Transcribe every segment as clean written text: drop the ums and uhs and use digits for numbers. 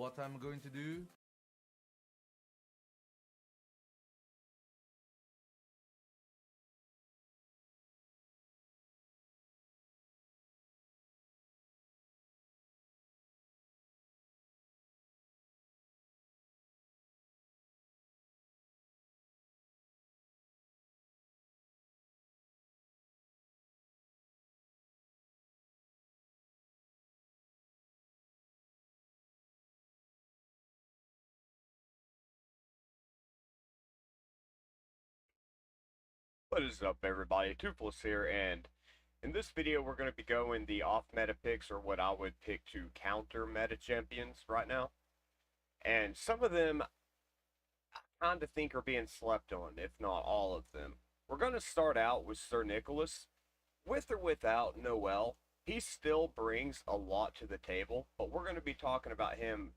what I'm going to do. What is up, everybody? Toothless here, and in this video we're going to be going the off-meta picks, or what I would pick to counter meta champions right now. And some of them I kind of think are being slept on, if not all of them. We're going to start out with Sir Nicholas. With or without Noel, he still brings a lot to the table, but we're going to be talking about him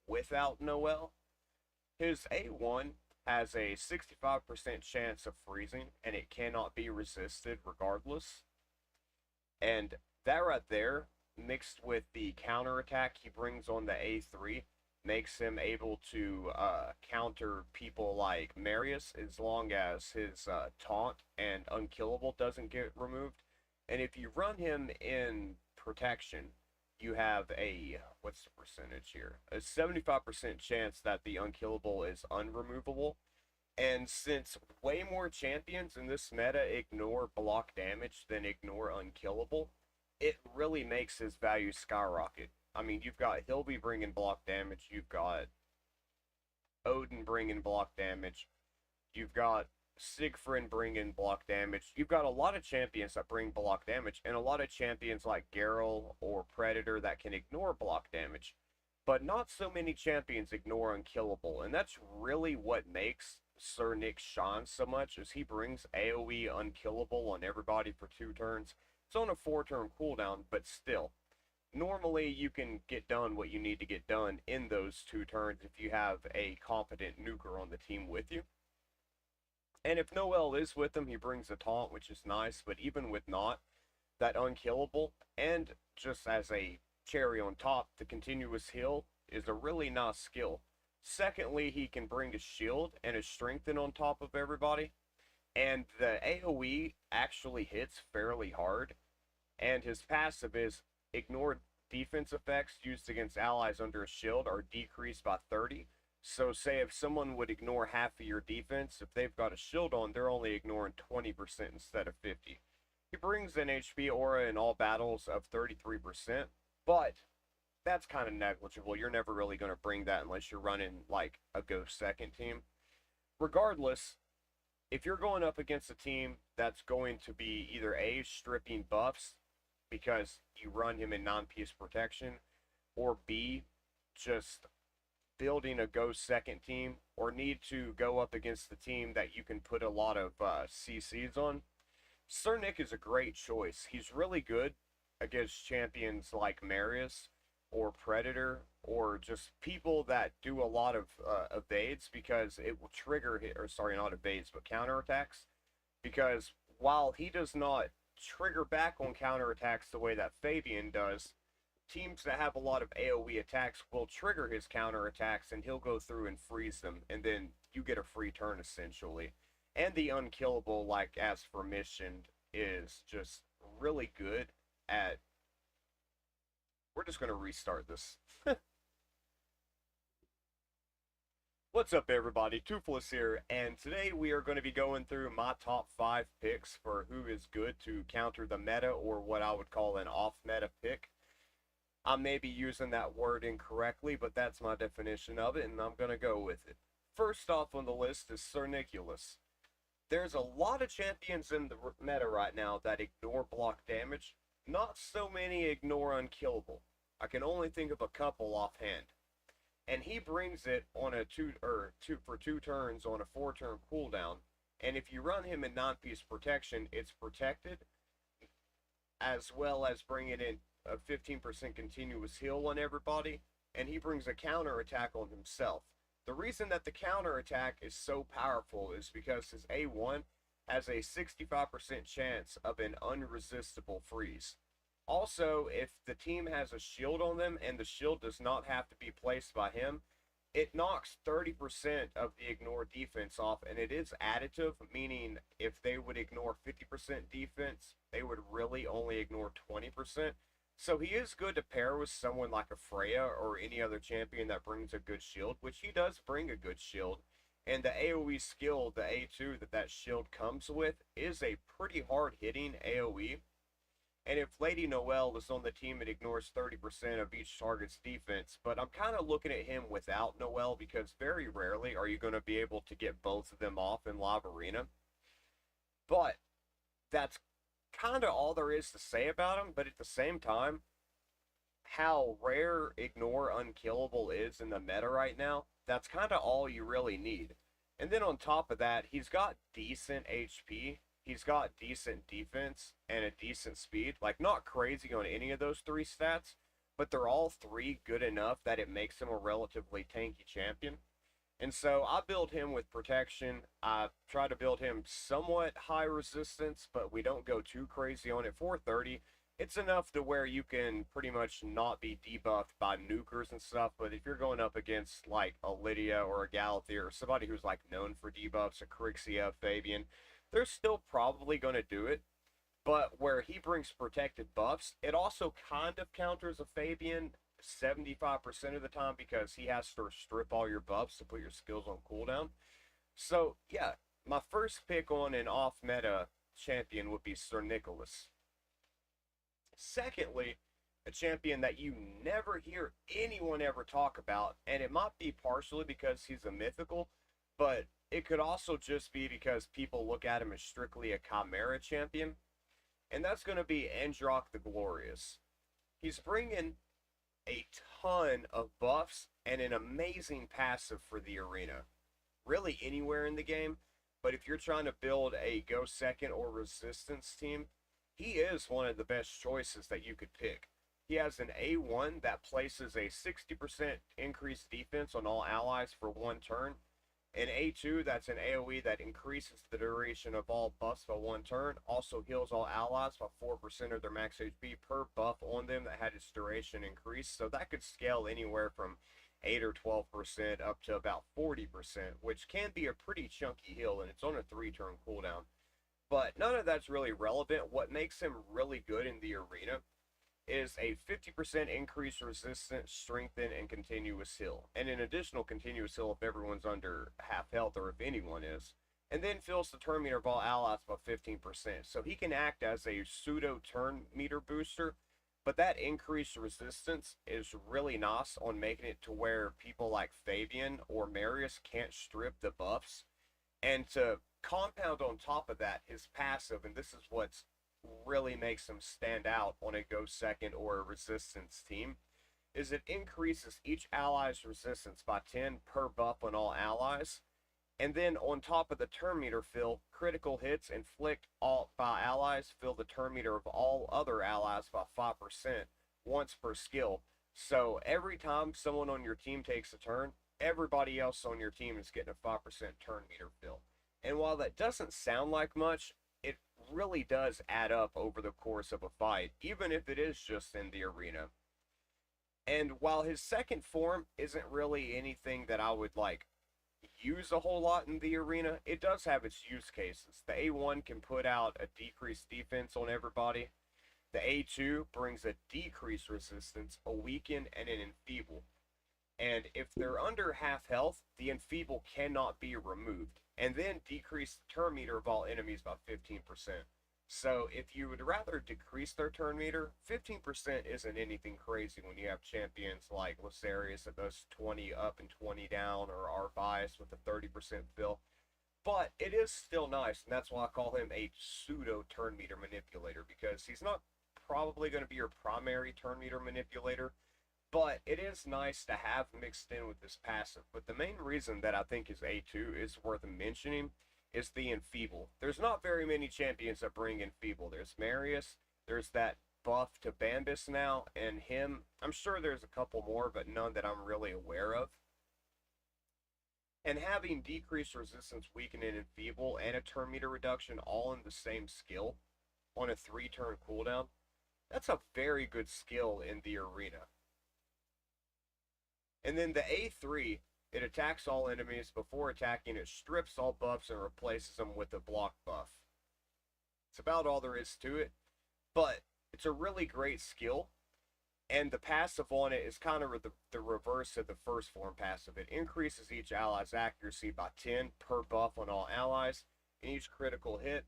without Noel. His A1 has a 65% chance of freezing, and it cannot be resisted regardless. And that right there, mixed with the counterattack he brings on the A3, makes him able to counter people like Marius as long as his taunt and unkillable doesn't get removed. And if you run him in protection, you have a, what's the percentage here? A 75% chance that the unkillable is unremovable. And since way more champions in this meta ignore block damage than ignore unkillable, it really makes his value skyrocket. I mean, you've got Hilby bringing block damage, you've got Odin bringing block damage, you've got Siegfried bringing block damage. You've got a lot of champions that bring block damage, and a lot of champions like Geralt or Predator that can ignore block damage. But not so many champions ignore unkillable, and that's really what makes Sir Nick shine so much, is he brings AoE unkillable on everybody for 2 turns. It's on a 4-turn cooldown, but still. Normally, you can get done what you need to get done in those 2 turns if you have a competent nuker on the team with you. And if Noel is with him, he brings a taunt, which is nice, but even with not, that unkillable, and just as a cherry on top, the continuous heal is a really nice skill. Secondly, he can bring a shield and a strengthen on top of everybody, and the AoE actually hits fairly hard, and his passive is ignored defense effects used against allies under a shield are decreased by 30. So say if someone would ignore half of your defense, if they've got a shield on, they're only ignoring 20% instead of 50. He brings an HP aura in all battles of 33%, but that's kind of negligible. You're never really going to bring that unless you're running like a Ghost second team. Regardless, if you're going up against a team that's going to be either A, stripping buffs because you run him in non-piece protection, or B, just building a Ghost second team, or need to go up against the team that you can put a lot of CCs on, Sir Nick is a great choice. He's really good against champions like Marius or Predator, or just people that do a lot of evades, because it will trigger, or sorry, not evades, but counterattacks. Because while he does not trigger back on counterattacks the way that Fabian does, teams that have a lot of AoE attacks will trigger his counterattacks, and he'll go through and freeze them, and then you get a free turn essentially. And the unkillable, like as for mentioned, is just really good at... We're just going to restart this. What's up, everybody? Toothless here, and today we are going to be going through my top 5 picks for who is good to counter the meta, or what I would call an off-meta pick. I may be using that word incorrectly, but that's my definition of it, and I'm going to go with it. First off on the list is Sir Nicholas. There's a lot of champions in the meta right now that ignore block damage. Not so many ignore unkillable. I can only think of a couple offhand. And he brings it on a for 2 turns on a 4-turn cooldown. And if you run him in non-piece protection, it's protected, as well as bringing in a 15% continuous heal on everybody, and he brings a counter attack on himself. The reason that the counter attack is so powerful is because his A1 has a 65% chance of an unresistible freeze. Also, if the team has a shield on them and the shield does not have to be placed by him, it knocks 30% of the ignore defense off, and it is additive, meaning if they would ignore 50% defense, they would really only ignore 20%. So he is good to pair with someone like a Freya or any other champion that brings a good shield, which he does bring a good shield. And the AoE skill, the A2 that shield comes with, is a pretty hard hitting AoE. And if Lady Noelle is on the team, it ignores 30% of each target's defense. But I'm kind of looking at him without Noelle because very rarely are you going to be able to get both of them off in Live Arena. But that's kind of all there is to say about him. But at the same time, how rare ignore unkillable is in the meta right now, that's kind of all you really need. And then on top of that, he's got decent HP, he's got decent defense, and a decent speed. Like, not crazy on any of those three stats, but they're all three good enough that it makes him a relatively tanky champion. And so I build him with protection. I try to build him somewhat high resistance, but we don't go too crazy on it. 430, it's enough to where you can pretty much not be debuffed by nukers and stuff. But if you're going up against like a Lydia or a Galathier or somebody who's like known for debuffs, a Crixia, Fabian, they're still probably going to do it. But where he brings protected buffs, it also kind of counters a Fabian 75% of the time because he has to strip all your buffs to put your skills on cooldown. So, yeah, my first pick on an off-meta champion would be Sir Nicholas. Secondly, a champion that you never hear anyone ever talk about, and it might be partially because he's a mythical, but it could also just be because people look at him as strictly a Chimera champion, and that's going to be Endrock the Glorious. He's bringing a ton of buffs and an amazing passive for the arena. Really anywhere in the game, but if you're trying to build a go second or resistance team, he is one of the best choices that you could pick. He has an A1 that places a 60% increased defense on all allies for one turn. An A2 that's an AoE that increases the duration of all buffs by one turn. Also heals all allies by 4% of their max HP per buff on them that had its duration increased. So that could scale anywhere from 8 or 12% up to about 40%, which can be a pretty chunky heal, and it's on a 3-turn cooldown. But none of that's really relevant. What makes him really good in the arena is a 50% increased resistance, strengthen, and continuous heal. And an additional continuous heal if everyone's under half health or if anyone is. And then fills the turn meter of all allies by 15%. So he can act as a pseudo turn meter booster, but that increased resistance is really nice on making it to where people like Fabian or Marius can't strip the buffs. And to compound on top of that, his passive, and this is what's really makes him stand out on a go second or a resistance team, is it increases each ally's resistance by 10 per buff on all allies. And then on top of the turn meter fill, critical hits inflict all by allies fill the turn meter of all other allies by 5% once per skill. So every time someone on your team takes a turn, everybody else on your team is getting a 5% turn meter fill. And while that doesn't sound like much, it really does add up over the course of a fight, even if it is just in the arena. And while his second form isn't really anything that I would like use a whole lot in the arena, it does have its use cases. The A1 can put out a decreased defense on everybody. The A2 brings a decreased resistance, a weaken, and an enfeeble. And if they're under half health, the enfeeble cannot be removed. And then decrease the turn meter of all enemies by 15%. So if you would rather decrease their turn meter, 15% isn't anything crazy when you have champions like Lysarius that does 20 up and 20 down, or Arbias with a 30% fill. But it is still nice, and that's why I call him a pseudo turn meter manipulator, because he's not probably going to be your primary turn meter manipulator, but it is nice to have mixed in with this passive. But the main reason that I think his A2 is worth mentioning is the enfeeble. There's not very many champions that bring enfeeble. There's Marius, there's that buff to Bambus now, and him. I'm sure there's a couple more, but none that I'm really aware of. And having decreased resistance, weakening, and enfeeble, and a turn meter reduction all in the same skill on a 3-turn cooldown, That's a very good skill in the arena. And then the A3, it attacks all enemies. Before attacking, it strips all buffs and replaces them with a block buff. It's about all there is to it, but it's a really great skill. And the passive on it is kind of the reverse of the first form passive. It increases each ally's accuracy by 10 per buff on all allies, and each critical hit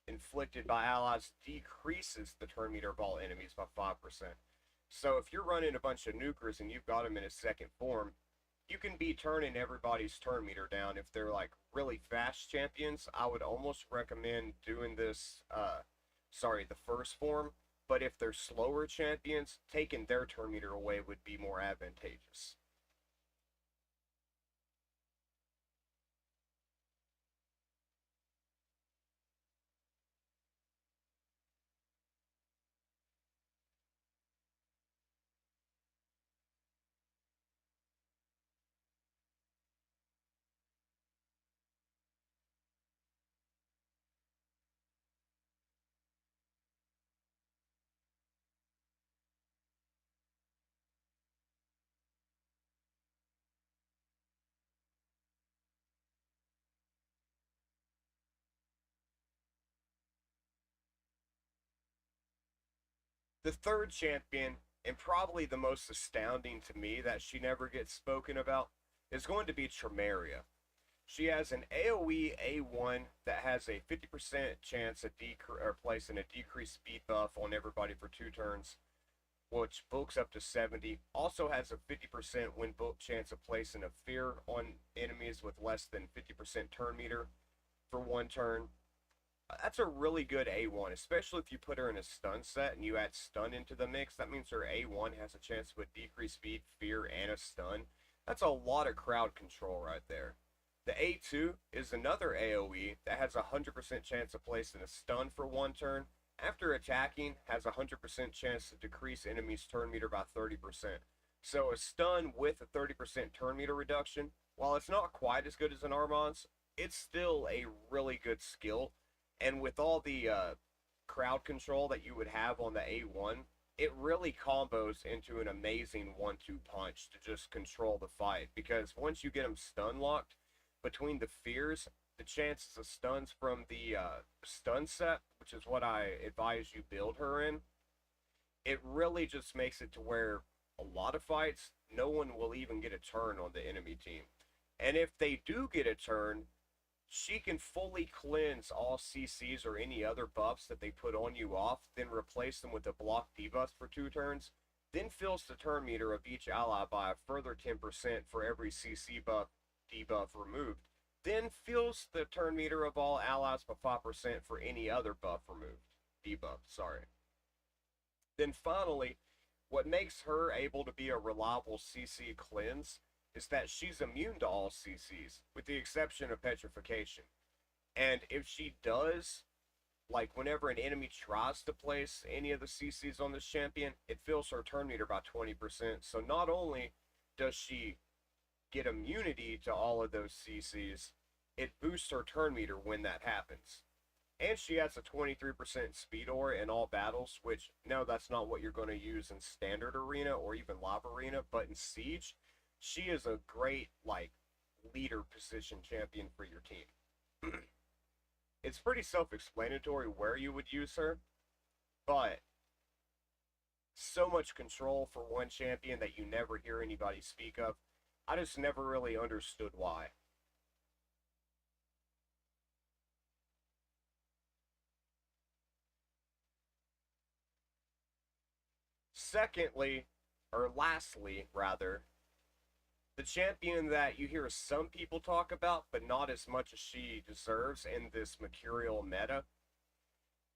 inflicted by allies decreases the turn meter of all enemies by 5%. So if you're running a bunch of nukers and you've got them in a second form, you can be turning everybody's turn meter down. If they're like really fast champions, I would almost recommend doing this, the first form. But if they're slower champions, taking their turn meter away would be more advantageous. The third champion, and probably the most astounding to me that she never gets spoken about, is going to be Tremeria. She has an AoE A1 that has a 50% chance of placing a decreased speed buff on everybody for 2 turns, which bulks up to 70. Also has a 50% win bulk chance of placing a fear on enemies with less than 50% turn meter for 1 turn. That's a really good A1, especially if you put her in a stun set and you add stun into the mix. That means her A1 has a chance with decreased speed, fear, and a stun. That's a lot of crowd control right there. The A2 is another AoE that has a 100% chance of placing a stun for 1 turn. After attacking, has a 100% chance to decrease enemies' turn meter by 30%. So a stun with a 30% turn meter reduction, while it's not quite as good as an Armand's, it's still a really good skill. And with all the crowd control that you would have on the A1, it really combos into an amazing 1-2 punch to just control the fight. Because once you get them stun locked between the fears, the chances of stuns from the stun set, which is what I advise you build her in, it really just makes it to where a lot of fights, no one will even get a turn on the enemy team. And if they do get a turn, she can fully cleanse all CCs or any other buffs that they put on you off, then replace them with a block debuff for 2 turns, then fills the turn meter of each ally by a further 10% for every CC buff debuff removed, then fills the turn meter of all allies by 5% for any other buff removed. Debuff, sorry. Then finally, what makes her able to be a reliable CC cleanse is that she's immune to all CCs, with the exception of petrification. And if she does, like whenever an enemy tries to place any of the CCs on this champion, it fills her turn meter by 20%. So not only does she get immunity to all of those CCs, it boosts her turn meter when that happens. And she has a 23% speed aura in all battles, which, no, that's not what you're going to use in standard arena or even live arena, but in siege, she is a great, like, leader position champion for your team. It's pretty self-explanatory where you would use her, but so much control for one champion that you never hear anybody speak of. I just never really understood why. Secondly, or lastly, rather, the champion that you hear some people talk about, but not as much as she deserves in this mercurial meta,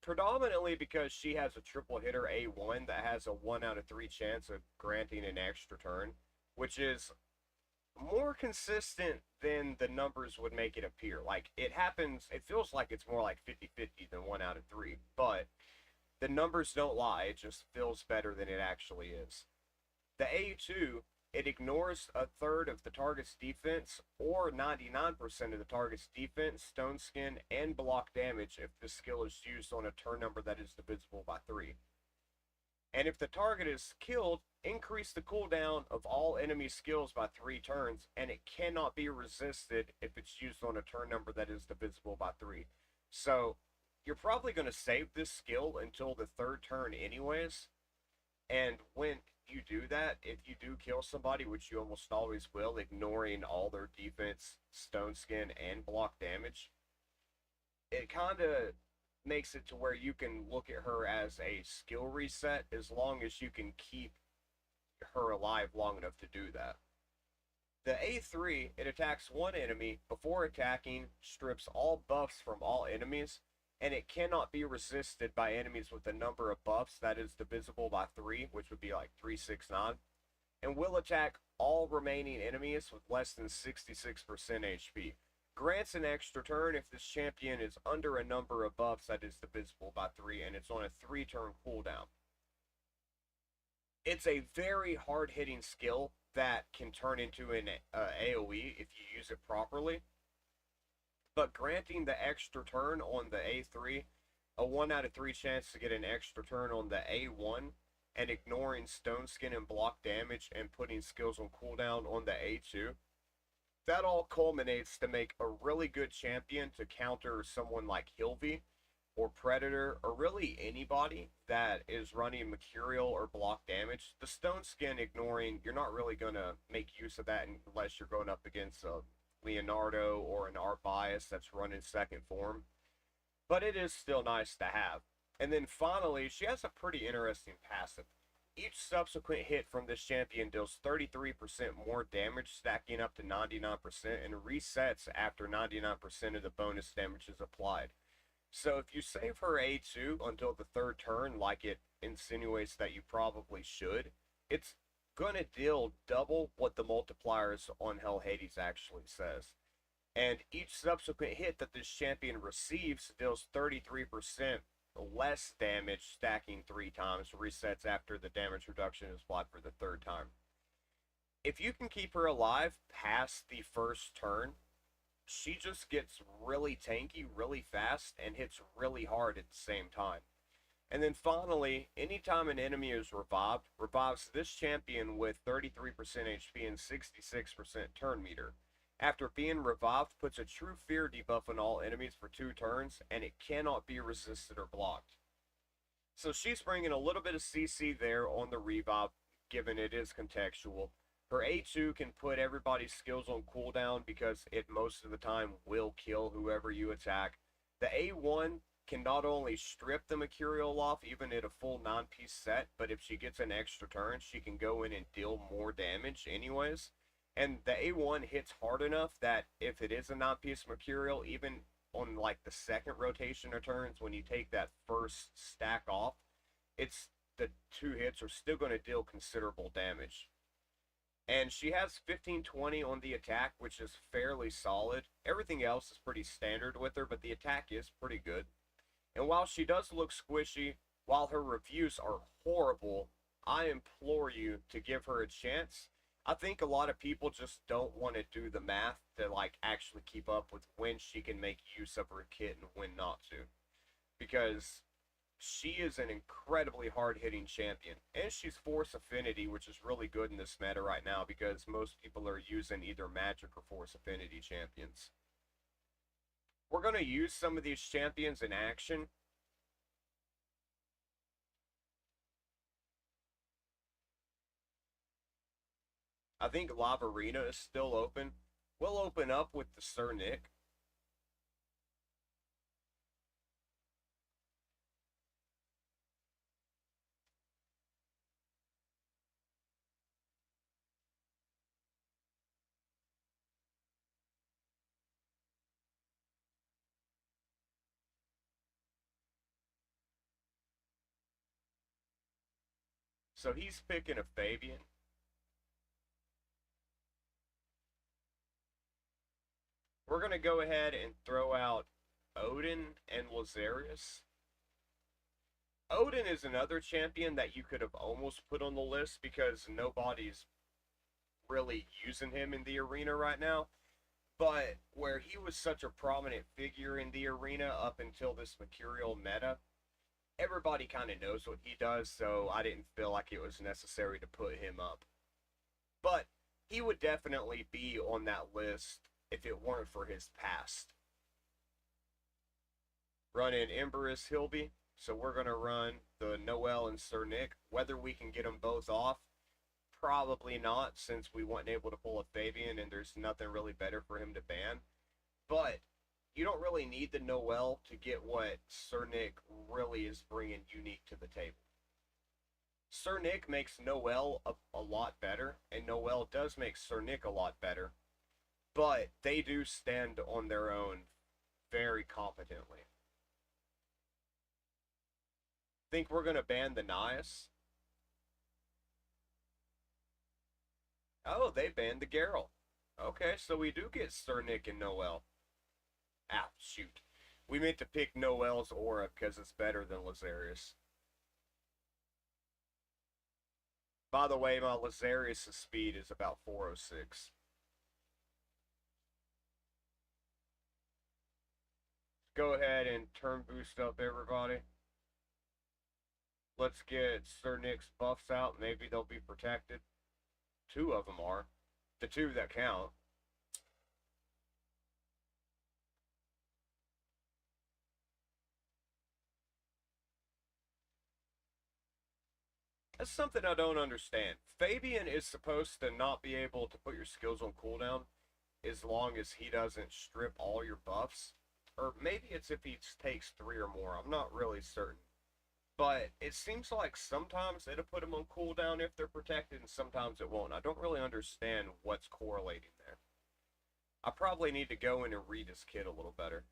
predominantly because she has a triple hitter A1 that has a 1 out of 3 chance of granting an extra turn, which is more consistent than the numbers would make it appear. Like, it happens, it feels like it's more like 50-50 than 1 out of 3, but the numbers don't lie, it just feels better than it actually is. The A2, it ignores a third of the target's defense or 99% of the target's defense, stone skin, and block damage if the skill is used on a turn number that is divisible by 3. And if the target is killed, increase the cooldown of all enemy skills by 3 turns, and it cannot be resisted if it's used on a turn number that is divisible by 3. So you're probably going to save this skill until the 3rd turn anyways, and when you do that, if you do kill somebody, which you almost always will, ignoring all their defense, stone skin, and block damage, it kind of makes it to where you can look at her as a skill reset as long as you can keep her alive long enough to do that. The A3, it attacks one enemy before attacking, strips all buffs from all enemies, and it cannot be resisted by enemies with a number of buffs that is divisible by 3, which would be like 369, and will attack all remaining enemies with less than 66% HP. Grants an extra turn if this champion is under a number of buffs that is divisible by 3, and it's on a 3-turn cooldown. It's a very hard-hitting skill that can turn into an AoE if you use it properly. But granting the extra turn on the A3, a 1 out of 3 chance to get an extra turn on the A1, and ignoring stone skin and block damage and putting skills on cooldown on the A2, that all culminates to make a really good champion to counter someone like Hilvy or Predator, or really anybody that is running Mercurial or block damage. The stone skin ignoring, you're not really going to make use of that unless you're going up against a Leonardo or an Art Bias that's running second form. But it is still nice to have. And then finally, she has a pretty interesting passive. Each subsequent hit from this champion deals 33% more damage, stacking up to 99%, and resets after 99% of the bonus damage is applied. So if you save her A2 until the 3rd turn, like it insinuates that you probably should, it's going to deal double what the multipliers on Hell Hades actually says. And each subsequent hit that this champion receives deals 33% less damage, stacking 3 times, resets after the damage reduction is applied for the 3rd time. If you can keep her alive past the 1st turn, she just gets really tanky, really fast, and hits really hard at the same time. And then finally, anytime an enemy is revived, revives this champion with 33% HP and 66% turn meter. After being revived, puts a true fear debuff on all enemies for 2 turns, and it cannot be resisted or blocked. So she's bringing a little bit of CC there on the revive, given it is contextual. Her A2 can put everybody's skills on cooldown because it most of the time will kill whoever you attack. The A1 can not only strip the Mercurial off even at a full 9-piece set, but if she gets an extra turn, she can go in and deal more damage anyways. And the A1 hits hard enough that if it is a 9-piece Mercurial, even on like the 2nd rotation of turns, when you take that 1st stack off, it's the 2 hits are still going to deal considerable damage. And she has 1520 on the attack, which is fairly solid. Everything else is pretty standard with her, but the attack is pretty good. And while she does look squishy, while her reviews are horrible, I implore you to give her a chance. I think a lot of people just don't want to do the math to like actually keep up with when she can make use of her kit and when not to. Because she is an incredibly hard-hitting champion, and she's Force Affinity, which is really good in this meta right now because most people are using either Magic or Force Affinity champions. We're going to use some of these champions in action. I think Live Arena is still open. We'll open up with the Sir Nick. So he's picking a Fabian. We're going to go ahead and throw out Odin and Lazarus. Odin is another champion that you could have almost put on the list because nobody's really using him in the arena right now. But where he was such a prominent figure in the arena up until this Mercurial meta, everybody kind of knows what he does, so I didn't feel like it was necessary to put him up. But he would definitely be on that list if it weren't for his past. Running Emberus Hilby, so we're going to run the Noel and Sir Nick. Whether we can get them both off, probably not, since we weren't able to pull a Fabian and there's nothing really better for him to ban. But you don't really need the Noel to get what Sir Nick really is bringing unique to the table. Sir Nick makes Noel a lot better, and Noel does make Sir Nick a lot better, but they do stand on their own very competently. Think we're going to ban the Nias? Oh, they banned the Geralt. Okay, so we do get Sir Nick and Noel. Ah, shoot. We meant to pick Noel's aura because it's better than Lazarius. By the way, my Lazarius' speed is about 406. Go ahead and turn boost up, everybody. Let's get Sir Nick's buffs out. Maybe they'll be protected. Two of them are. The two that count. That's something I don't understand. Fabian is supposed to not be able to put your skills on cooldown as long as he doesn't strip all your buffs. Or maybe it's if he takes three or more. I'm not really certain. But it seems like sometimes it'll put them on cooldown if they're protected, and sometimes it won't. I don't really understand what's correlating there. I probably need to go in and read his kit a little better.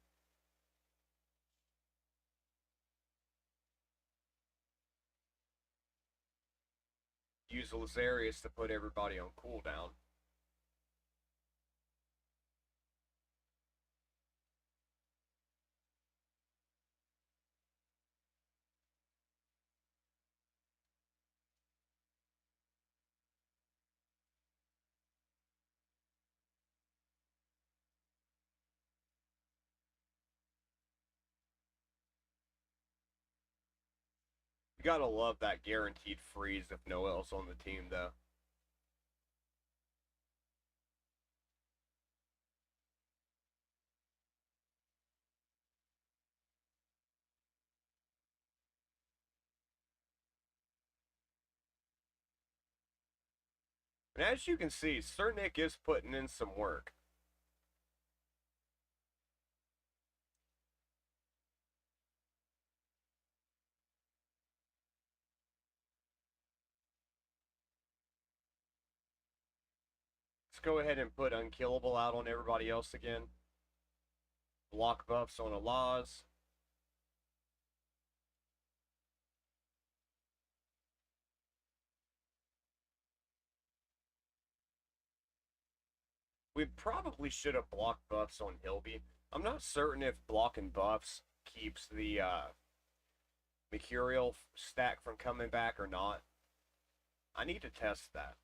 Use Lazarius to put everybody on cooldown. You gotta love that guaranteed freeze if Noel's on the team, though. And as you can see, Sir Nick is putting in some work. Let's go ahead and put Unkillable out on everybody else again. Block buffs on Alaz. We probably should have blocked buffs on Hilby. I'm not certain if blocking buffs keeps the Mercurial stack from coming back or not. I need to test that.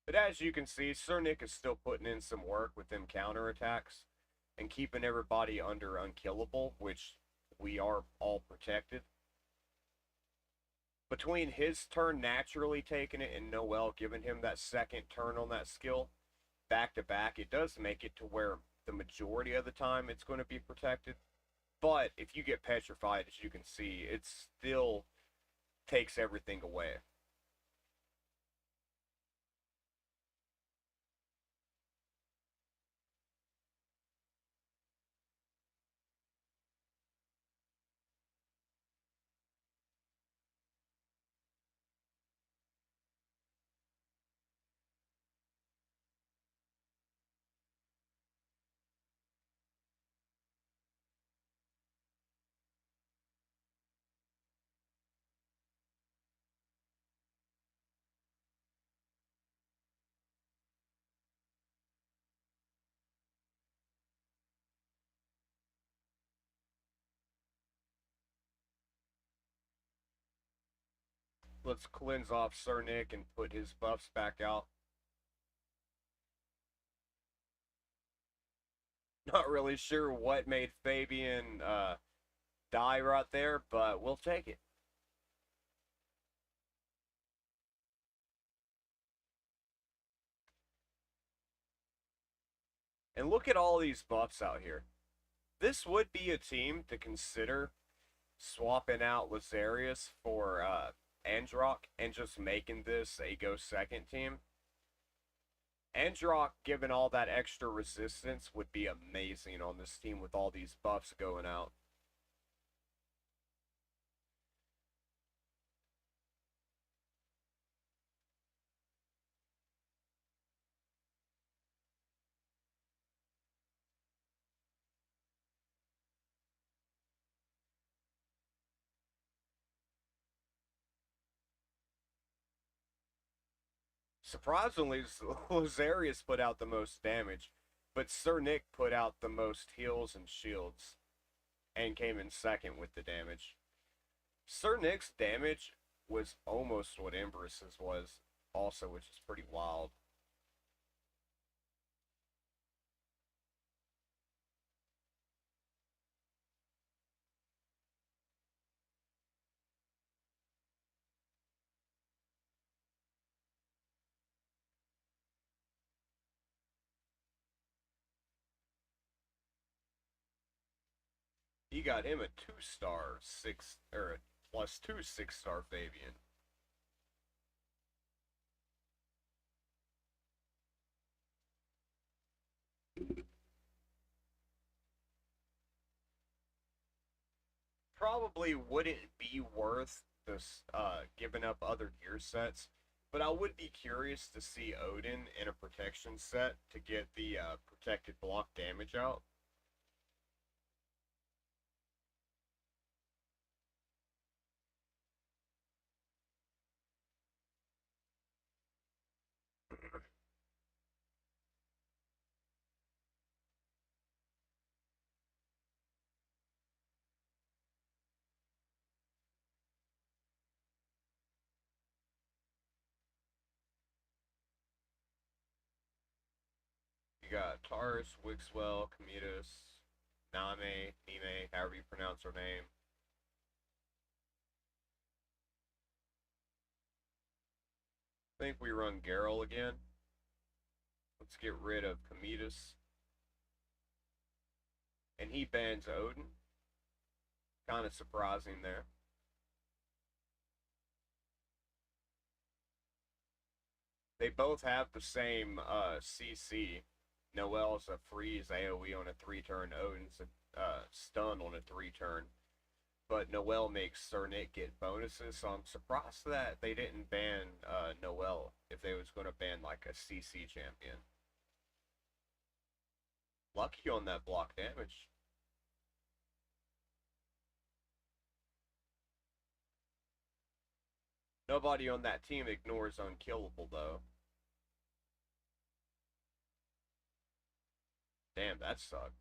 But as you can see, Sir Nick is still putting in some work with them counterattacks and keeping everybody under unkillable, which we are all protected. Between his turn naturally taking it and Noel giving him that second turn on that skill, back to back, it does make it to where the majority of the time it's going to be protected. But if you get petrified, as you can see, it still takes everything away. Let's cleanse off Sir Nick and put his buffs back out. Not really sure what made Fabian die right there, but we'll take it. And look at all these buffs out here. This would be a team to consider swapping out Lazarius for Androck and just making this a go second team. Androck, given all that extra resistance, would be amazing on this team with all these buffs going out. Surprisingly, Lazarius put out the most damage, but Sir Nick put out the most heals and shields and came in second with the damage. Sir Nick's damage was almost what Empress's was, also, which is pretty wild. He got him a 2-star six or a +2 6-star Fabian. Probably wouldn't be worth this giving up other gear sets, but I would be curious to see Odin in a protection set to get the protected block damage out. You got Taurus, Wixwell, Cometus, Nime, however you pronounce her name. I think we run Geralt again. Let's get rid of Cometus. And he bans Odin. Kind of surprising there. They both have the same CC. Noel's a freeze AoE on a 3-turn, Odin's a stun on a 3-turn. But Noel makes Sir Nick get bonuses, so I'm surprised that they didn't ban Noel if they was going to ban like a CC champion. Lucky on that block damage. Nobody on that team ignores unkillable though. Damn, that sucked.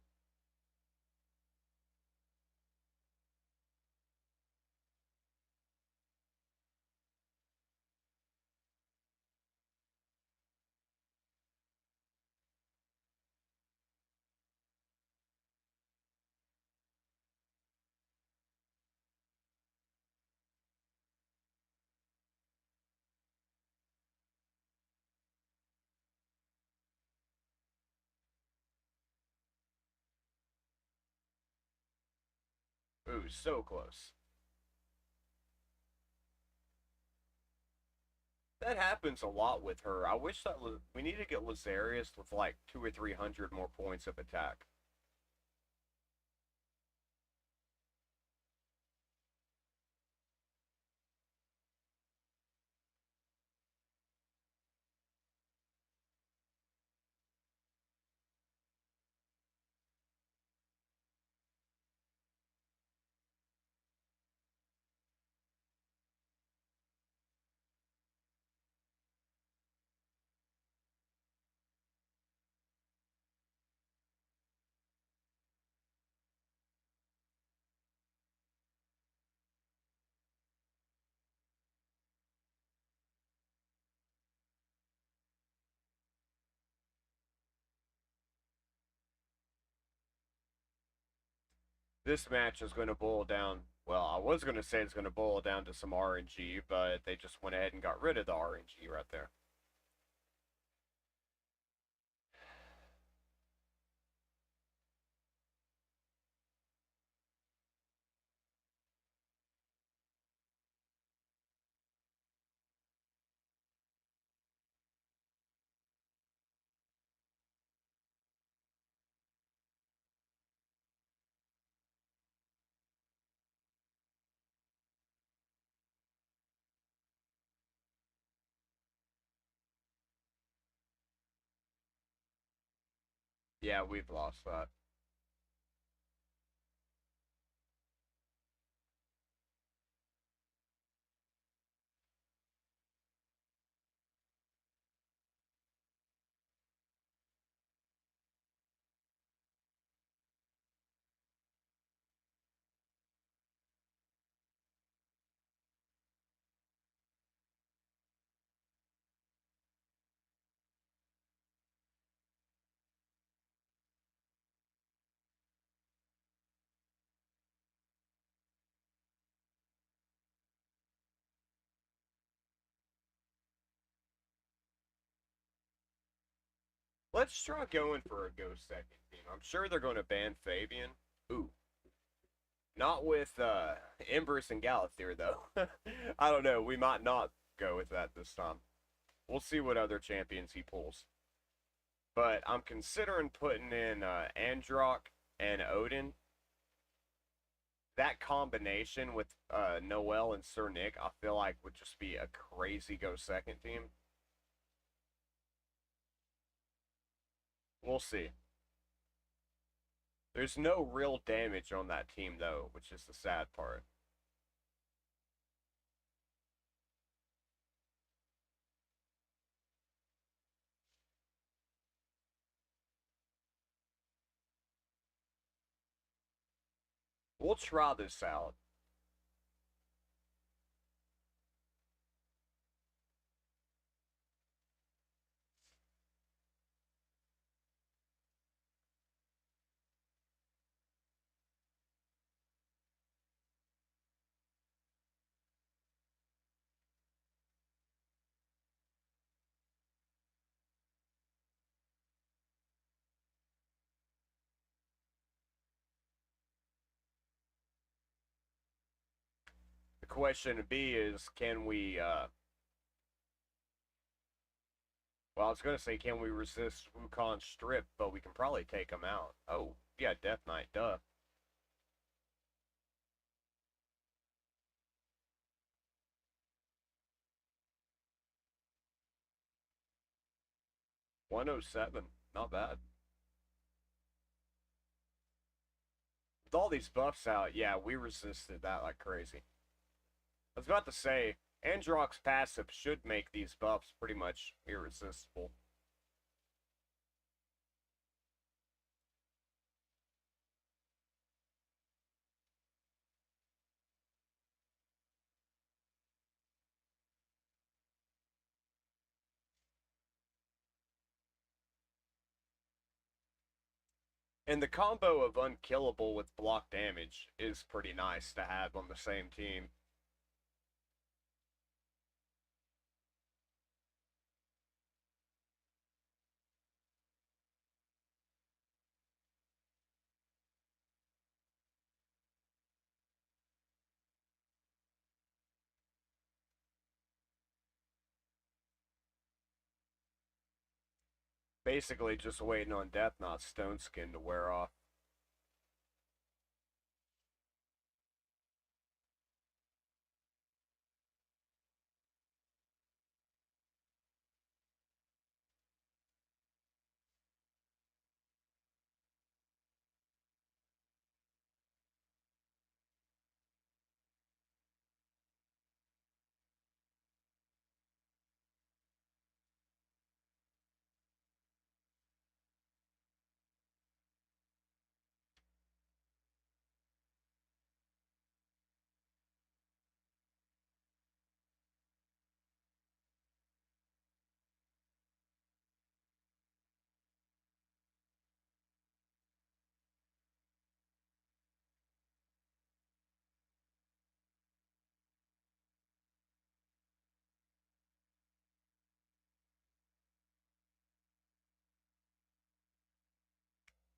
Ooh, so close. That happens a lot with her. I wish that we need to get Lazarius with like 200 or 300 more points of attack. This match is going to boil down. Well, I was going to say it's going to boil down to some RNG, but they just went ahead and got rid of the RNG right there. Yeah, we've lost that. Let's try going for a go second team. I'm sure they're going to ban Fabian. Ooh, not with Embers and Galathir though. I don't know. We might not go with that this time. We'll see what other champions he pulls. But I'm considering putting in Androck and Odin. That combination with Noel and Sir Nick, I feel like would just be a crazy go second team. We'll see. There's no real damage on that team though, which is the sad part. We'll try this out. The question to be is, can we? Well, I was gonna say, can we resist Wukong's strip? But we can probably take him out. Oh, yeah, Death Knight, duh. 107, not bad. With all these buffs out, yeah, we resisted that like crazy. I was about to say, Androck's passive should make these buffs pretty much irresistible. And the combo of unkillable with block damage is pretty nice to have on the same team. Basically just waiting on Death Knot's Stone Skin to wear off.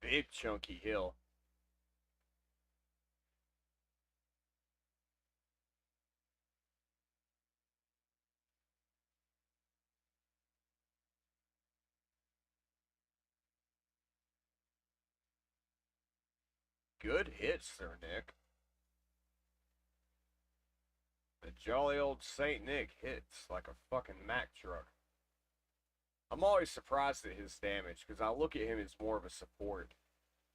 big chunky hill. Good hit, Sir Nick. The jolly old Saint Nick hits like a fucking Mack truck. I'm always surprised at his damage because I look at him as more of a support,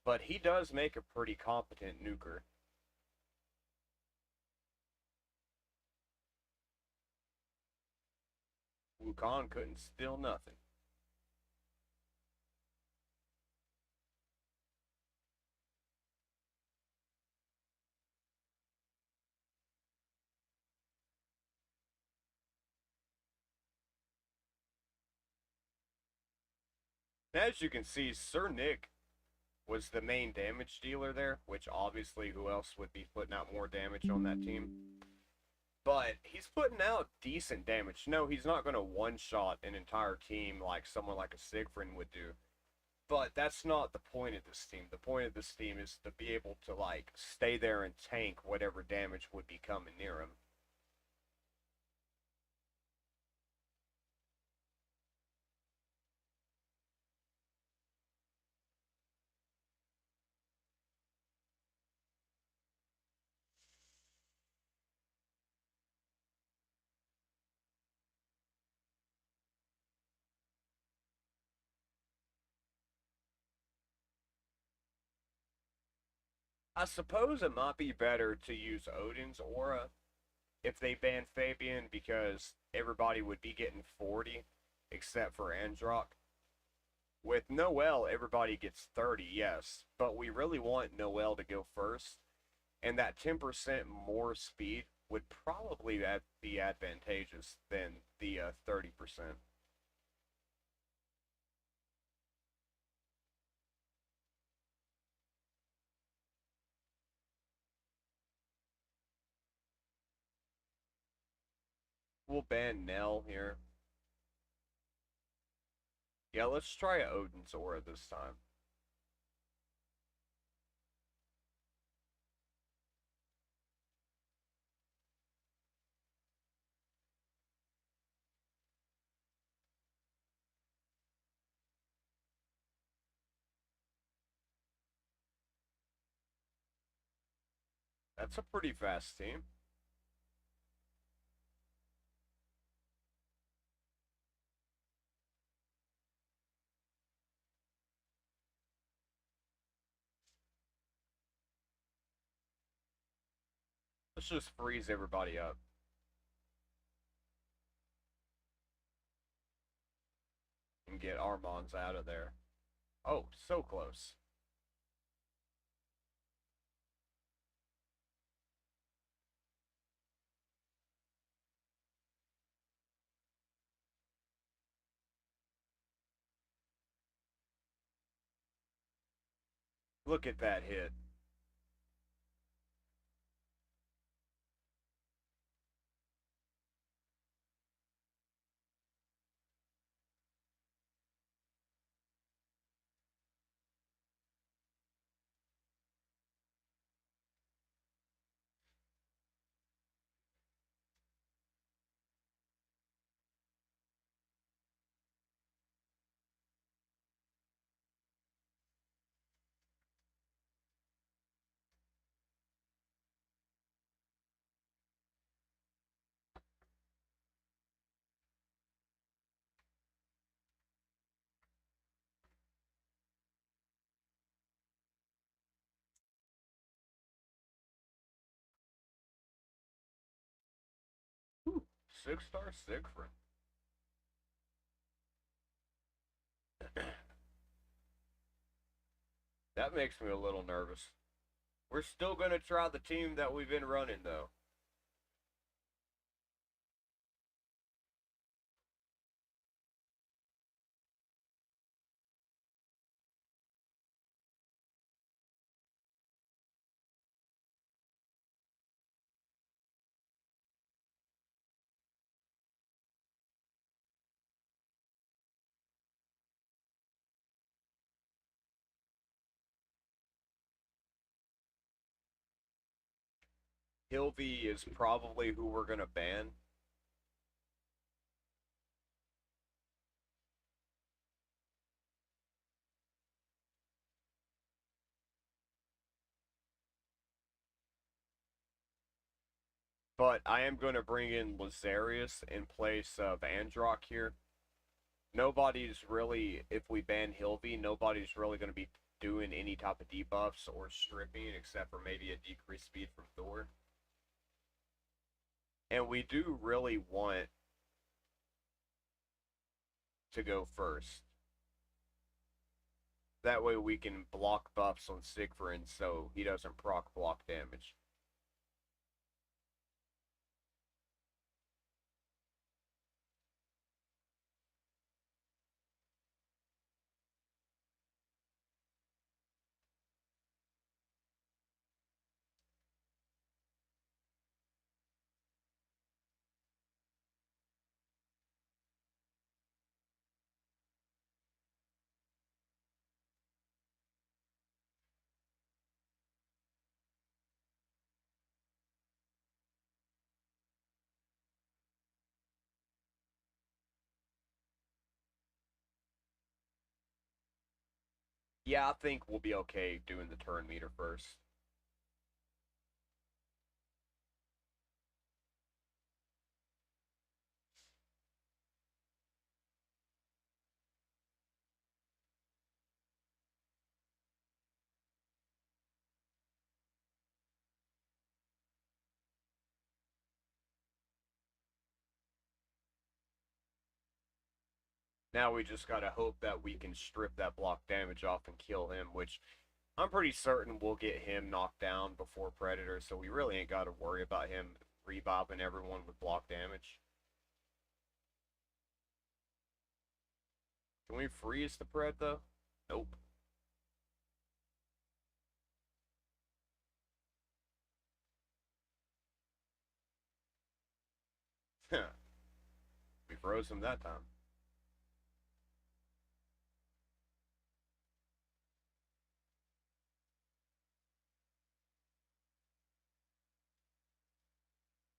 but he does make a pretty competent nuker. Wukong couldn't steal nothing. As you can see, Sir Nick was the main damage dealer there, which obviously who else would be putting out more damage on that team? But he's putting out decent damage. No, he's not going to one-shot an entire team like someone like a Siegfried would do. But that's not the point of this team. The point of this team is to be able to, like, stay there and tank whatever damage would be coming near him. I suppose it might be better to use Odin's aura if they ban Fabian because everybody would be getting 40 except for Androck. With Noel, everybody gets 30, yes, but we really want Noel to go first, and that 10% more speed would probably be advantageous than the 30%. We'll ban Nell here. Yeah, let's try Odin's aura this time. That's a pretty fast team. Let's just freeze everybody up and get Armand's out of there. Oh, so close. Look at that hit. Whew. 6-star Siegfried. That makes me a little nervous. We're still going to try the team that we've been running, though. Hilvey is probably who we're gonna ban. But I am going to bring in Lazarius in place of Androck here. Nobody's really, if we ban Hilvey, nobody's really going to be doing any type of debuffs or stripping except for maybe a decreased speed from Thor. And we do really want to go first. That way we can block buffs on Siegfried so he doesn't proc block damage. Yeah, I think we'll be okay doing the turn meter first. Now we just gotta hope that we can strip that block damage off and kill him, which I'm pretty certain we'll get him knocked down before Predator, so we really ain't gotta worry about him rebobbing everyone with block damage. Can we freeze the Pred though? Nope. We froze him that time.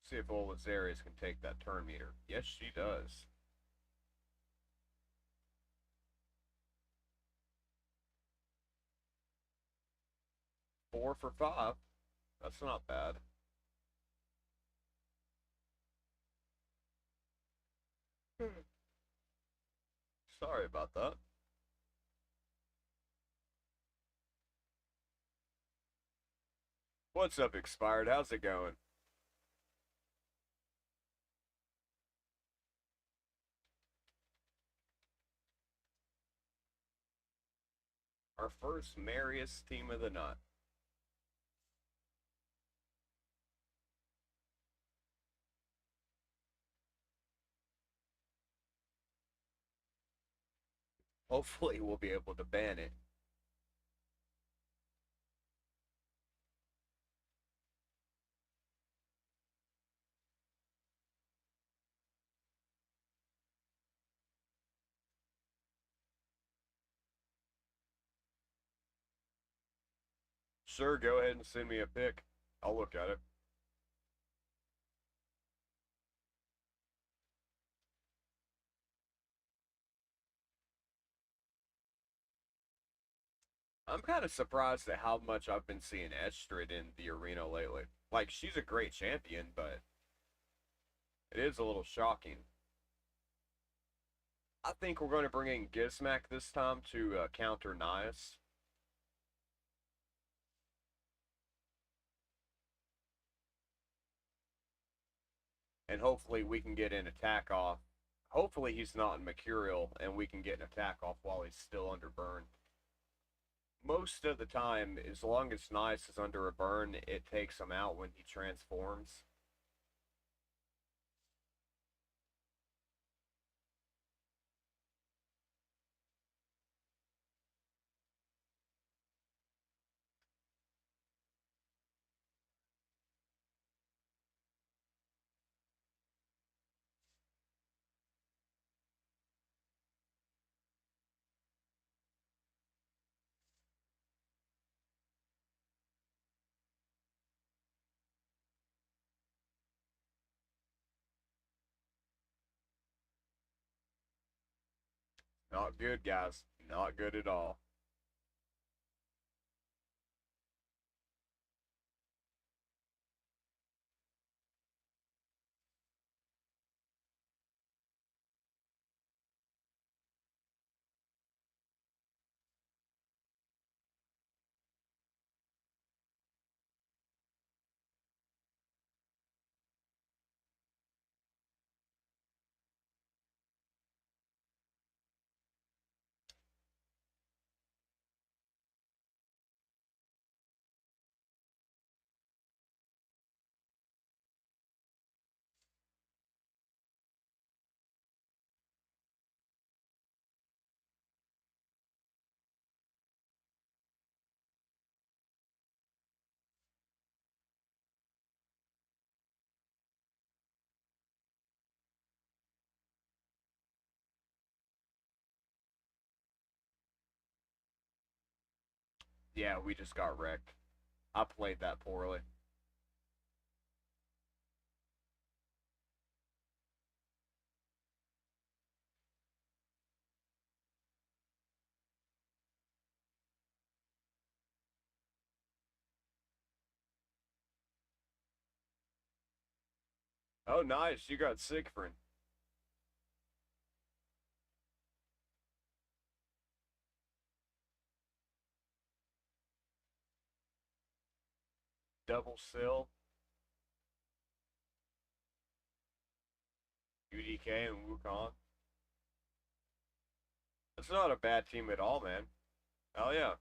See if old Azarius can take that turn meter. Yes, she does. Four for five. That's not bad. Sorry about that. What's up, Expired? How's it going? Our first merriest team of the night. Hopefully, we'll be able to ban it. Sure, go ahead and send me a pic. I'll look at it. I'm kind of surprised at how much I've been seeing Estrid in the arena lately. Like, she's a great champion, but it is a little shocking. I think we're going to bring in Gizmak this time to counter Nias. And hopefully we can get an attack off. Hopefully he's not in Mercurial and we can get an attack off while he's still under burn. Most of the time, as long as Nias is under a burn, it takes him out when he transforms. Not good, guys. Not good at all. Yeah, we just got wrecked. I played that poorly. Oh, nice. You got Siegfried. Double Sill, UDK, and Wukong. That's not a bad team at all, man. Hell yeah.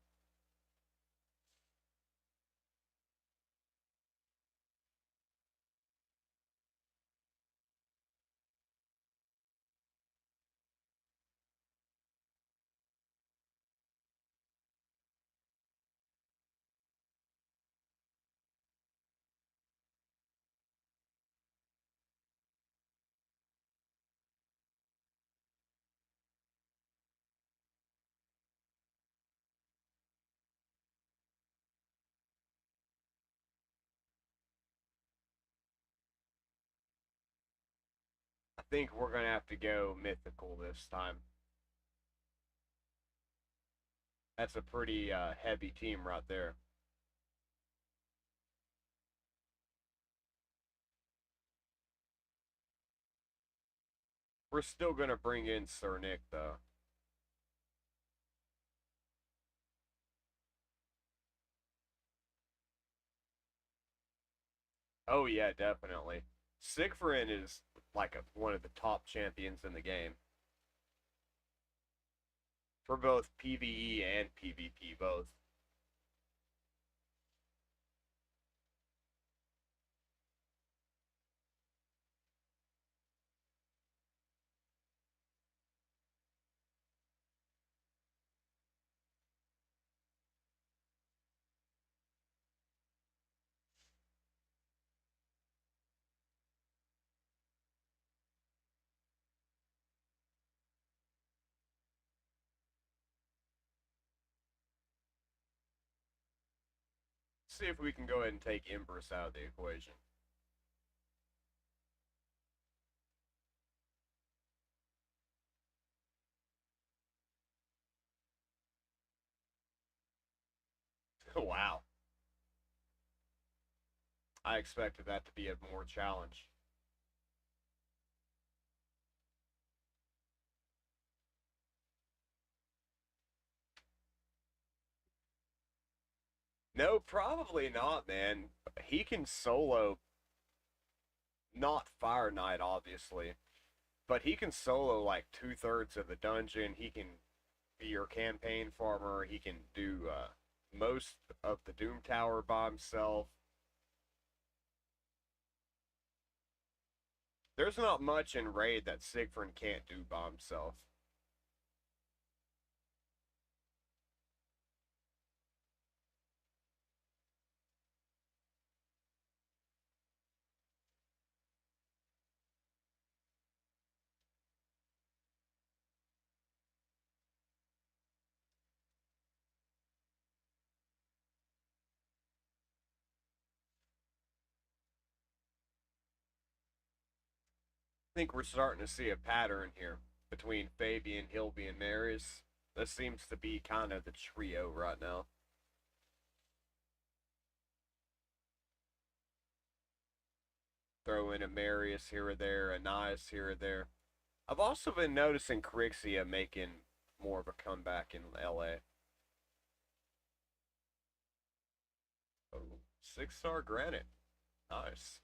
I think we're going to have to go mythical this time. That's a pretty heavy team right there. We're still going to bring in Sir Nick, though. Oh, yeah, definitely. Siegfried is like one of the top champions in the game for both PvE and PvP, both. See if we can go ahead and take Empress out of the equation. Wow. I expected that to be a more challenge. No, probably not, man. He can solo, not Fire Knight, obviously, but he can solo like two-thirds of the dungeon. He can be your campaign farmer. He can do most of the Doom Tower by himself. There's not much in Raid that Siegfried can't do by himself. I think we're starting to see a pattern here. between Fabian, Hilby, and Marius. That seems to be kind of the trio right now. Throw in a Marius here or there, a Nias here or there. I've also been noticing Crixia making more of a comeback in LA. Oh, 6-star Granite. Nice.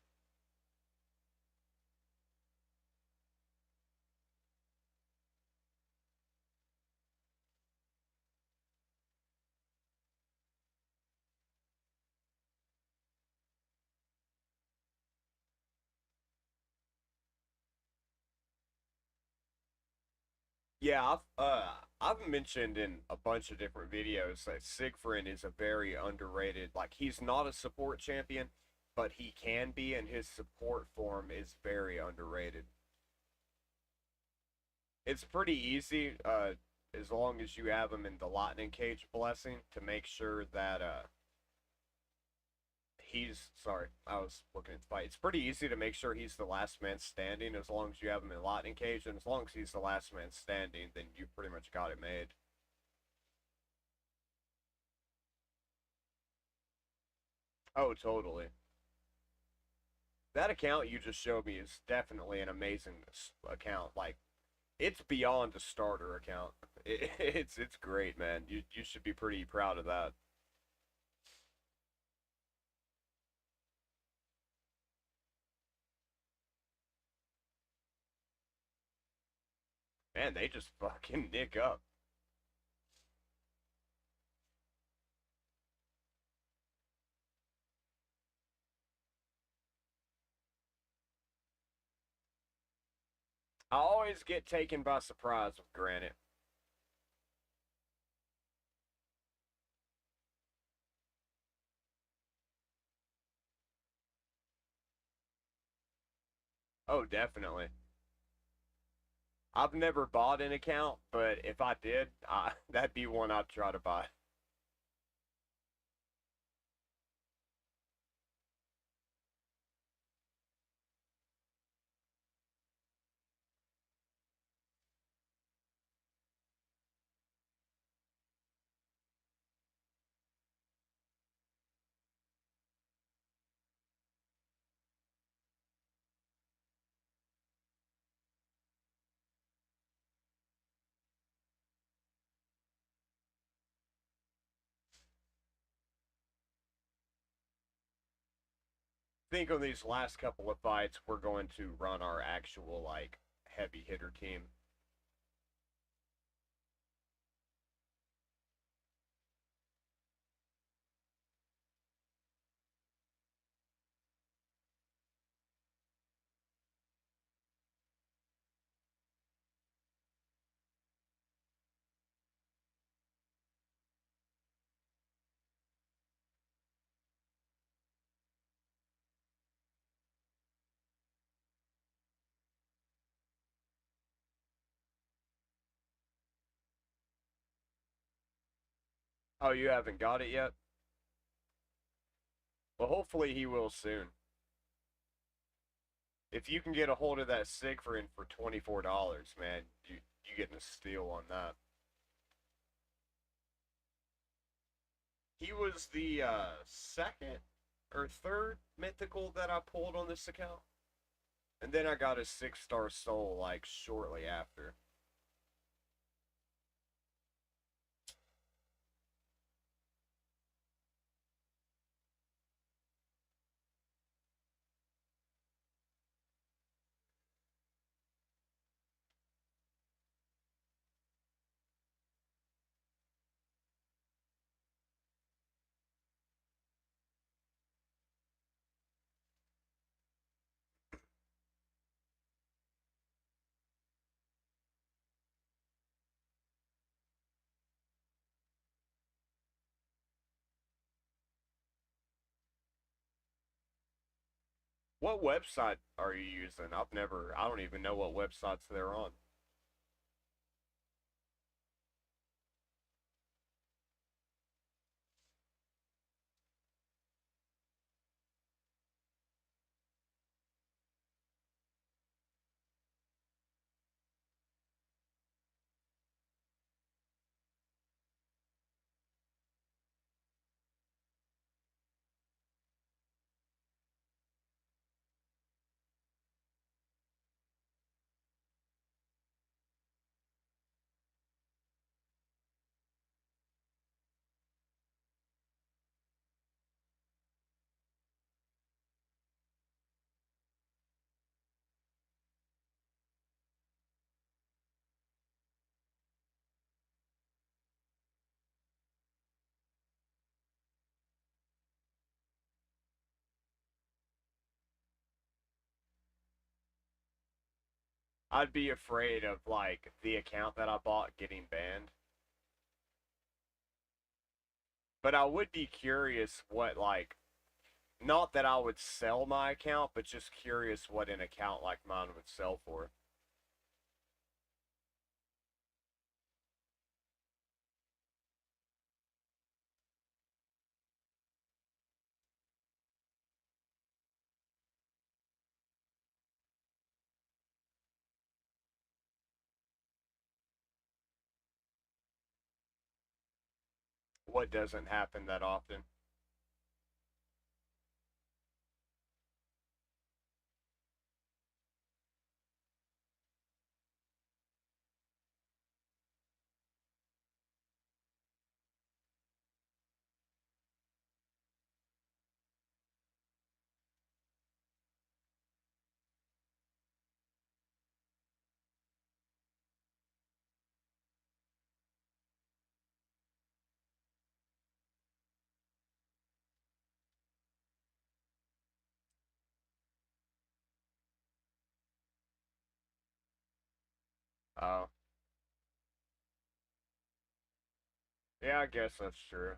Yeah, I've mentioned in a bunch of different videos that Sigfrin is a very underrated. Like he's not a support champion, but he can be, and his support form is very underrated. It's pretty easy, as long as you have him in the lightning cage blessing to make sure that he's sorry, I was looking at the fight. It's pretty easy to make sure he's the last man standing as long as you have him in lightning cage, and as long as he's the last man standing, then you pretty much got it made. Oh, totally. That account you just showed me is definitely an amazing account. Like it's beyond a starter account. It's great, man. You should be pretty proud of that. Man, they just fucking nick up. I always get taken by surprise with Granite. Oh, definitely. I've never bought an account, but if I did, that'd be one I'd try to buy. I think on these last couple of fights, we're going to run our actual like heavy hitter team. Oh, you haven't got it yet? Well, hopefully he will soon. If you can get a hold of that Sigfrin for $24, man, you getting a steal on that. He was the second or third mythical that I pulled on this account, and then I got a 6-star soul like shortly after. What website are you using? I don't even know what websites they're on. I'd be afraid of like the account that I bought getting banned. But I would be curious what like not that I would sell my account, but just curious what an account like mine would sell for. What doesn't happen that often. Oh, yeah, I guess that's true.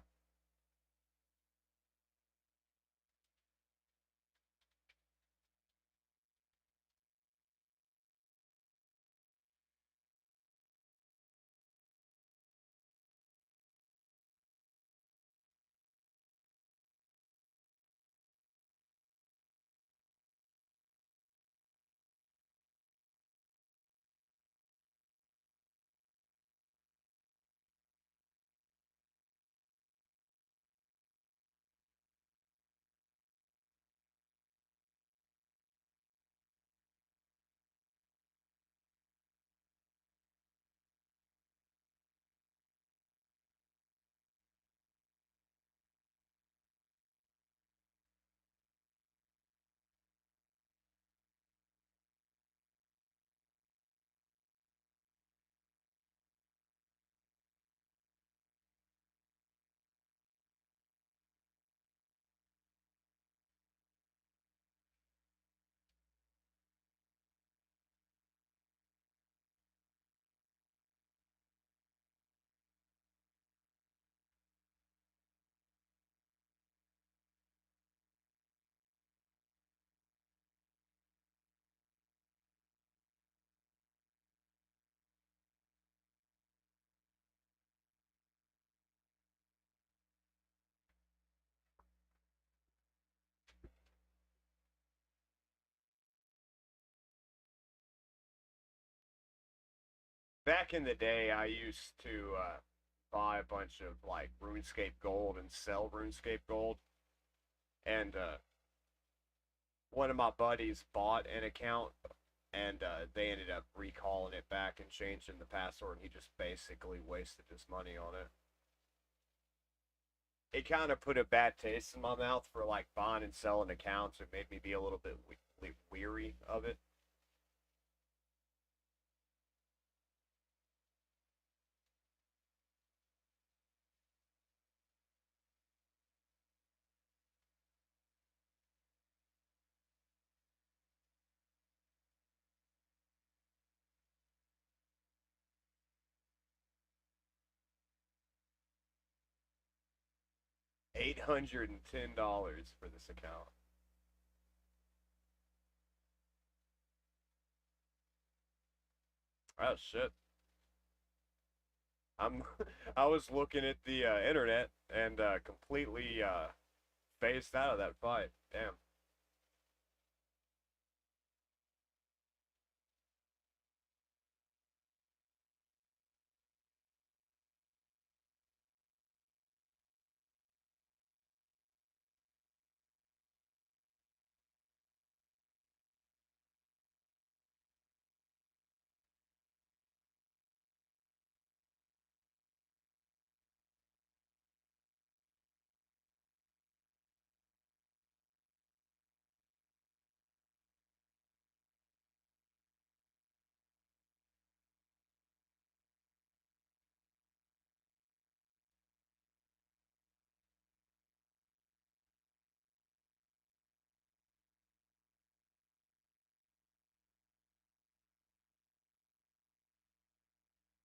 Back in the day, I used to buy a bunch of like RuneScape gold and sell RuneScape gold, and one of my buddies bought an account, and they ended up recalling it back and changing the password, and he just basically wasted his money on it. It kind of put a bad taste in my mouth for like buying and selling accounts. It made me be a little bit weary of it. 810 dollars for this account. Oh shit! I'm I was looking at the internet and completely phased out of that fight. Damn.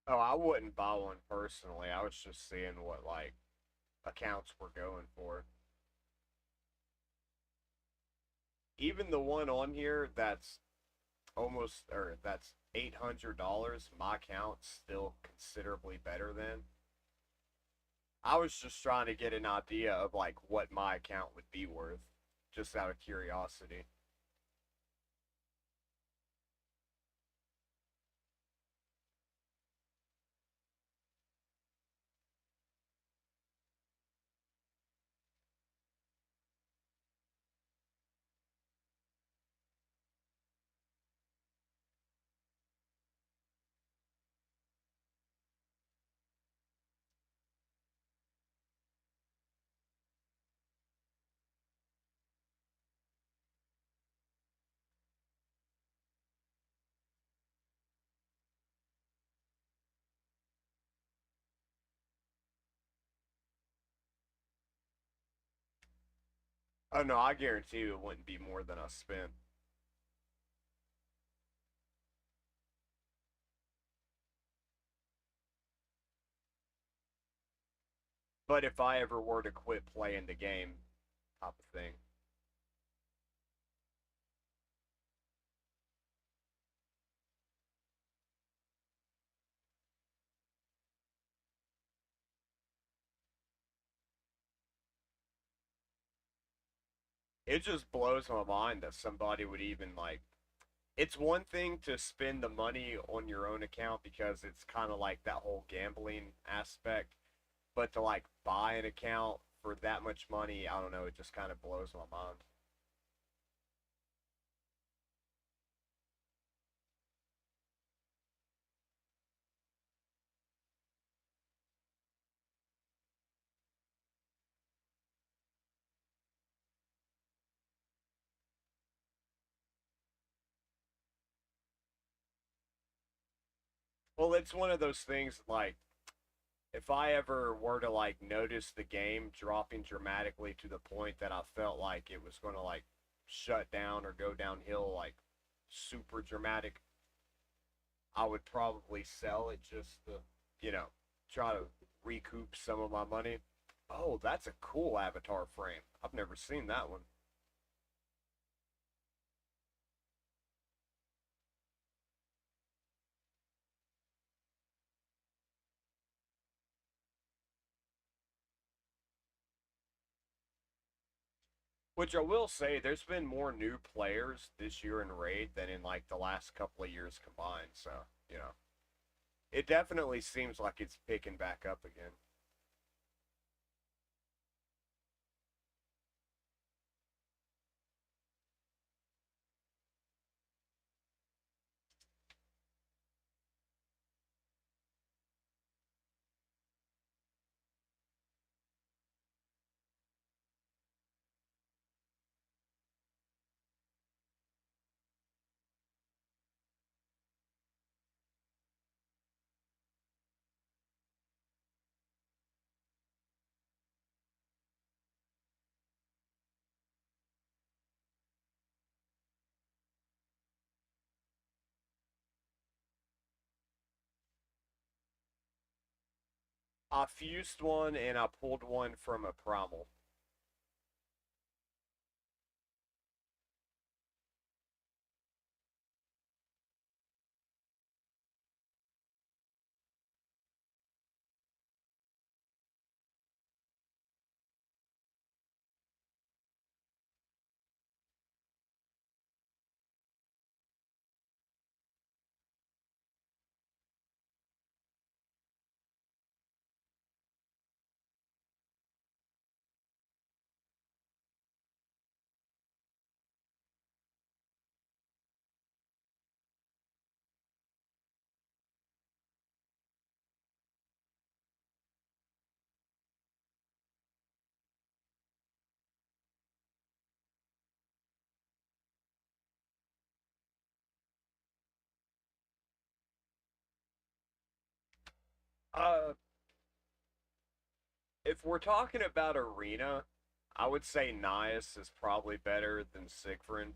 Oh, I wouldn't buy one personally. I was just seeing what like accounts were going for. Even the one on here that's almost or that's $800, my account's still considerably better than. I was just trying to get an idea of like what my account would be worth, just out of curiosity. Oh no, I guarantee you it wouldn't be more than I spent. But if I ever were to quit playing the game, type of thing. It just blows my mind that somebody would even like. It's one thing to spend the money on your own account because it's kind of like that whole gambling aspect, but to like buy an account for that much money, I don't know, it just kind of blows my mind. Well, it's one of those things like if I ever were to like notice the game dropping dramatically to the point that I felt like it was going to like shut down or go downhill like super dramatic, I would probably sell it just to, you know, try to recoup some of my money. Oh, that's a cool avatar frame. I've never seen that one. Which I will say, there's been more new players this year in Raid than in like the last couple of years combined. So, you know, it definitely seems like it's picking back up again. I fused one and I pulled one from a primal. Uh, if we're talking about arena, I would say Nias is probably better than Siegfried.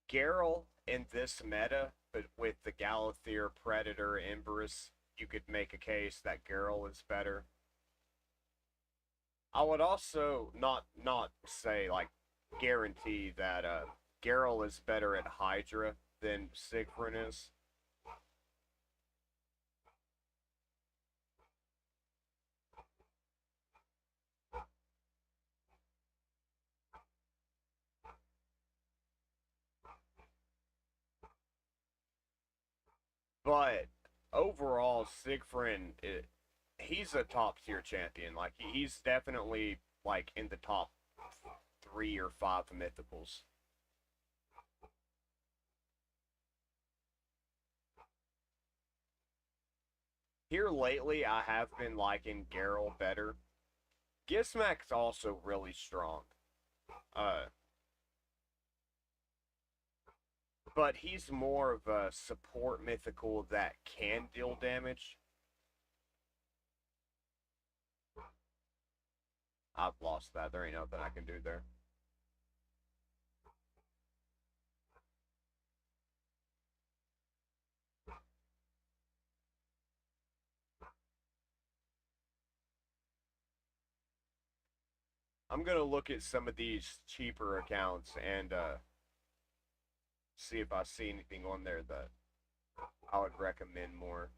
Geralt in this meta, but with the Galathier, Predator, Emberus, you could make a case that Geralt is better. I would also not say like guarantee that Geralt is better at Hydra than Siegfried is. But overall, Siegfried, he's a top tier champion. Like he's definitely like in the top 3 or 5 mythicals. Here lately, I have been liking Geralt better. Gizmak's also really strong. Uh, but he's more of a support mythical that can deal damage. I've lost that. There ain't nothing I can do there. I'm gonna look at some of these cheaper accounts and see if I see anything on there that I would recommend more.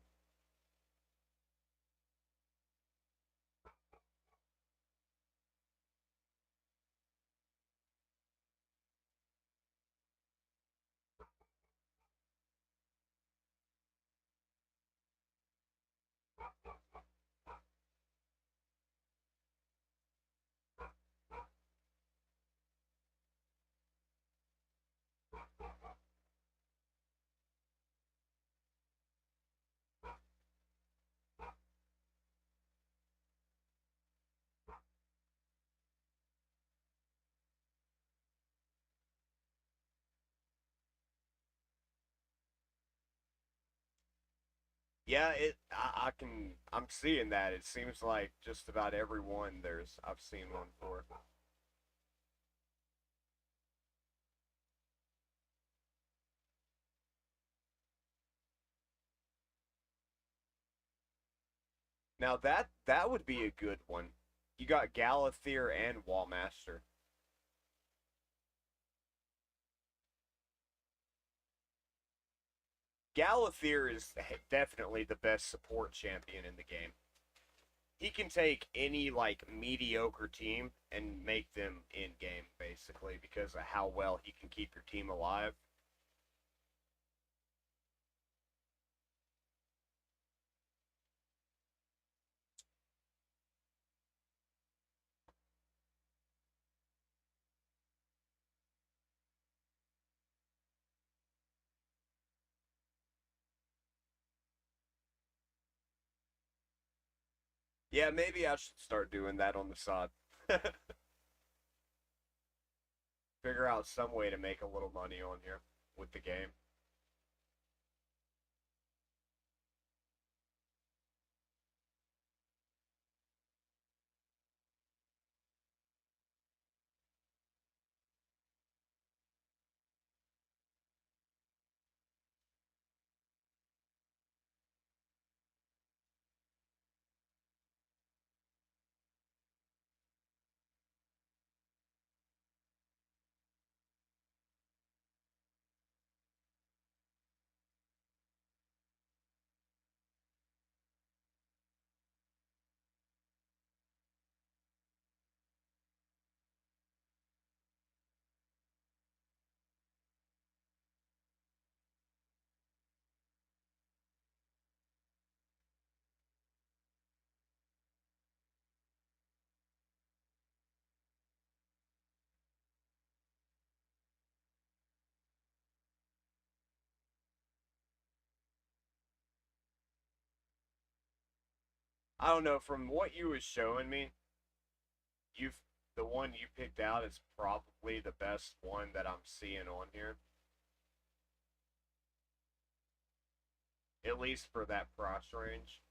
Yeah, I'm seeing that. It seems like just about every one I've seen one for. Now that would be a good one. You got Galathier and Wallmaster. Galathier is definitely the best support champion in the game. He can take any like mediocre team and make them in game basically because of how well he can keep your team alive. Yeah, maybe I should start doing that on the side. Figure out some way to make a little money on here with the game. I don't know, from what you was showing me, you've the one you picked out is probably the best one that I'm seeing on here. At least for that price range.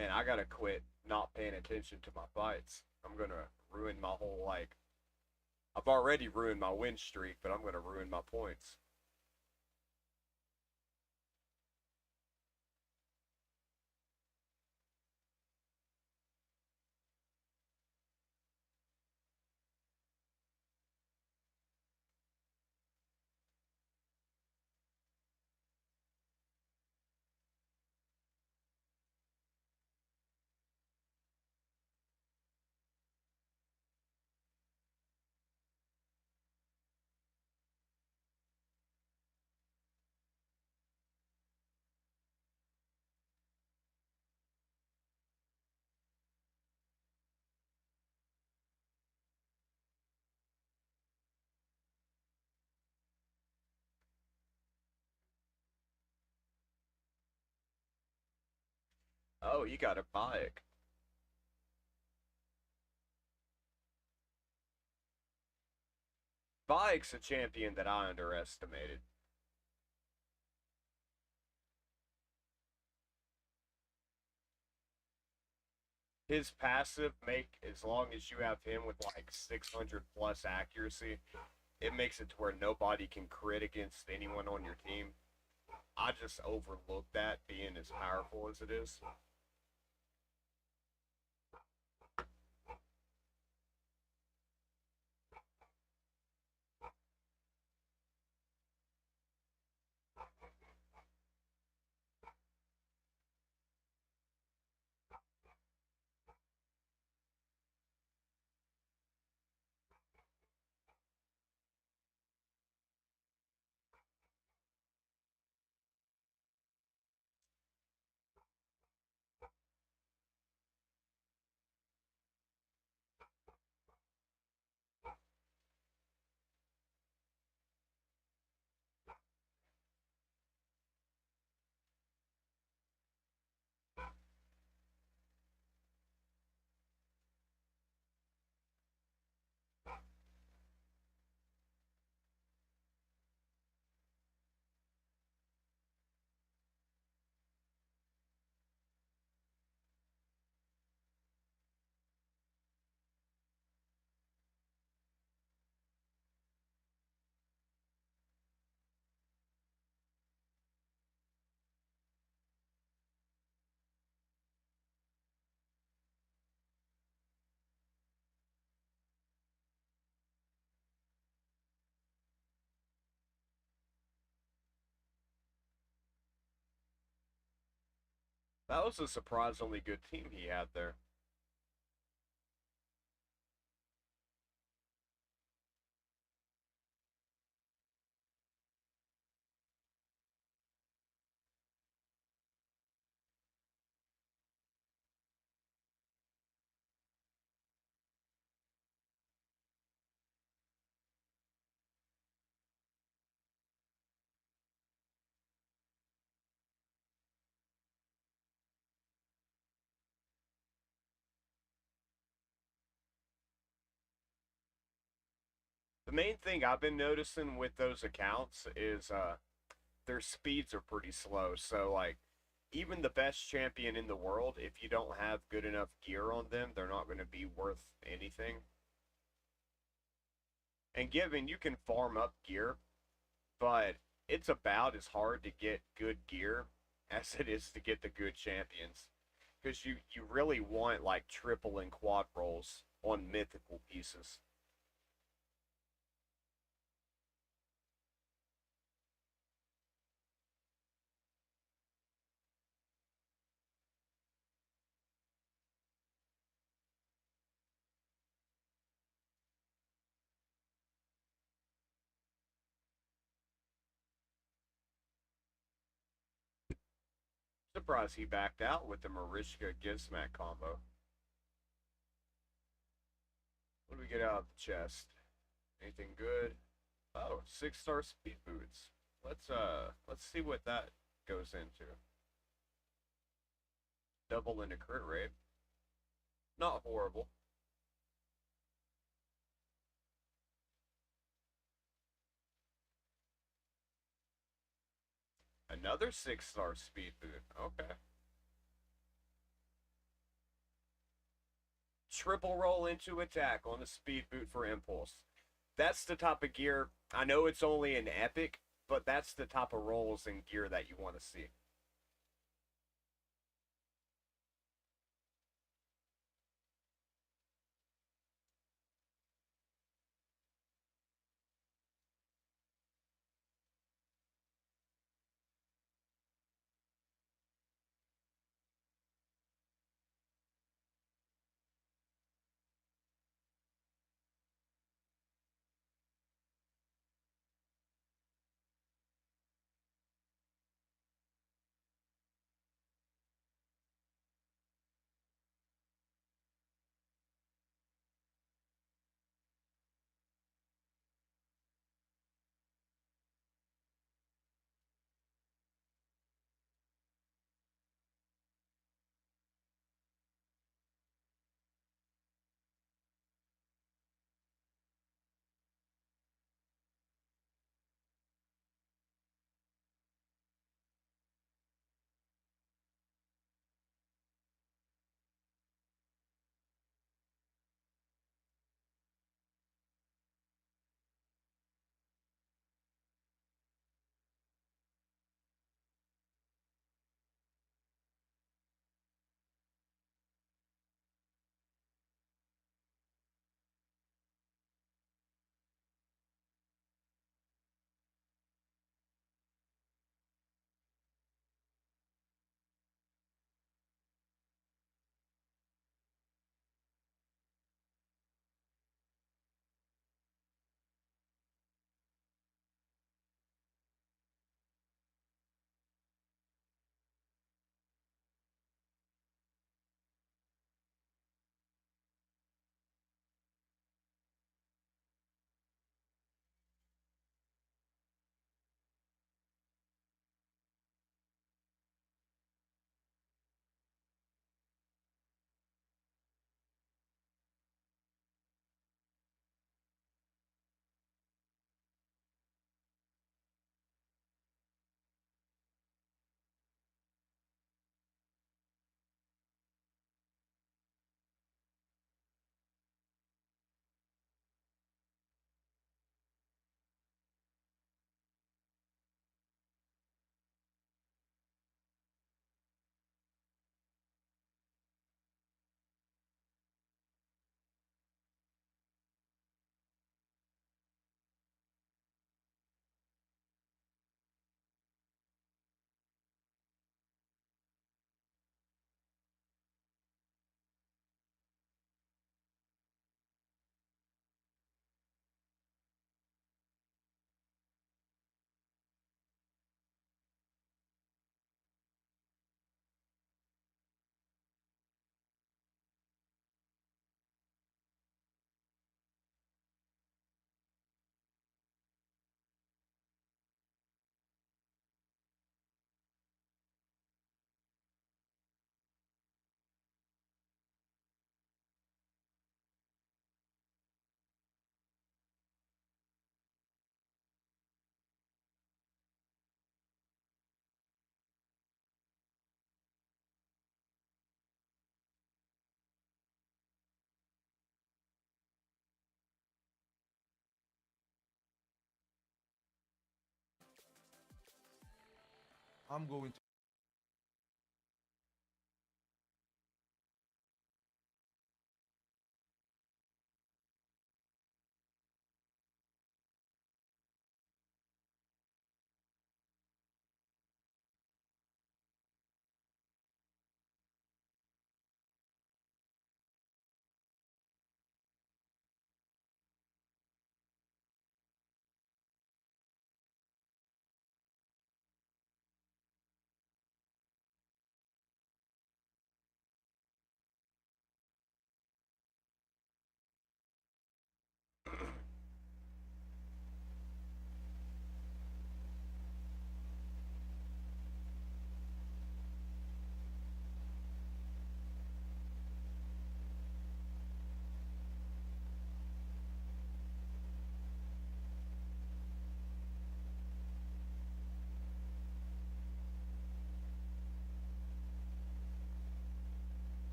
Man, I gotta quit not paying attention to my fights. I'm gonna ruin my whole, like, I've already ruined my win streak, but I'm gonna ruin my points. Oh, you got a Bayek. Bayek's a champion that I underestimated. His passive make, as long as you have him with like 600 plus accuracy, it makes it to where nobody can crit against anyone on your team. I just overlook that being as powerful as it is. That was a surprisingly good team he had there. The main thing I've been noticing with those accounts is their speeds are pretty slow. So like even the best champion in the world, if you don't have good enough gear on them, they're not going to be worth anything. And given you can farm up gear, but it's about as hard to get good gear as it is to get the good champions. Because you really want like triple and quad rolls on mythical pieces. Surprised he backed out with the Marishka Gizmak combo. What do we get out of the chest? Anything good? Oh, 6-star speed boots. Let's see what that goes into. Double into crit rate. Not horrible. Another 6-star speed boot. Okay. triple roll into attack on the speed boot for impulse. That's the type of gear. I know it's only an epic, but that's the type of rolls and gear that you want to see. I'm going to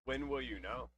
When will you know?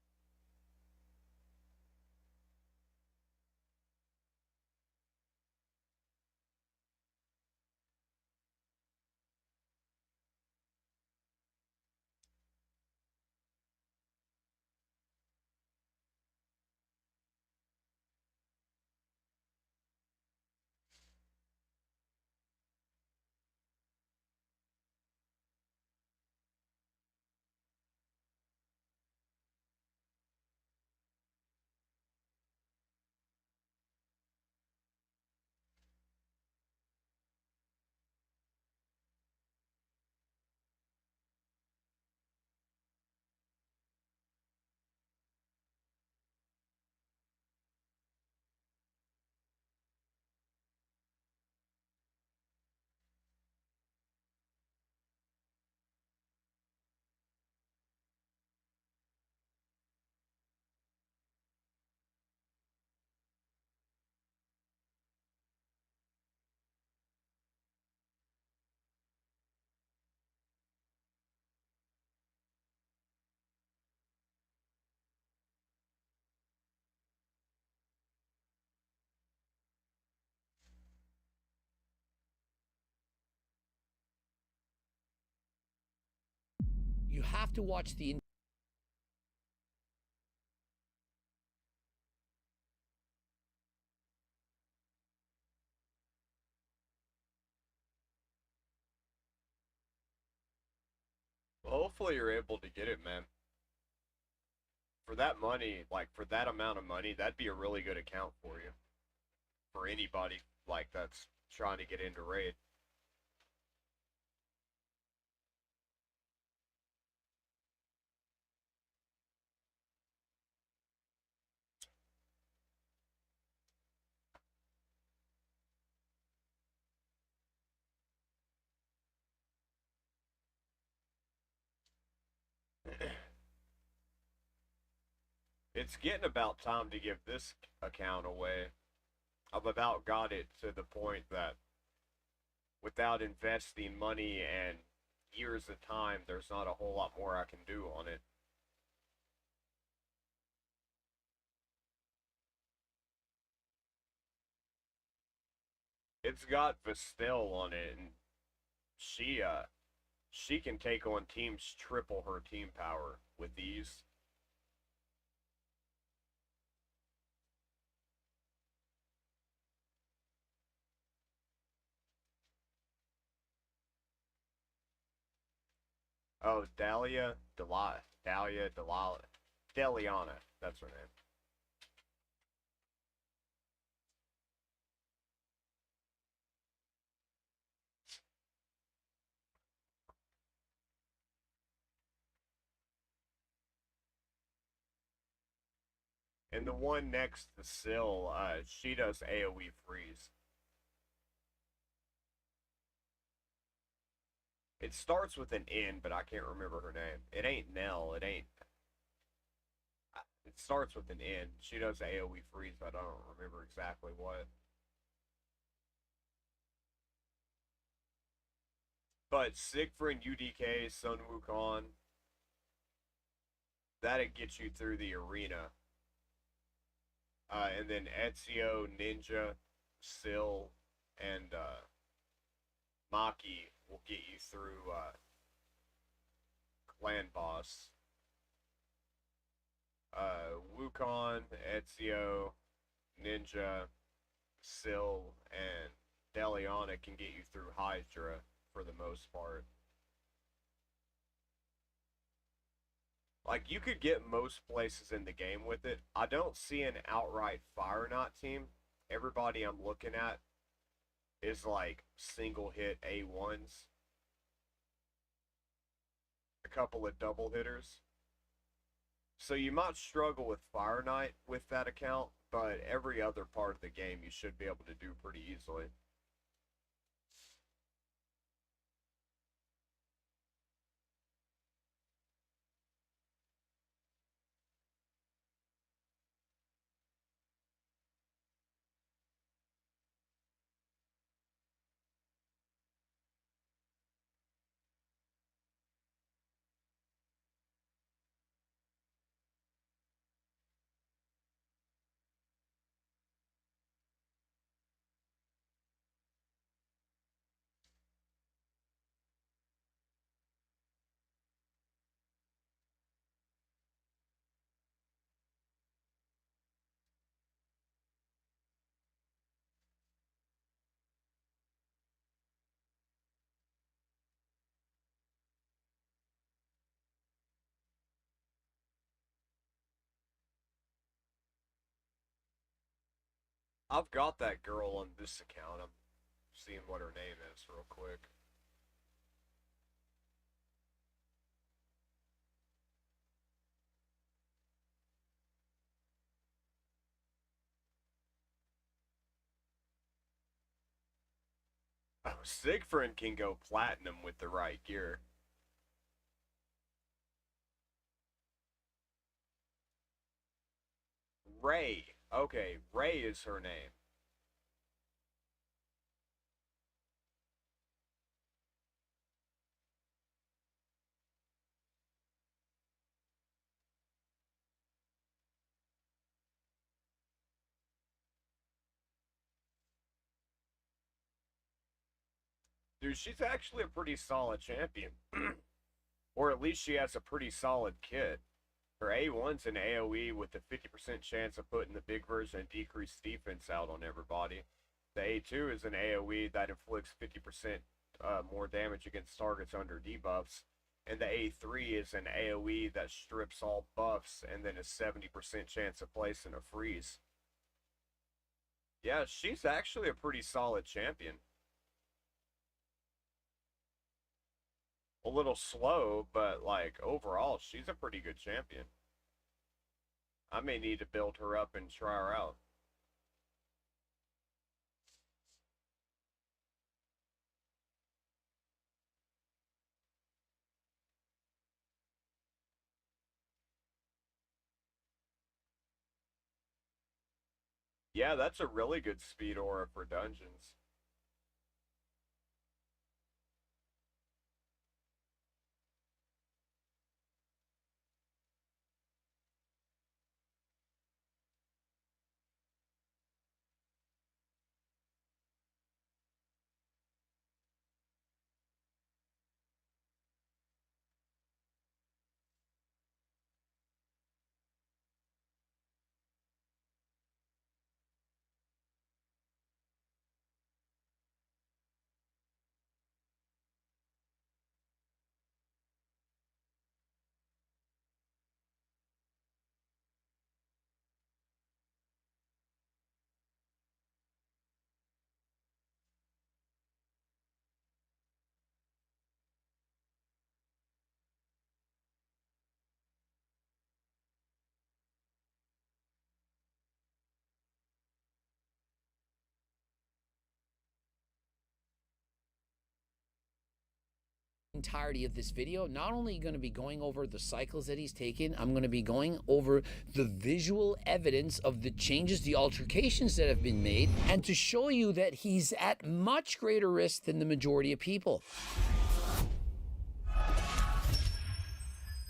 You have to watch the. Well, hopefully you're able to get it, man. For that money, like for that amount of money, that'd be a really good account for you. For anybody like that's trying to get into raid. It's getting about time to give this account away. I've about got it to the point that without investing money and years of time, there's not a whole lot more I can do on it. It's got Vestel on it, and she uh she can take on teams triple her team power with these. Oh, Deliana, that's her name. And the one next to Syl, she does AoE freeze. It starts with an N, but I can't remember her name. It ain't Nell. It ain't. It starts with an N. She does AoE freeze, but I don't remember exactly what. But Siegfried UDK, Sun Wukong, that'd get you through the arena. And then Ezio, Ninja, Syl, and Maki will get you through Clan Boss. Wukong, Ezio, Ninja, Syl, and Deliana can get you through Hydra for the most part. Like, you could get most places in the game with it. I don't see an outright Fire Knot team. Everybody I'm looking at is like single hit A1s, a couple of double hitters. So you might struggle with Fire Knight with that account, but every other part of the game you should be able to do pretty easily. I've got that girl on this account. I'm seeing what her name is real quick. Oh, Siegfried can go platinum with the right gear. Ray. Okay, Ray is her name. Dude, she's actually a pretty solid champion. Or at least she has a pretty solid kit. Her A1's an AoE with a 50% chance of putting the big version and decreased defense out on everybody. The A2 is an AoE that inflicts 50% more damage against targets under debuffs. And the A3 is an AoE that strips all buffs and then a 70% chance of placing a freeze. Yeah, she's actually a pretty solid champion. A little slow, but like overall, she's a pretty good champion. I may need to build her up and try her out. Yeah, that's a really good speed aura for dungeons. Entirety of this video, not only going to be going over the cycles that he's taken, I'm going to be going over the visual evidence of the changes, the altercations that have been made, and to show you that he's at much greater risk than the majority of people.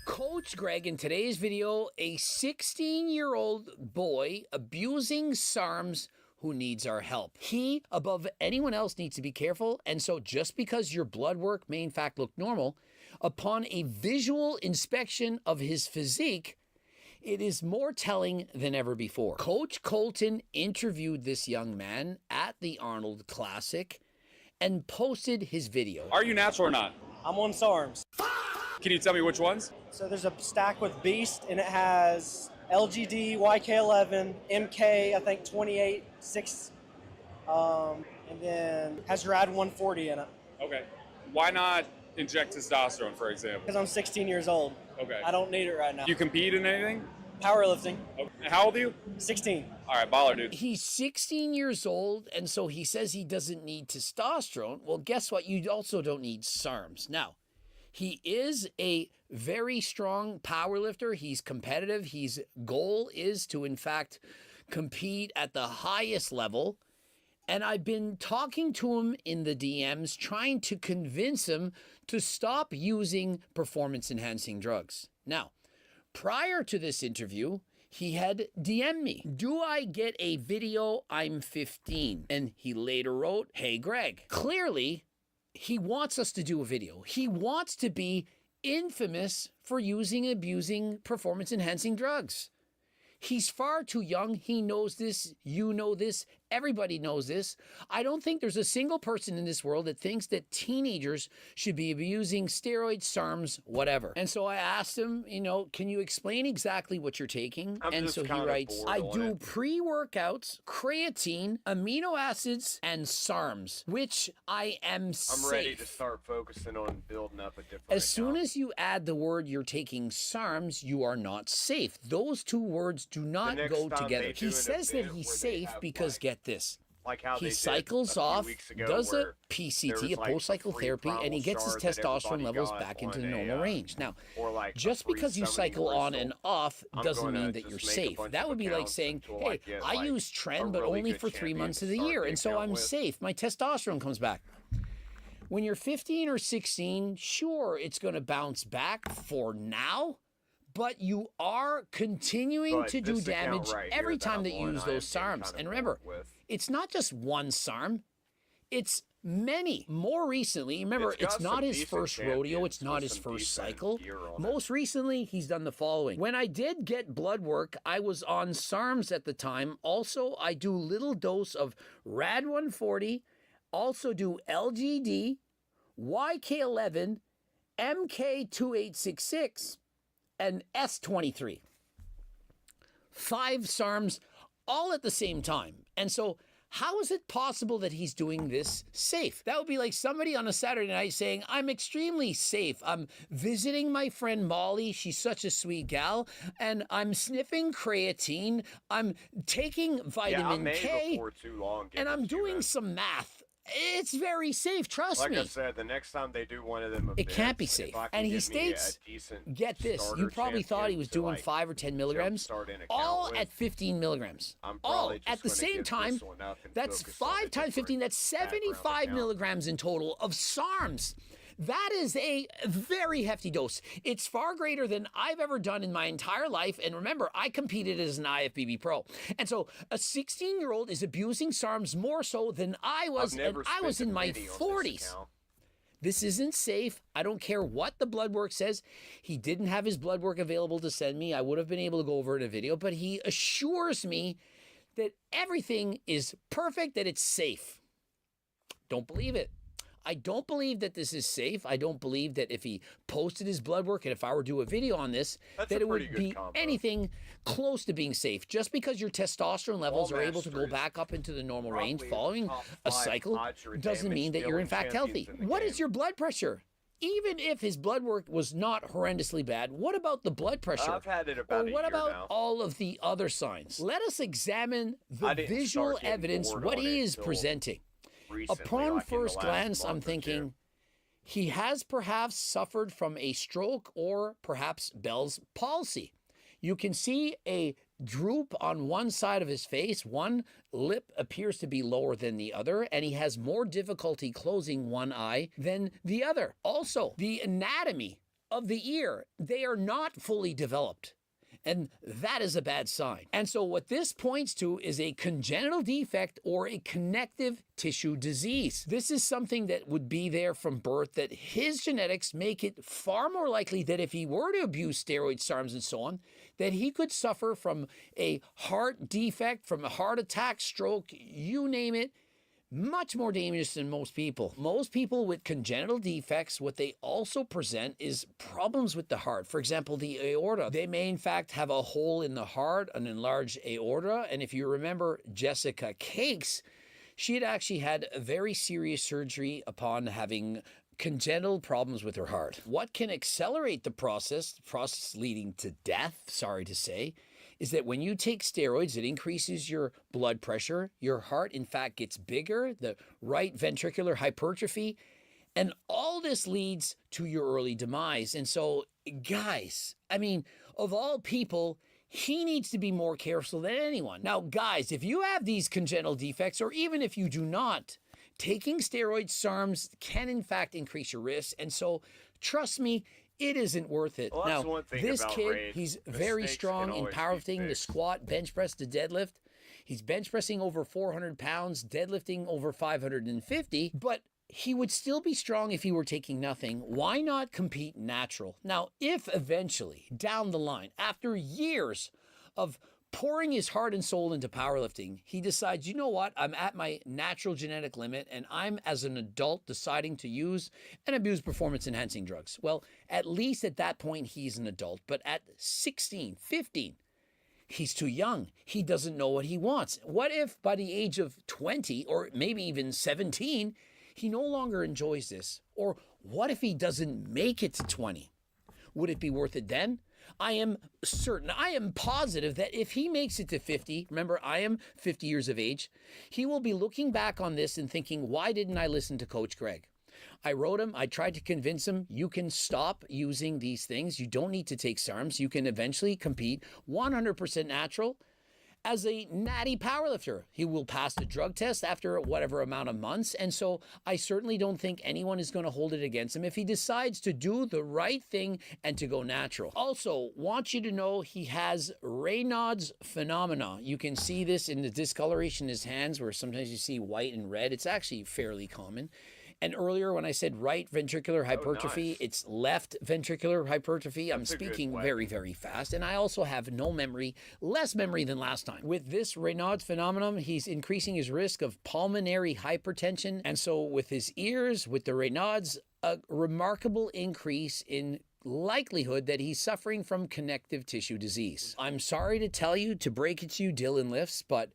Coach Greg, in today's video, a 16-year-old boy abusing SARMs who needs our help. He, above anyone else, needs to be careful, and so just because your blood work may in fact look normal, upon a visual inspection of his physique, it is more telling than ever before. Coach Colton interviewed this young man at the Arnold Classic and posted his video. Are you natural or not? I'm on SARMs. Can you tell me which ones? So there's a stack with Beast, and it has LGD, YK11, MK, I think 28, 6, and then has Rad 140 in it. Okay. Why not inject testosterone, for example? Because I'm 16 years old. Okay. I don't need it right now. You compete in anything? Powerlifting. Okay. How old are you? 16. All right, baller, dude. He's 16 years old, and so he says he doesn't need testosterone. Well, guess what? You also don't need SARMs. Now, he is a very strong power lifter. He's competitive. His goal is to, in fact, compete at the highest level. And I've been talking to him in the DMs, trying to convince him to stop using performance-enhancing drugs. Now, prior to this interview, he had DM'd me. Do I get a video? I'm 15. And he later wrote, "Hey, Greg." Clearly, he wants us to do a video. He wants to be infamous for using and abusing performance-enhancing drugs. He's far too young. He knows this. You know this. Everybody knows this. I don't think there's a single person in this world that thinks that teenagers should be abusing steroids, SARMs, whatever. And so I asked him, you know, can you explain exactly what you're taking? And so he writes, I do pre-workouts, creatine, amino acids, and SARMs, which I am safe. I'm ready to start focusing on building up a different As soon as you add the word you're taking SARMs, you are not safe. Those two words do not go together. He says that he's safe because, get this, like how he cycles off, does a PCT, a post-cycle therapy, and he gets his testosterone levels back into the normal range. Now, just because you cycle on and off doesn't mean that you're safe. That would be like saying, hey, I use Tren, but only for 3 months of the year, and so I'm safe. My testosterone comes back. When you're 15 or 16, sure, it's going to bounce back for now, but you are continuing to do damage every time that you use those SARMs. And remember, it's not just one SARM, it's many. More recently, remember, it's not his first rodeo, it's not his first cycle. Most recently, he's done the following. When I did get blood work, I was on SARMs at the time. Also, I do little dose of RAD 140, also do LGD, YK11, MK2866, and S23. 5 SARMs all at the same time. And so how is it possible that he's doing this safe? That would be like somebody on a Saturday night saying, I'm extremely safe. I'm visiting my friend Molly. She's such a sweet gal. And I'm sniffing creatine. I'm taking vitamin K. And I'm doing some math. It's very safe, trust me. Like I said, the next time they do one of them events, it can't be safe. And he states, get this, you probably thought he was doing 5 or 10 milligrams, all at 15 milligrams. All at the same time. That's 5 times 15, that's 75 milligrams in total of SARMs. That is a very hefty dose. It's far greater than I've ever done in my entire life. And remember, I competed as an IFBB pro. And so a 16-year-old is abusing SARMs more so than I was, and I was in my 40s. This isn't safe. I don't care what the blood work says. He didn't have his blood work available to send me. I would have been able to go over it in a video, but he assures me that everything is perfect, that it's safe. Don't believe it. I don't believe that this is safe. I don't believe that if he posted his blood work and if I were to do a video on this, that it would be anything close to being safe. Just because your testosterone levels are able to go back up into the normal range following a cycle doesn't mean that you're in fact healthy. What is your blood pressure? Even if his blood work was not horrendously bad, what about the blood pressure? I've had it about or what about all of the other signs? Let us examine the visual evidence, what he is presenting. Upon first glance, I'm thinking he has perhaps suffered from a stroke or perhaps Bell's palsy. You can see a droop on one side of his face. One lip appears to be lower than the other, and he has more difficulty closing one eye than the other. Also, the anatomy of the ear, they are not fully developed. And that is a bad sign. And so what this points to is a congenital defect or a connective tissue disease. This is something that would be there from birth, that his genetics make it far more likely that if he were to abuse steroids, SARMs, and so on, that he could suffer from a heart defect, from a heart attack, stroke, you name it. Much more dangerous than most people. Most people with congenital defects, what they also present is problems with the heart. For example, the aorta. They may in fact have a hole in the heart, an enlarged aorta. And if you remember Jessica Cakes, she had actually had a very serious surgery upon having congenital problems with her heart. What can accelerate the process leading to death, sorry to say, is that when you take steroids, it increases your blood pressure. Your heart, in fact, gets bigger, the right ventricular hypertrophy, and all this leads to your early demise. And so, guys, I mean, of all people, he needs to be more careful than anyone. Now, guys, if you have these congenital defects, or even if you do not, taking steroids, SARMs, can in fact increase your risk. And so, trust me, it isn't worth it. Well, now, this kid, he's very strong in powerlifting, the squat, bench press, the deadlift. He's bench pressing over 400 pounds, deadlifting over 550, but he would still be strong if he were taking nothing. Why not compete natural? Now, if eventually, down the line, after years of pouring his heart and soul into powerlifting, he decides, you know what, I'm at my natural genetic limit and I'm, as an adult, deciding to use and abuse performance-enhancing drugs. Well, at least at that point, he's an adult. But at 16, 15, he's too young. He doesn't know what he wants. What if by the age of 20 or maybe even 17, he no longer enjoys this? Or what if he doesn't make it to 20? Would it be worth it then? I am certain, I am positive that if he makes it to 50, remember, I am 50 years of age, he will be looking back on this and thinking, why didn't I listen to Coach Greg? I wrote him, I tried to convince him, you can stop using these things. You don't need to take SARMs. You can eventually compete 100% natural as a natty powerlifter. He will pass the drug test after whatever amount of months. And so I certainly don't think anyone is going to hold it against him if he decides to do the right thing and to go natural. Also, want you to know he has Raynaud's phenomena. You can see this in the discoloration in his hands where sometimes you see white and red. It's actually fairly common. And earlier when I said right ventricular hypertrophy, nice. It's left ventricular hypertrophy. I'm That's a good speaking way. very, very fast. And I also have no memory, less memory than last time. With this Raynaud's phenomenon, he's increasing his risk of pulmonary hypertension. And so with his ears, with the Raynaud's, a remarkable increase in likelihood that he's suffering from connective tissue disease. I'm sorry to tell you, to break it to you, Dylan Lifts, but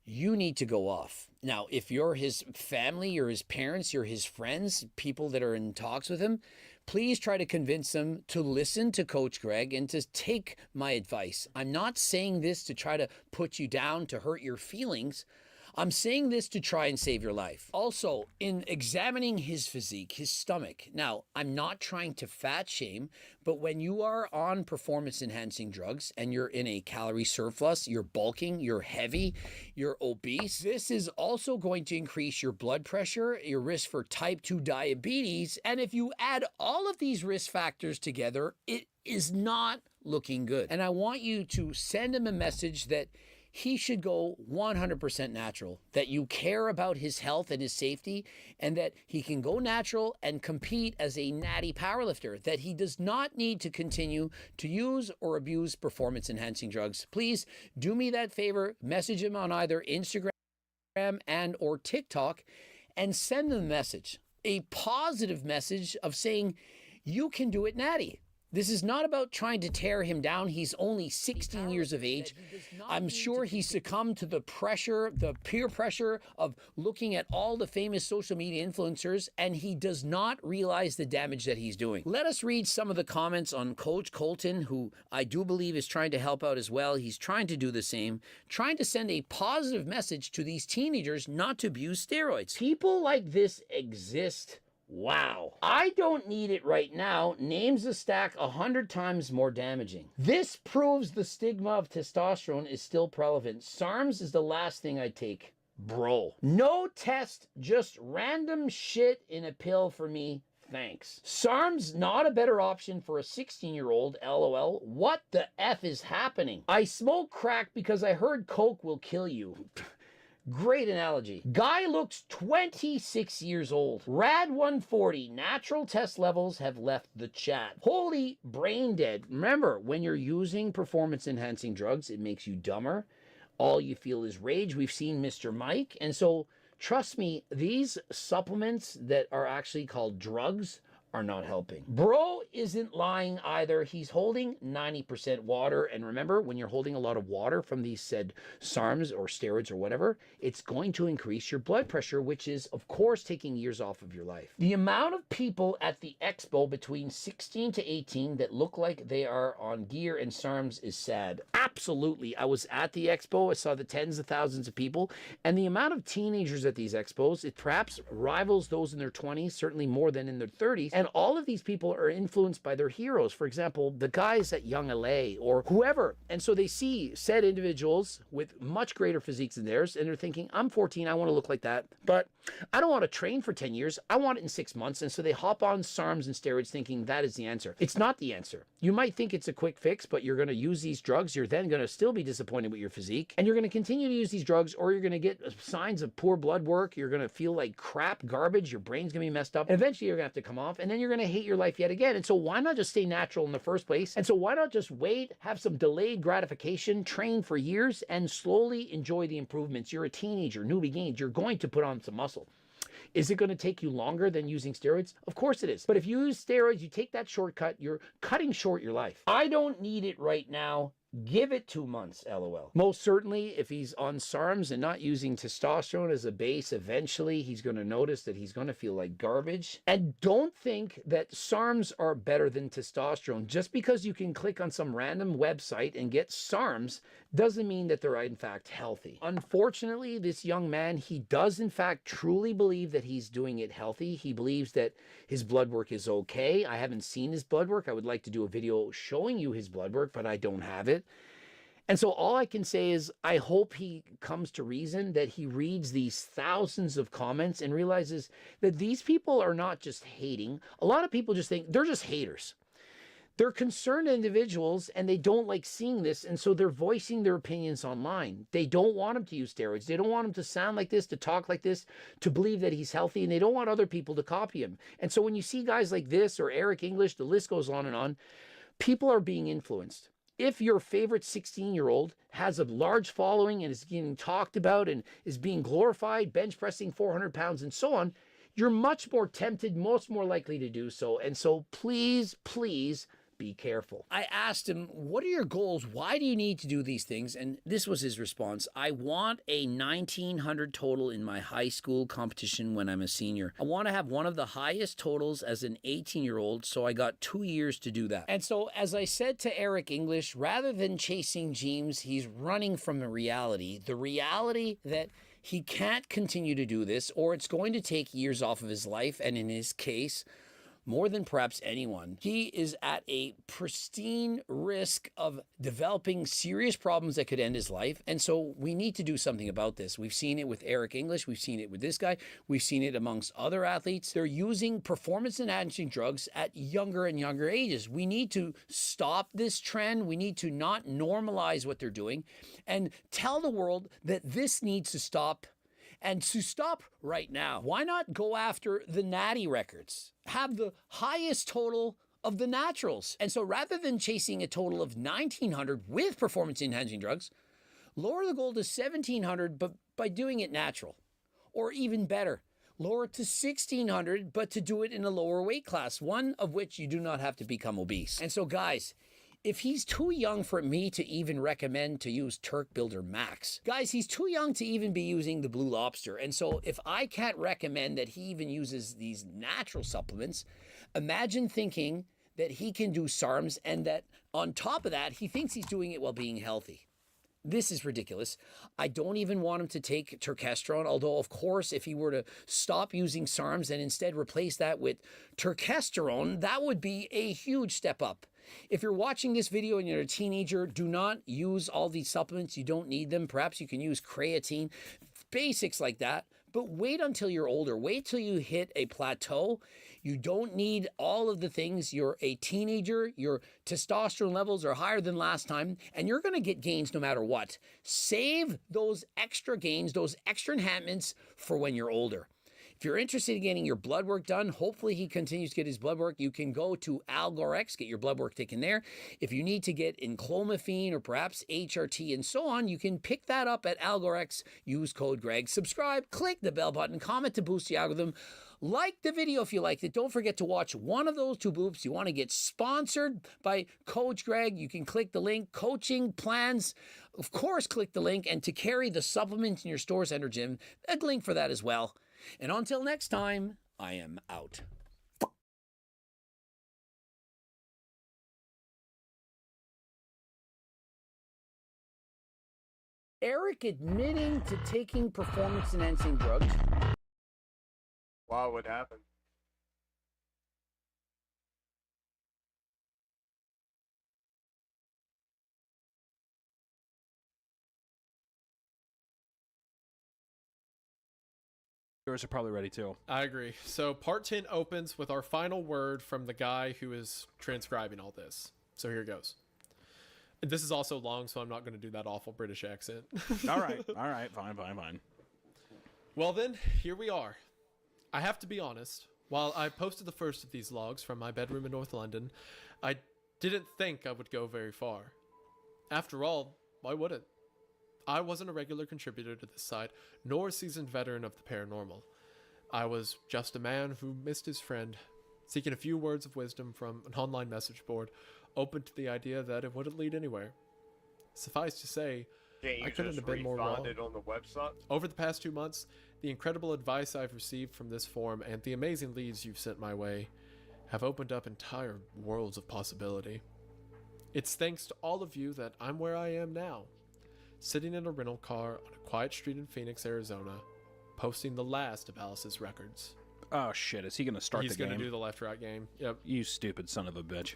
you need to go off. Now, if you're his family, you're his parents, you're his friends, people that are in talks with him, please try to convince them to listen to Coach Greg and to take my advice. I'm not saying this to try to put you down, to hurt your feelings. I'm saying this to try and save your life. Also, in examining his physique, his stomach, now, I'm not trying to fat shame, but when you are on performance-enhancing drugs and you're in a calorie surplus, you're bulking, you're heavy, you're obese, this is also going to increase your blood pressure, your risk for type 2 diabetes, and if you add all of these risk factors together, it is not looking good. And I want you to send him a message that he should go 100% natural, that you care about his health and his safety, and that he can go natural and compete as a natty powerlifter, that he does not need to continue to use or abuse performance-enhancing drugs. Please do me that favor, message him on either Instagram and or TikTok, and send him a message, a positive message of saying, you can do it natty. This is not about trying to tear him down. He's only 16 years of age. I'm sure he succumbed to the pressure, the peer pressure of looking at all the famous social media influencers, and he does not realize the damage that he's doing. Let us read some of the comments on Coach Colton, who I do believe is trying to help out as well. He's trying to do the same, trying to send a positive message to these teenagers not to abuse steroids. People like this exist. Wow. I don't need it right now. Names a stack 100 times more damaging. This proves the stigma of testosterone is still prevalent. SARMs is the last thing I take. Bro. No test, just random shit in a pill for me. Thanks. SARM's not a better option for a 16-year-old, LOL. What the F is happening? I smoke crack because I heard coke will kill you. Great analogy. Guy looks 26 years old. Rad 140. Natural test levels have left the chat. Holy brain dead. Remember, when you're using performance-enhancing drugs, it makes you dumber. All you feel is rage. We've seen Mr. Mike. And so, trust me, these supplements that are actually called drugs are not helping. Bro isn't lying either. He's holding 90% water. And remember, when you're holding a lot of water from these said SARMs or steroids or whatever, it's going to increase your blood pressure, which is, of course, taking years off of your life. The amount of people at the expo between 16 to 18 that look like they are on gear and SARMs is sad. Absolutely. I was at the expo. I saw the tens of thousands of people. And the amount of teenagers at these expos, it perhaps rivals those in their 20s, certainly more than in their 30s. And all of these people are influenced by their heroes. For example, the guys at Young LA or whoever. And so they see said individuals with much greater physiques than theirs, and they're thinking, I'm 14, I want to look like that. But I don't want to train for 10 years. I want it in 6 months. And so they hop on SARMs and steroids thinking that is the answer. It's not the answer. You might think it's a quick fix, but you're going to use these drugs. You're then going to still be disappointed with your physique. And you're going to continue to use these drugs, or you're going to get signs of poor blood work. You're going to feel like crap, garbage. Your brain's going to be messed up. And eventually you're going to have to come off. And and then you're going to hate your life yet again. And so why not just stay natural in the first place? And so why not just wait, have some delayed gratification, train for years, and slowly enjoy the improvements? You're a teenager, newbie gains. You're going to put on some muscle. Is it going to take you longer than using steroids? Of course it is. But if you use steroids, you take that shortcut, you're cutting short your life. I don't need it right now. Give it 2 months, LOL. Most certainly, if he's on SARMs and not using testosterone as a base, eventually he's going to notice that he's going to feel like garbage. And don't think that SARMs are better than testosterone. Just because you can click on some random website and get SARMs doesn't mean that they're in fact healthy. Unfortunately, this young man, he does in fact truly believe that he's doing it healthy. He believes that his blood work is okay. I haven't seen his blood work. I would like to do a video showing you his blood work, but I don't have it. And so all I can say is I hope he comes to reason, that he reads these thousands of comments and realizes that these people are not just hating. A lot of people just think they're just haters. They're concerned individuals and they don't like seeing this, and so they're voicing their opinions online. They don't want him to use steroids. They don't want him to sound like this, to talk like this, to believe that he's healthy, and they don't want other people to copy him. And so when you see guys like this or Eric English, the list goes on and on, people are being influenced. If your favorite 16-year-old has a large following and is getting talked about and is being glorified, bench pressing 400 pounds and so on, you're much more tempted, much more likely to do so. And so please, please be careful. I asked him, what are your goals? Why do you need to do these things? And this was his response. I want a 1900 total in my high school competition when I'm a senior. I want to have one of the highest totals as an 18-year-old, so I got 2 years to do that. And so as I said to Eric English, rather than chasing dreams, he's running from the reality that he can't continue to do this, or it's going to take years off of his life, and in his case, more than perhaps anyone, he is at a pristine risk of developing serious problems that could end his life. And so we need to do something about this. We've seen it with Eric English. We've seen it with this guy. We've seen it amongst other athletes. They're using performance-enhancing drugs at younger and younger ages. We need to stop this trend. We need to not normalize what they're doing and tell the world that this needs to stop, and to stop right now. Why not go after the natty records? Have the highest total of the naturals. And so rather than chasing a total of 1900 with performance-enhancing drugs, lower the goal to 1700, but by doing it natural. Or even better, lower it to 1600, but to do it in a lower weight class, one of which you do not have to become obese. And so guys, if he's too young for me to even recommend to use Turk Builder Max, guys, he's too young to even be using the Blue Lobster. And so if I can't recommend that he even uses these natural supplements, imagine thinking that he can do SARMs and that on top of that, he thinks he's doing it while being healthy. This is ridiculous. I don't even want him to take turkesterone, although, of course, if he were to stop using SARMs and instead replace that with turkesterone, that would be a huge step up. If you're watching this video and you're a teenager, do not use all these supplements. You don't need them. Perhaps you can use creatine, basics like that. But wait until you're older. Wait till you hit a plateau. You don't need all of the things. You're a teenager. Your testosterone levels are higher than last time, and you're going to get gains no matter what. Save those extra gains, those extra enhancements for when you're older. If you're interested in getting your blood work done, hopefully he continues to get his blood work, you can go to Algorex, get your blood work taken there. If you need to get enclomiphene or perhaps HRT and so on, you can pick that up at Algorex. Use code Greg. Subscribe, click the bell button, comment to boost the algorithm. Like the video if you liked it. Don't forget to watch one of those two boops. You want to get sponsored by Coach Greg, you can click the link. Coaching plans, of course, click the link. And to carry the supplements in your store, center gym, a link for that as well. And until next time, I am out. Eric admitting to taking performance-enhancing drugs. Wow, what happened? Viewers are probably ready too. I agree. So part 10 opens with our final word from the guy who is transcribing all this. So here it goes. This is also long, so I'm not going to do that awful British accent. All right, fine. Well then, here we are. I have to be honest. While I posted the first of these logs from my bedroom in North London, I didn't think I would go very far. After all, why would it? I wasn't a regular contributor to this site, nor a seasoned veteran of the paranormal. I was just a man who missed his friend, seeking a few words of wisdom from an online message board, open to the idea that it wouldn't lead anywhere. Suffice to say, Can't you I couldn't just have been more re-find wrong. it on the website? Over the past 2 months, the incredible advice I've received from this forum and the amazing leads you've sent my way have opened up entire worlds of possibility. It's thanks to all of you that I'm where I am now, sitting in a rental car on a quiet street in Phoenix, Arizona, posting the last of Alice's records. Oh shit, is he gonna start He's the game? going to do the left-right game. Yep. You stupid son of a bitch.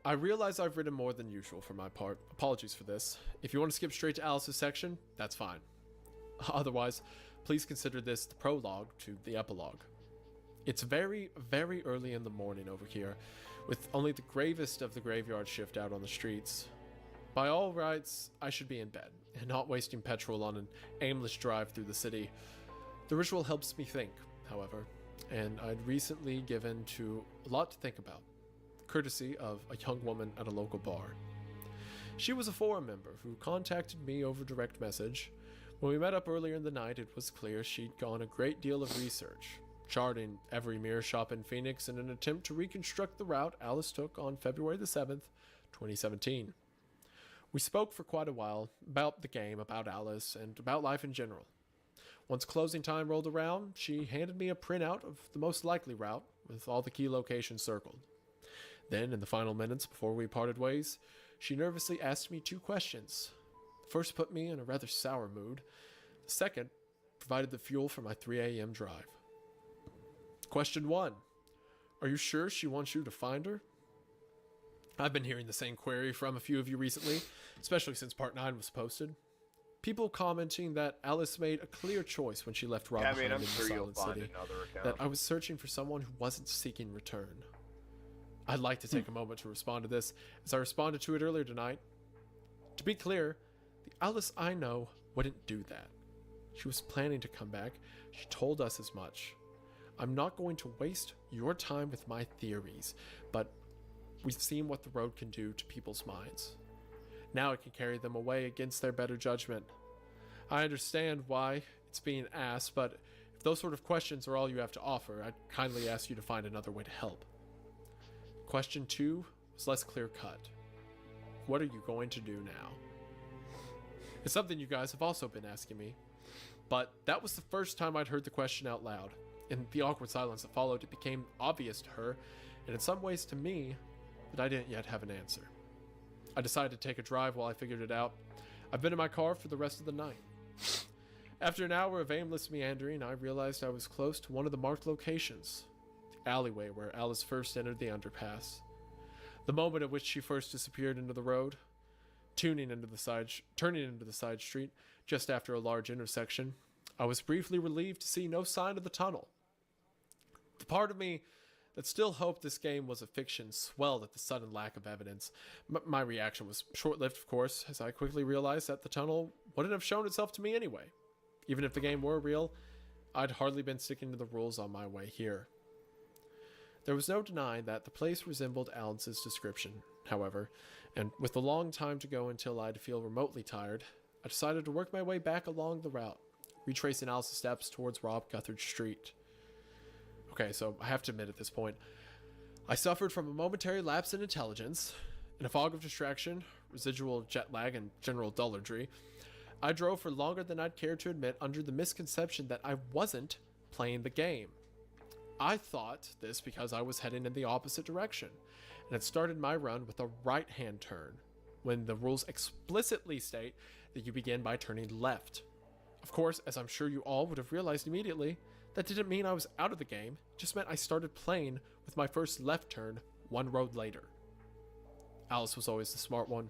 I realize I've written more than usual for my part. Apologies for this. If you want to skip straight to Alice's section, that's fine. Otherwise, please consider this the prologue to the epilogue. It's very, very early in the morning over here, with only the gravest of the graveyard shift out on the streets. By all rights, I should be in bed, and not wasting petrol on an aimless drive through the city. The ritual helps me think, however, and I'd recently given to a lot to think about, courtesy of a young woman at a local bar. She was a forum member who contacted me over direct message. When we met up earlier in the night, it was clear she'd gone a great deal of research, charting every mirror shop in Phoenix in an attempt to reconstruct the route Alice took on February the 7th, 2017. We spoke for quite a while about the game, about Alice, and about life in general. Once closing time rolled around, she handed me a printout of the most likely route with all the key locations circled. Then, in the final minutes before we parted ways, she nervously asked me 2 questions. The first put me in a rather sour mood. The second provided the fuel for my 3 a.m. drive. Question 1. Are you sure she wants you to find her? I've been hearing the same query from a few of you recently, especially since Part 9 was posted. People commenting that Alice made a clear choice when she left Rob behind I'm in sure the you'll Silent find City, another account. that I was searching for someone who wasn't seeking return. I'd like to take a moment to respond to this, as I responded to it earlier tonight. To be clear, the Alice I know wouldn't do that. She was planning to come back. She told us as much. I'm not going to waste your time with my theories, but we've seen what the road can do to people's minds. Now it can carry them away against their better judgment. I understand why it's being asked, but if those sort of questions are all you have to offer, I'd kindly ask you to find another way to help. Question 2 was less clear-cut. What are you going to do now? It's something you guys have also been asking me, but that was the first time I'd heard the question out loud. In the awkward silence that followed, it became obvious to her, and in some ways to me, that I didn't yet have an answer. I decided to take a drive while I figured it out. I've been in my car for the rest of the night. After an hour of aimless meandering, I realized I was close to one of the marked locations, the alleyway where Alice first entered the underpass. The moment at which she first disappeared into the road, turning into the side street just after a large intersection, I was briefly relieved to see no sign of the tunnel. The part of me that still hoped this game was a fiction swelled at the sudden lack of evidence. My reaction was short-lived, of course, as I quickly realized that the tunnel wouldn't have shown itself to me anyway. Even if the game were real, I'd hardly been sticking to the rules on my way here. There was no denying that the place resembled Alice's description, however, and with a long time to go until I'd feel remotely tired, I decided to work my way back along the route, retracing Alice's steps towards Rob Guthridge Street. Okay, so I have to admit at this point, I suffered from a momentary lapse in intelligence. In a fog of distraction, residual jet lag, and general dullardry, I drove for longer than I'd care to admit under the misconception that I wasn't playing the game. I thought this because I was heading in the opposite direction, and had started my run with a right-hand turn, when the rules explicitly state that you begin by turning left. Of course, as I'm sure you all would have realized immediately, that didn't mean I was out of the game, it just meant I started playing with my first left turn one road later. Alice was always the smart one.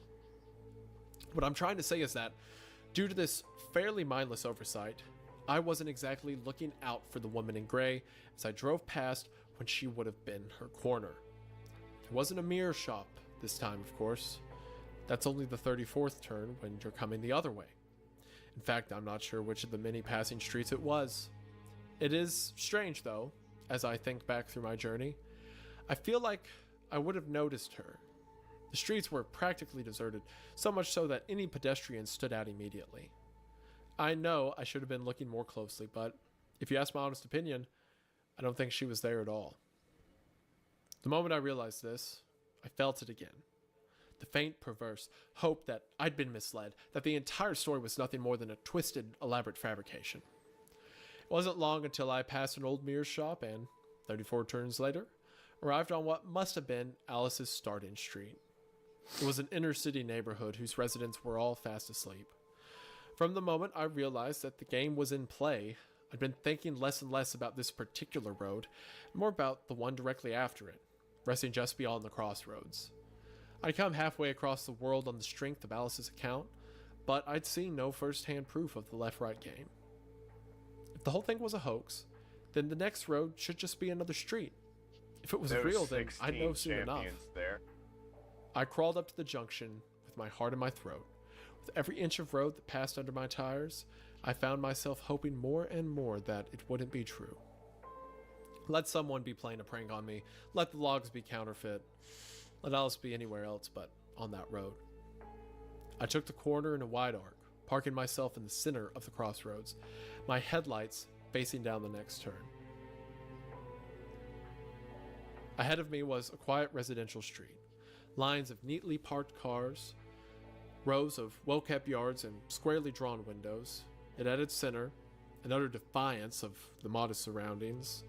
What I'm trying to say is that, due to this fairly mindless oversight, I wasn't exactly looking out for the woman in gray as I drove past when she would have been her corner. There wasn't a mirror shop this time, of course. That's only the 34th turn when you're coming the other way. In fact, I'm not sure which of the many passing streets it was. It is strange, though, as I think back through my journey. I feel like I would have noticed her. The streets were practically deserted, so much so that any pedestrian stood out immediately. I know I should have been looking more closely, but if you ask my honest opinion, I don't think she was there at all. The moment I realized this, I felt it again. The faint, perverse hope that I'd been misled, that the entire story was nothing more than a twisted, elaborate fabrication. It wasn't long until I passed an old mirror shop and, 34 turns later, arrived on what must have been Alice's starting street. It was an inner-city neighborhood whose residents were all fast asleep. From the moment I realized that the game was in play, I'd been thinking less and less about this particular road, and more about the one directly after it, resting just beyond the crossroads. I'd come halfway across the world on the strength of Alice's account, but I'd seen no first-hand proof of the left-right game. If the whole thing was a hoax, then the next road should just be another street. If it was real, then I'd know soon enough. There. I crawled up to the junction with my heart in my throat. With every inch of road that passed under my tires, I found myself hoping more and more that it wouldn't be true. Let someone be playing a prank on me. Let the logs be counterfeit. Let Alice be anywhere else but on that road. I took the corner in a wide arc, parking myself in the center of the crossroads, my headlights facing down the next turn. Ahead of me was a quiet residential street, lines of neatly parked cars, rows of well-kept yards and squarely drawn windows. It at its center, in utter defiance of the modest surroundings,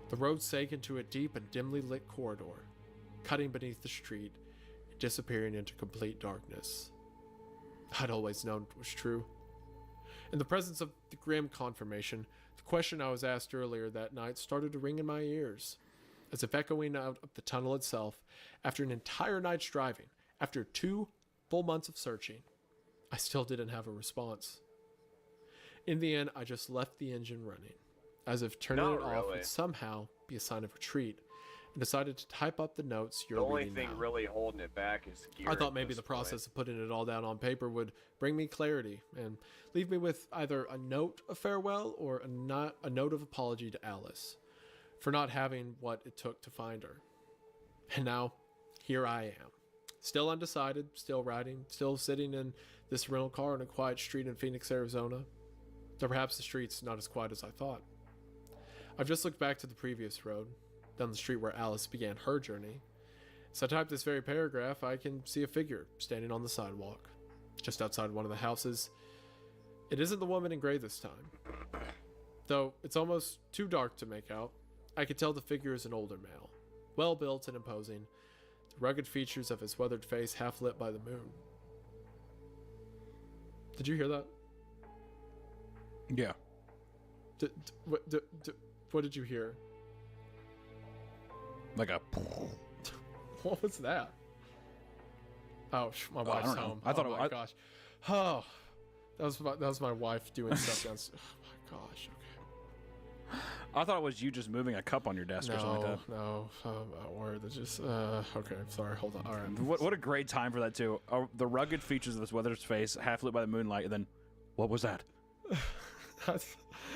the road sank into a deep and dimly lit corridor, cutting beneath the street, disappearing into complete darkness. I'd always known it was true. In the presence of the grim confirmation, the question I was asked earlier that night started to ring in my ears, as if echoing out of the tunnel itself. After an entire night's driving, after 2 full months of searching, I still didn't have a response. In the end, I just left the engine running, as if turning it off would somehow be a sign of retreat, and decided to type up the notes you're reading now. The only thing really holding it back is gear. I thought maybe the process of putting it all down on paper would bring me clarity and leave me with either a note of farewell or a note of apology to Alice for not having what it took to find her. And now, here I am. Still undecided, still riding, still sitting in this rental car on a quiet street in Phoenix, Arizona. Though perhaps the street's not as quiet as I thought. I've just looked back to the previous road, down the street where Alice began her journey. As I type this very paragraph, I can see a figure standing on the sidewalk, just outside one of the houses. It isn't the woman in gray this time. Though it's almost too dark to make out, I can tell the figure is an older male, well-built and imposing, the rugged features of his weathered face half lit by the moon. Did you hear that? Yeah. What did you hear? Like a... What was that? Oh, my wife's I don't know. home. I thought oh my gosh. Oh, that was my wife doing stuff downstairs. Oh my gosh. Okay. I thought it was you just moving a cup on your desk or something like that. No, word. That's just okay. Sorry. Hold on. All right. What a great time for that too. The rugged features of this weathered face, half lit by the moonlight, and then, what was that?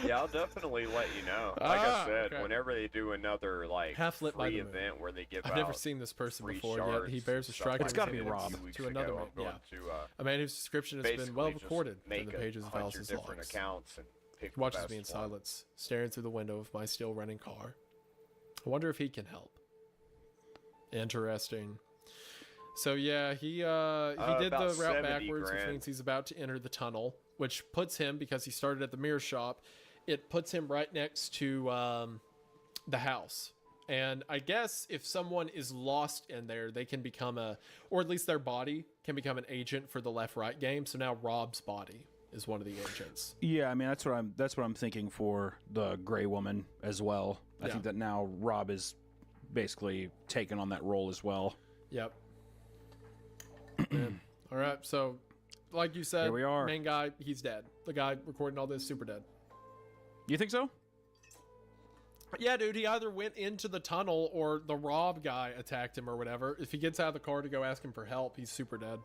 Yeah, I'll definitely let you know. Like I said, okay. whenever they do another half lit by free the moon event where they give I've out never seen this person free before yet. He bears a striking It's gotta be resemblance Rob. to another man. Yeah. A man whose description has been well recorded in the pages of Alice's logs. Accounts and pick He watches the me in best one. silence, staring through the window of my still running car. I wonder if he can help. Interesting. So yeah, he did the about route backwards, which grand. means he's about to enter the tunnel, which puts him, because he started at the mirror shop, it puts him right next to the house. And I guess if someone is lost in there, they can become or at least their body can become an agent for the left-right game. So now Rob's body is one of the agents. Yeah, I mean that's what I'm thinking for the gray woman as well. I think that now Rob is basically taken on that role as well. Yep. All right, so like you said, Here we are. Main guy, he's dead. The guy recording all this, super dead. You think so? Yeah, dude, he either went into the tunnel or the Rob guy attacked him or whatever. If he gets out of the car to go ask him for help, he's super dead.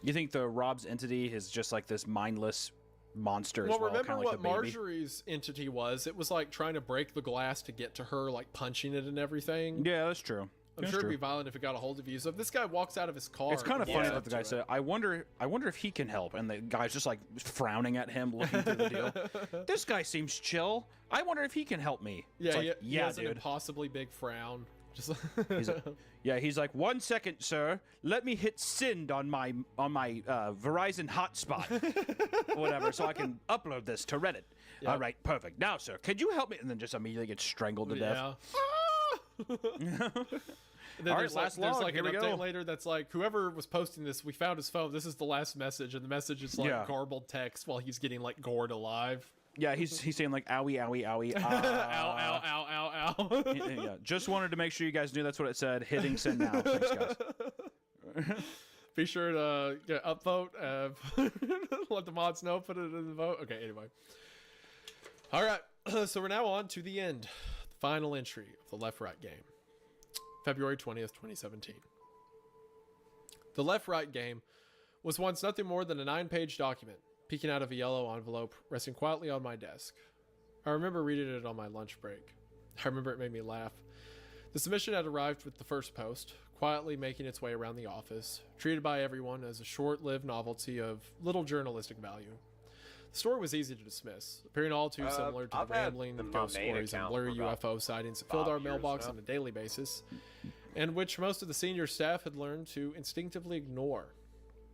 You think the Rob's entity is just like this mindless monster Well, as well, remember kind of like what the baby. Marjorie's entity was? It was like trying to break the glass to get to her, like punching it and everything. Yeah, that's true. I'm That's sure it'd true. be violent if it got a hold of you. So if this guy walks out of his car, It's kind of and funny walks that up the guy to said, it- I wonder if he can help. And the guy's just like frowning at him, looking through the deal. This guy seems chill. I wonder if he can help me. Yeah, It's like, he has an dude. impossibly big frown. Just He's like, 1 second, sir. Let me hit send on my Verizon hotspot, whatever, so I can upload this to Reddit. Yep. All right, perfect. Now, sir, could you help me? And then just immediately get strangled to death. yeah. And then All there's right, like, last there's log, like here an we update go. later that's like, whoever was posting this, we found his phone. This is the last message, and the message is like Yeah. garbled text while he's getting like gored alive. Yeah, he's saying like, owie, owie, owie. Ow, ow, ow, ow, ow. Yeah, just wanted to make sure you guys knew that's what it said. Hitting send now. Thanks, guys. Be sure to upvote. Let the mods know. Put it in the vote. Okay, anyway. All right. So we're now on to the end. The final entry of the Left Right game. February 20th, 2017. The Left Right game was once nothing more than a 9-page document, peeking out of a yellow envelope, resting quietly on my desk. I remember reading it on my lunch break. I remember it made me laugh. The submission had arrived with the first post, quietly making its way around the office, treated by everyone as a short-lived novelty of little journalistic value. The story was easy to dismiss, appearing all too similar to I've the had rambling my ghost main stories and account blurry for about UFO sightings that filled our 5 years mailbox now. on a daily basis, and which most of the senior staff had learned to instinctively ignore.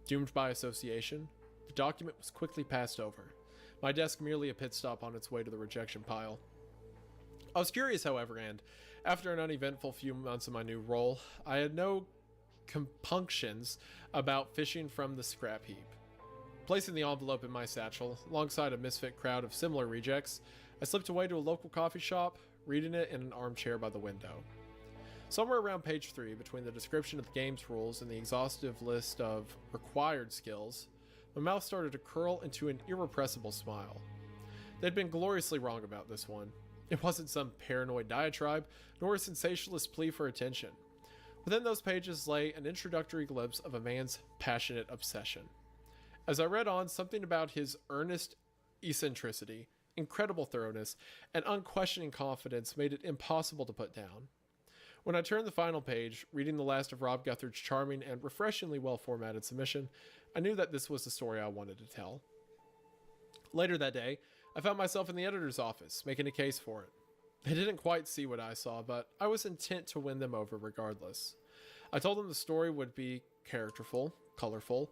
Doomed by association, the document was quickly passed over, my desk merely a pit stop on its way to the rejection pile. I was curious, however, and after an uneventful few months of my new role, I had no compunctions about fishing from the scrap heap. Placing the envelope in my satchel, alongside a misfit crowd of similar rejects, I slipped away to a local coffee shop, reading it in an armchair by the window. Somewhere around page 3, between the description of the game's rules and the exhaustive list of required skills, my mouth started to curl into an irrepressible smile. They'd been gloriously wrong about this one. It wasn't some paranoid diatribe, nor a sensationalist plea for attention. Within those pages lay an introductory glimpse of a man's passionate obsession. As I read on, something about his earnest eccentricity, incredible thoroughness, and unquestioning confidence made it impossible to put down. When I turned the final page, reading the last of Rob Guthridge's charming and refreshingly well-formatted submission, I knew that this was the story I wanted to tell. Later that day, I found myself in the editor's office, making a case for it. They didn't quite see what I saw, but I was intent to win them over regardless. I told them the story would be characterful, colorful,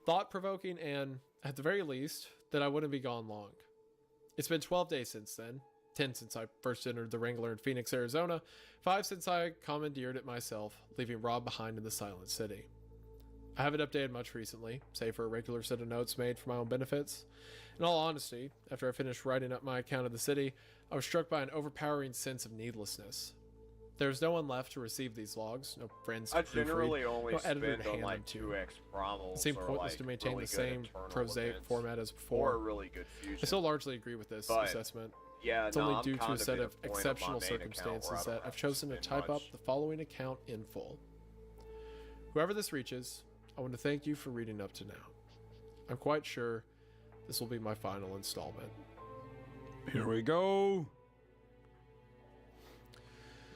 thought-provoking, and, at the very least, that I wouldn't be gone long. It's been 12 days since then, 10 since I first entered the Wrangler in Phoenix, Arizona, 5 since I commandeered it myself, leaving Rob behind in the Silent City. I haven't updated much recently, save for a regular set of notes made for my own benefits. In all honesty, after I finished writing up my account of the city, I was struck by an overpowering sense of needlessness. There was no one left to receive these logs, no friends to I proofread, generally only no editor spend to on hand like them to. 2x promos It seemed or pointless like to maintain really the good same internal prosaic events, format as or a before. really good fusion. I still largely agree with this But, assessment. yeah, It's no, only I'm due to kind a set at of point on my exceptional main account where I circumstances don't that have I've to chosen to spend type up much. the following account in full. Whoever this reaches, I want to thank you for reading up to now. I'm quite sure this will be my final installment. Here we go.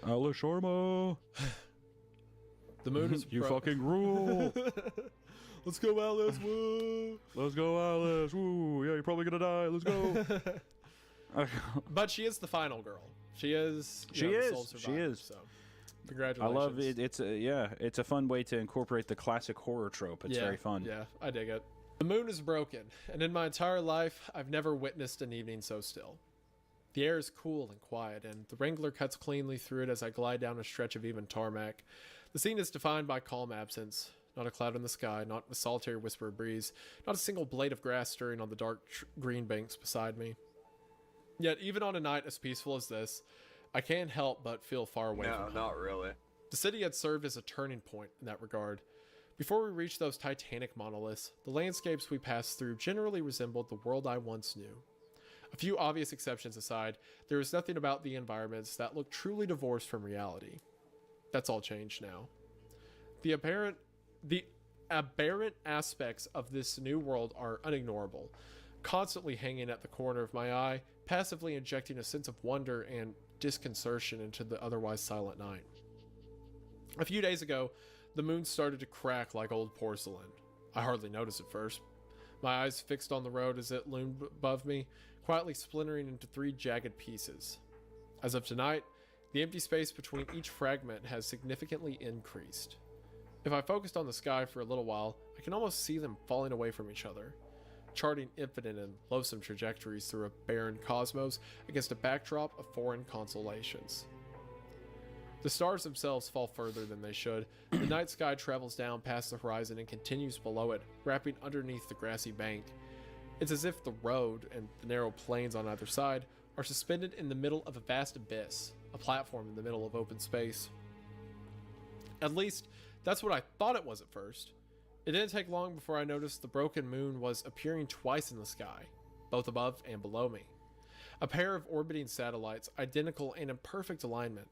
Alice Sharma. The moon is You fucking rule. Let's go, Alice. Woo! Let's go, Alice. Woo. Yeah, you're probably gonna die. Let's go. But she is the final girl. She is. She the is. sole She survivor, is. So, I congratulations. love it. It's a fun way to incorporate the classic horror trope. It's very fun. Yeah, I dig it. The moon is broken, and in my entire life, I've never witnessed an evening so still. The air is cool and quiet, and the Wrangler cuts cleanly through it as I glide down a stretch of even tarmac. The scene is defined by calm absence. Not a cloud in the sky, not a solitary whisper of breeze, not a single blade of grass stirring on the dark green banks beside me. Yet, even on a night as peaceful as this, I can't help but feel far away No, from home. not really. The city had served as a turning point in that regard. Before we reached those titanic monoliths, the landscapes we passed through generally resembled the world I once knew. A few obvious exceptions aside, there was nothing about the environments that looked truly divorced from reality. That's all changed now. The aberrant aspects of this new world are unignorable. constantly hanging at the corner of my eye, passively injecting a sense of wonder and disconcertion into the otherwise silent night. A few days ago, the moon started to crack like old porcelain. I hardly noticed at first. My eyes fixed on the road as it loomed above me, quietly splintering into 3 jagged pieces. As of tonight, the empty space between each fragment has significantly increased. If I focused on the sky for a little while, I can almost see them falling away from each other, charting infinite and loathsome trajectories through a barren cosmos against a backdrop of foreign constellations. The stars themselves fall further than they should. The night sky travels down past the horizon and continues below it, wrapping underneath the grassy bank. It's as if the road and the narrow plains on either side are suspended in the middle of a vast abyss, a platform in the middle of open space. At least, that's what I thought it was at first. It didn't take long before I noticed the broken moon was appearing twice in the sky, both above and below me. A pair of orbiting satellites, identical and in perfect alignment.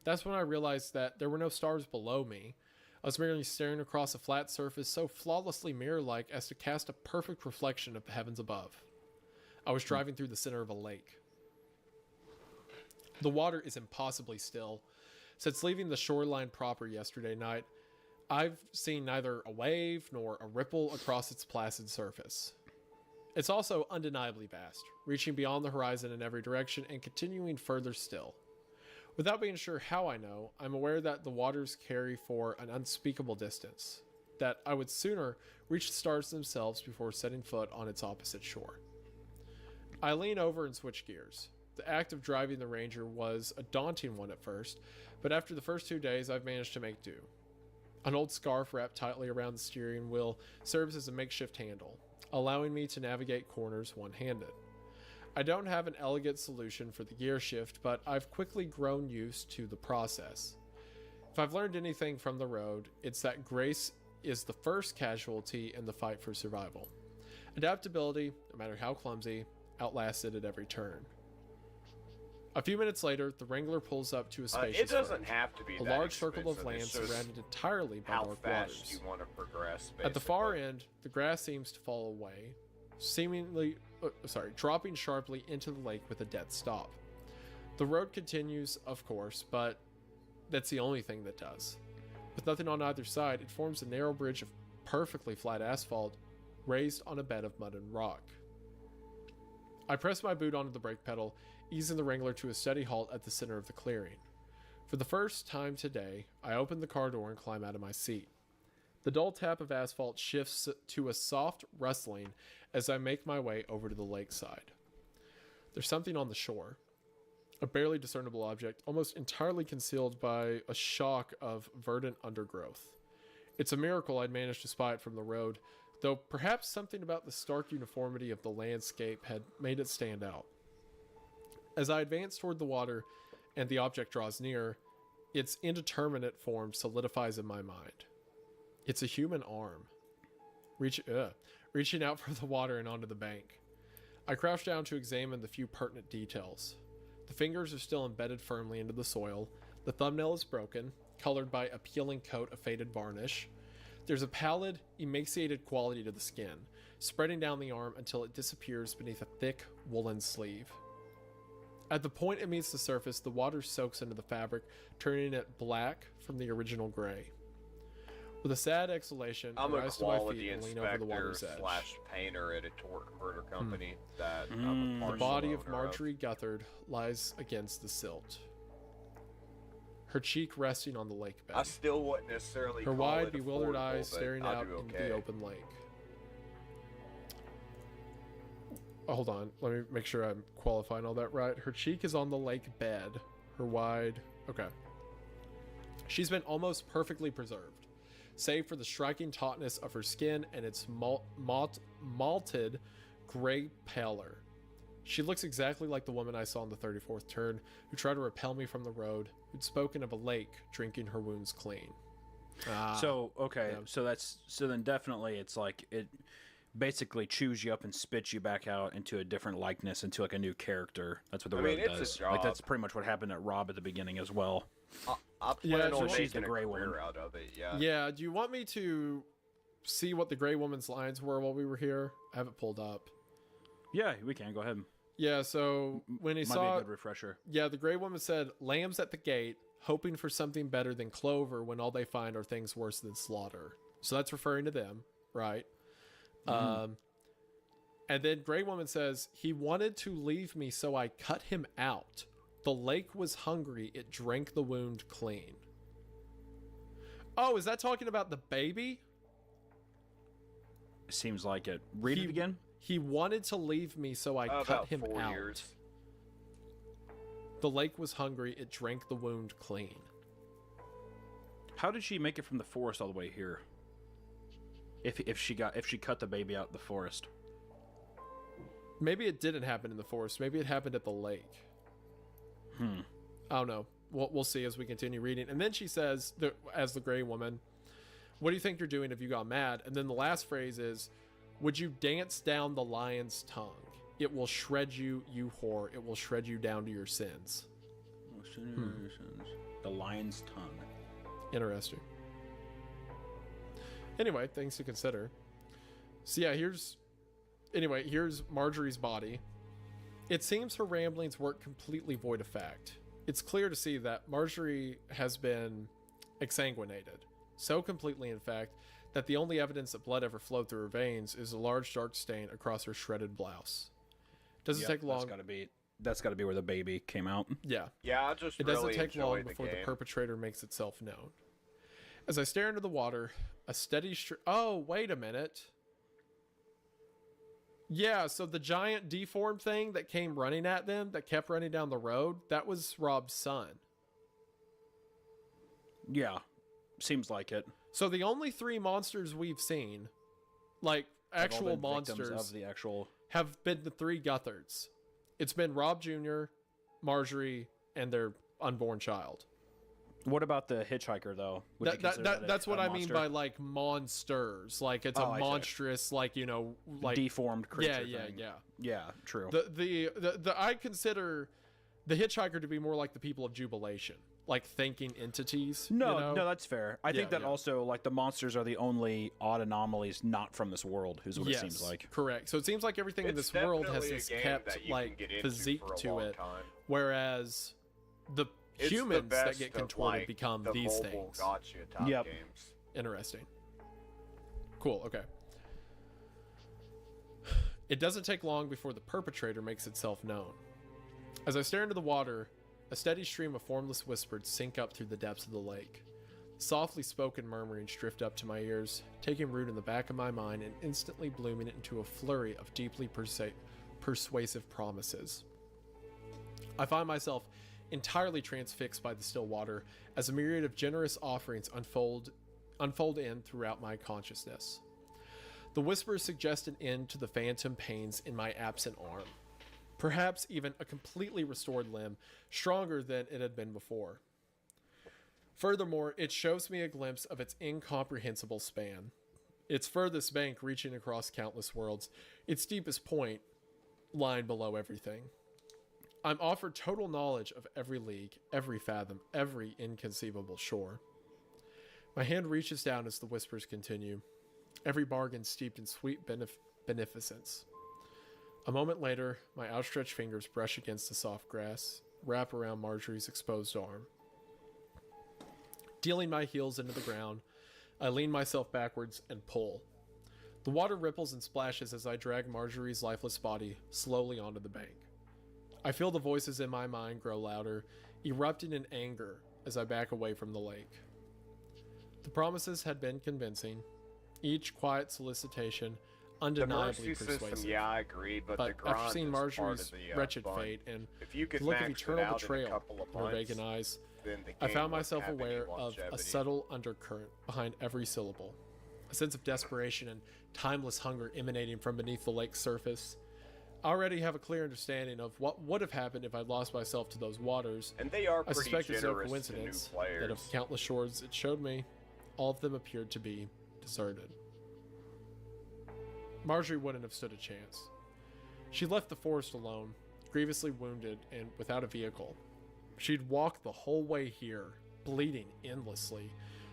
That's when I realized that there were no stars below me. I was merely staring across a flat surface so flawlessly mirror-like as to cast a perfect reflection of the heavens above. I was driving through the center of a lake. The water is impossibly still. Since leaving the shoreline proper yesterday night, I've seen neither a wave nor a ripple across its placid surface. It's also undeniably vast, reaching beyond the horizon in every direction and continuing further still. Without being sure how I know, I'm aware that the waters carry for an unspeakable distance, that I would sooner reach the stars themselves before setting foot on its opposite shore. I lean over and switch gears. The act of driving the Ranger was a daunting one at first, but after the first 2 days I've managed to make do. An old scarf wrapped tightly around the steering wheel serves as a makeshift handle, allowing me to navigate corners one-handed. I don't have an elegant solution for the gear shift, but I've quickly grown used to the process. If I've learned anything from the road, it's that grace is the first casualty in the fight for survival. Adaptability, no matter how clumsy, outlasts it at every turn. A few minutes later, the Wrangler pulls up to a spacious It doesn't road. have to be A that large circle of expensive, land it's just surrounded entirely by how dark fast waters. you want to progress. At the far basically. end, the grass seems to fall away, dropping sharply into the lake with a dead stop. The road continues, of course, but that's the only thing that does. With nothing on either side, it forms a narrow bridge of perfectly flat asphalt, raised on a bed of mud and rock. I press my boot onto the brake pedal, easing the Wrangler to a steady halt at the center of the clearing. For the first time today, I open the car door and climb out of my seat. The dull tap of asphalt shifts to a soft rustling as I make my way over to the lakeside. There's something on the shore. A barely discernible object, almost entirely concealed by a shock of verdant undergrowth. It's a miracle I'd managed to spy it from the road, though perhaps something about the stark uniformity of the landscape had made it stand out. As I advance toward the water and the object draws near, its indeterminate form solidifies in my mind. It's a human arm, reaching out from the water and onto the bank. I crouch down to examine the few pertinent details. The fingers are still embedded firmly into the soil. The thumbnail is broken, colored by a peeling coat of faded varnish. There's a pallid, emaciated quality to the skin, spreading down the arm until it disappears beneath a thick woolen sleeve. At the point it meets the surface, the water soaks into the fabric, turning it black from the original gray. With a sad exhalation, I I'm a rise to my quality feet and lean over the inspector water's edge. slash painter at a torque converter company that I'm a The partial body of owner Marjorie Guthard lies against the silt, her cheek resting on the lake bed. I still wouldn't necessarily Her call wide, it bewildered affordable, eyes but staring I'll out do into okay. the open lake. Oh, hold on. Let me make sure I'm qualifying all that right. Her cheek is on the lake bed. Her wide... Okay. She's been almost perfectly preserved, save for the striking tautness of her skin and its malted gray pallor. She looks exactly like the woman I saw on the 34th turn, who tried to repel me from the road, who'd spoken of a lake drinking her wounds clean. So okay, yeah. so then definitely it's like it basically chews you up and spits you back out into a different likeness, into like a new character. That's what the road it's a does. job. Like that's pretty much what happened at Rob at the beginning as well. I Yeah, plan so on she's making the a gray career one. out of it. Yeah. Yeah, do you want me to see what the gray woman's lines were while we were here? I have it pulled up. Yeah, we can. Go ahead. Yeah, so when he Might be saw a good refresher. Yeah, the Grey Woman said, "Lambs at the gate, hoping for something better than clover when all they find are things worse than slaughter." So that's referring to them, right? And then Grey Woman says, "He wanted to leave me, so I cut him out. The lake was hungry, it drank the wound clean." Oh, is that talking about the baby? Seems like it. Read it again. He wanted to leave me, so I cut About him 4 out. years. The lake was hungry, it drank the wound clean. How did she make it from the forest all the way here? If she cut the baby out in the forest. Maybe it didn't happen in the forest. Maybe it happened at the lake. I don't know. We'll see as we continue reading. And then she says, as the Grey Woman, "What do you think you're doing if you got mad?" And then the last phrase is, "Would you dance down the lion's tongue? It will shred you, you whore. It will shred you down to your sins." The lion's tongue. Interesting. Anyway, things to consider. So yeah, here's Marjorie's body. It seems her ramblings weren't completely void of fact. It's clear to see that Marjorie has been exsanguinated. So completely, in fact, that the only evidence that blood ever flowed through her veins is a large dark stain across her shredded blouse. Doesn't take long. That's got to be where the baby came out. Yeah. Yeah, I just It really doesn't take long enjoy before the game. perpetrator makes itself known. As I stare into the water, a steady oh, wait a minute. Yeah, so the giant deformed thing that came running at them, that kept running down the road, that was Rob's son. Yeah, seems like it. So the only 3 monsters we've seen, like Have all actual been victims monsters, of the actual. have been the 3 Guthards. It's been Rob Jr., Marjorie, and their unborn child. What about the hitchhiker though? Would you consider that That's a what I mean monster? by like monsters. Like it's Oh, a I see. monstrous, like, you know, like deformed creature. yeah, thing. yeah. Yeah, true. The I consider the hitchhiker to be more like the people of Jubilation, like thinking entities. No, you know? no, that's fair. I think Yeah, that yeah. also, like, the monsters are the only odd anomalies not from this world, is what it seems like. Correct. So it seems like everything in It's this world has definitely a this game kept that you like can get into physique for a to long it, time. whereas the It's the humans that best get of, contorted like, become the these mobile things. gotcha type Yep. games. Interesting. Cool. Okay. It doesn't take long before the perpetrator makes itself known. As I stare into the water, a steady stream of formless whispers sink up through the depths of the lake. Softly spoken murmurings drift up to my ears, taking root in the back of my mind and instantly blooming it into a flurry of deeply persuasive promises. I find myself entirely transfixed by the still water as a myriad of generous offerings unfold in throughout my consciousness. The whispers suggest an end to the phantom pains in my absent arm. Perhaps even a completely restored limb, stronger than it had been before. Furthermore, it shows me a glimpse of its incomprehensible span. Its furthest bank reaching across countless worlds, its deepest point lying below everything. I'm offered total knowledge of every league, every fathom, every inconceivable shore. My hand reaches down as the whispers continue, every bargain steeped in sweet beneficence. A moment later, my outstretched fingers brush against the soft grass, wrap around Marjorie's exposed arm. Dealing my heels into the ground, I lean myself backwards and pull. The water ripples and splashes as I drag Marjorie's lifeless body slowly onto the bank. I feel the voices in my mind grow louder, erupting in anger as I back away from the lake. The promises had been convincing, each quiet solicitation The undeniably mercy persuasive. system, yeah, I agree, but the But grind after seeing is part Marjorie's of the wretched fun. fate and If you could the look of max it eternal out in a betrayal couple of in her months, vacant eyes, then the I game found won't myself have any aware of a longevity. subtle undercurrent behind every syllable, a sense of desperation and timeless hunger emanating from beneath the lake's surface. I already have a clear understanding of what would have happened if I lost myself to those waters. And they are I pretty suspect it's no generous to new coincidence players. that of countless shores it showed me, all of them appeared to be deserted. Marjorie wouldn't have stood a chance. She left the forest alone, grievously wounded and without a vehicle. She'd walked the whole way here, bleeding endlessly,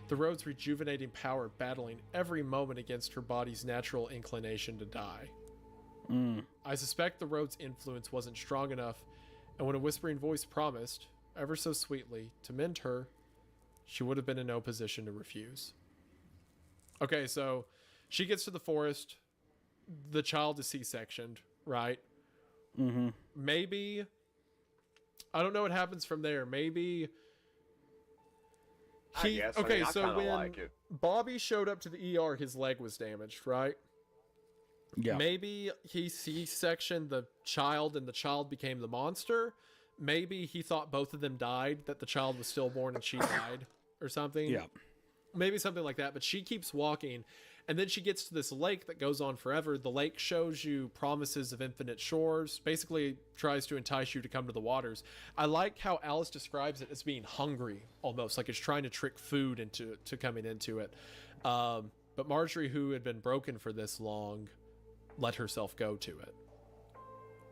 the road's rejuvenating power battling every moment against her body's natural inclination to die. I suspect the road's influence wasn't strong enough, and when a whispering voice promised, ever so sweetly, to mend her, she would have been in no position to refuse. Okay, so she gets to the forest. The child is C-sectioned, right? Mm-hmm. Maybe, I don't know what happens from there. Maybe I guess. I mean, I so kinda when like it. Bobby showed up to the ER, his leg was damaged, right? Yeah. Maybe he C-sectioned the child and the child became the monster. Maybe he thought both of them died, that the child was stillborn and she died or something. Yeah. Maybe something like that. But she keeps walking, and then she gets to this lake that goes on forever. The lake shows you promises of infinite shores, basically tries to entice you to come to the waters. I like how Alice describes it as being hungry, almost like it's trying to trick food into coming into it. But Marjorie, who had been broken for this long, let herself go to it.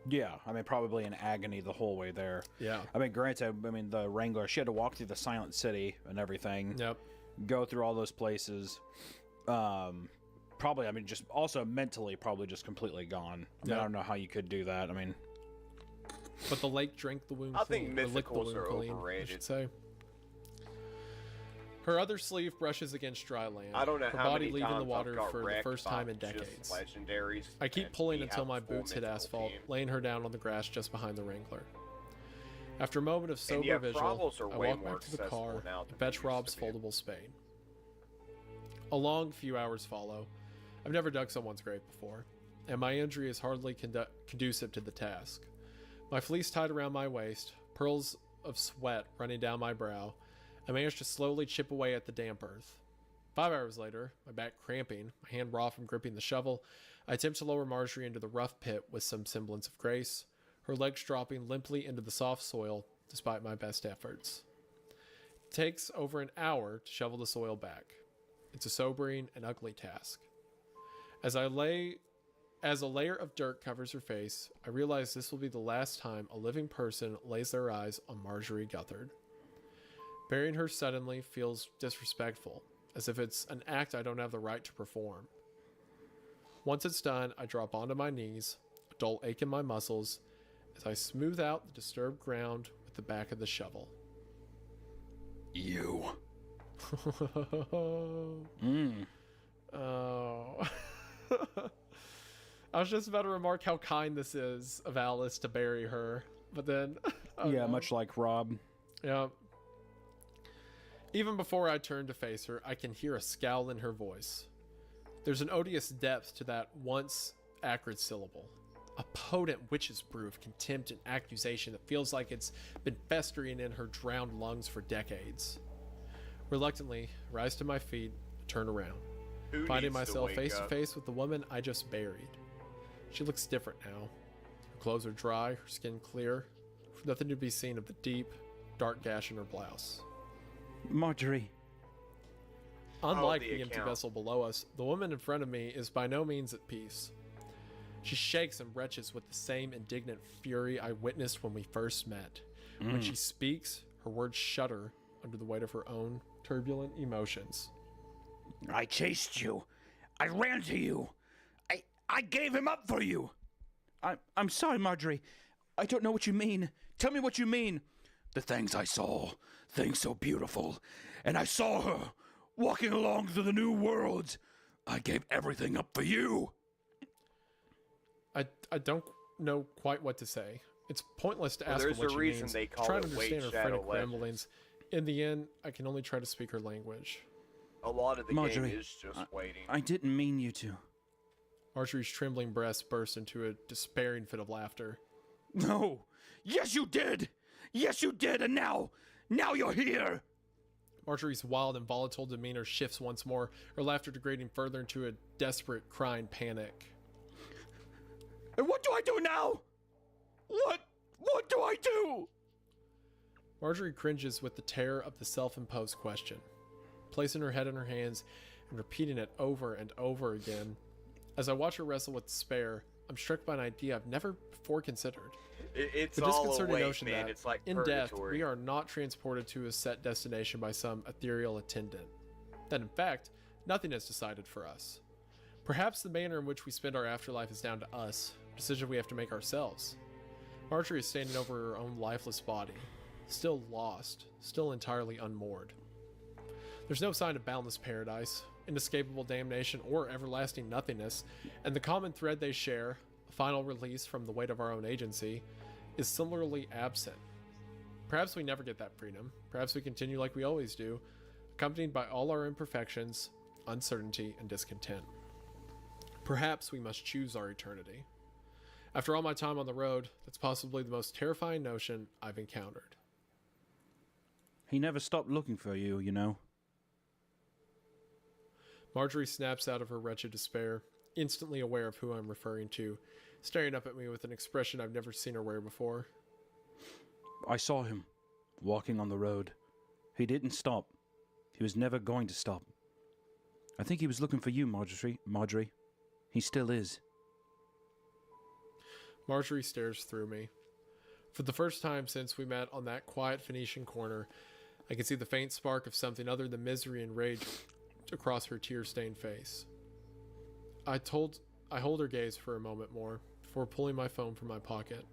Yeah, I mean, probably in agony the whole way there. Yeah. I mean, granted, the Wrangler, she had to walk through the Silent City and everything. Yep. Go through all those places. Probably, I mean, just also mentally, probably just completely gone. I mean, I don't know how you could do that. I mean, but the lake drank the wound I clean. think Or licked the mythicals wound are clean, I overrated. should say. Her other sleeve brushes against dry land. I don't know her how body many leaving times the water I've got for the wrecked first by time in just decades. legendaries. I keep and pulling we until have my a full boots hit mythical asphalt, team. laying her down on the grass just behind the Wrangler. After a moment of sober And yeah, vigil, Bravos are I way walk more back to the accessible car now and than fetch they used Rob's to be. foldable spade. A long few hours follow. I've never dug someone's grave before, and my injury is hardly conducive to the task. My fleece tied around my waist, pearls of sweat running down my brow, I manage to slowly chip away at the damp earth. 5 hours later, my back cramping, my hand raw from gripping the shovel, I attempt to lower Marjorie into the rough pit with some semblance of grace, her legs dropping limply into the soft soil despite my best efforts. It takes over an hour to shovel the soil back. It's a sobering and ugly task. As a layer of dirt covers her face, I realize this will be the last time a living person lays their eyes on Marjorie Guthard. Burying her suddenly feels disrespectful, as if it's an act I don't have the right to perform. Once it's done, I drop onto my knees, a dull ache in my muscles, as I smooth out the disturbed ground with the back of the shovel. you. Oh. I was just about to remark how kind this is of Alice to bury her, but then... Yeah, much like Rob. Yeah. Even before I turn to face her, I can hear a scowl in her voice. There's an odious depth to that once acrid syllable. A potent witch's brew of contempt and accusation that feels like it's been festering in her drowned lungs for decades. Reluctantly, I rise to my feet, turn around, Who finding needs to myself wake face to up? face with the woman I just buried. She looks different now. Her clothes are dry, her skin clear, nothing to be seen of the deep, dark gash in her blouse. Marjorie. Unlike the the empty account. vessel below us, the woman in front of me is by no means at peace. She shakes and retches with the same indignant fury I witnessed when we first met. When she speaks, her words shudder under the weight of her own turbulent emotions. I chased you. I ran to you. I gave him up for you. I'm sorry, Marjorie. I don't know what you mean. Tell me what you mean. The things I saw, things so beautiful, and I saw her walking along through the new world. I gave everything up for you. I don't know quite what to say. It's pointless to Well, ask her there's what a she reason means. they call Trying it to Wait understand her Shadow frantic Legends. ramblings. In the end, I can only try to speak her language. A lot of the Marjorie, game is just waiting. I didn't mean you to. Marjorie's trembling breast burst into a despairing fit of laughter. No. Yes, you did. Yes, you did. And now you're here. Marjorie's wild and volatile demeanor shifts once more, her laughter degrading further into a desperate, crying panic. And what do I do now? What do I do? Marjorie cringes with the terror of the self-imposed question, placing her head in her hands and repeating it over and over again. As I watch her wrestle with despair, I'm struck by an idea I've never before considered. It's The all a disconcerting wait, notion man. that, It's like in death, purgatory. we are not transported to a set destination by some ethereal attendant. That, in fact, nothing is decided for us. Perhaps the manner in which we spend our afterlife is down to us, decision we have to make ourselves. Marjorie is standing over her own lifeless body, still lost, still entirely unmoored. There's no sign of boundless paradise, inescapable damnation, or everlasting nothingness, and the common thread they share, a final release from the weight of our own agency, is similarly absent. Perhaps we never get that freedom. Perhaps we continue like we always do, accompanied by all our imperfections, uncertainty, and discontent. Perhaps we must choose our eternity. After all my time on the road, that's possibly the most terrifying notion I've encountered. He never stopped looking for you, you know. Marjorie snaps out of her wretched despair, instantly aware of who I'm referring to, staring up at me with an expression I've never seen her wear before. I saw him, walking on the road. He didn't stop. He was never going to stop. I think he was looking for you, Marjorie. He still is. Marjorie stares through me. For the first time since we met on that quiet Phoenician corner, I can see the faint spark of something other than misery and rage across her tear-stained face. I hold her gaze for a moment more before pulling my phone from my pocket.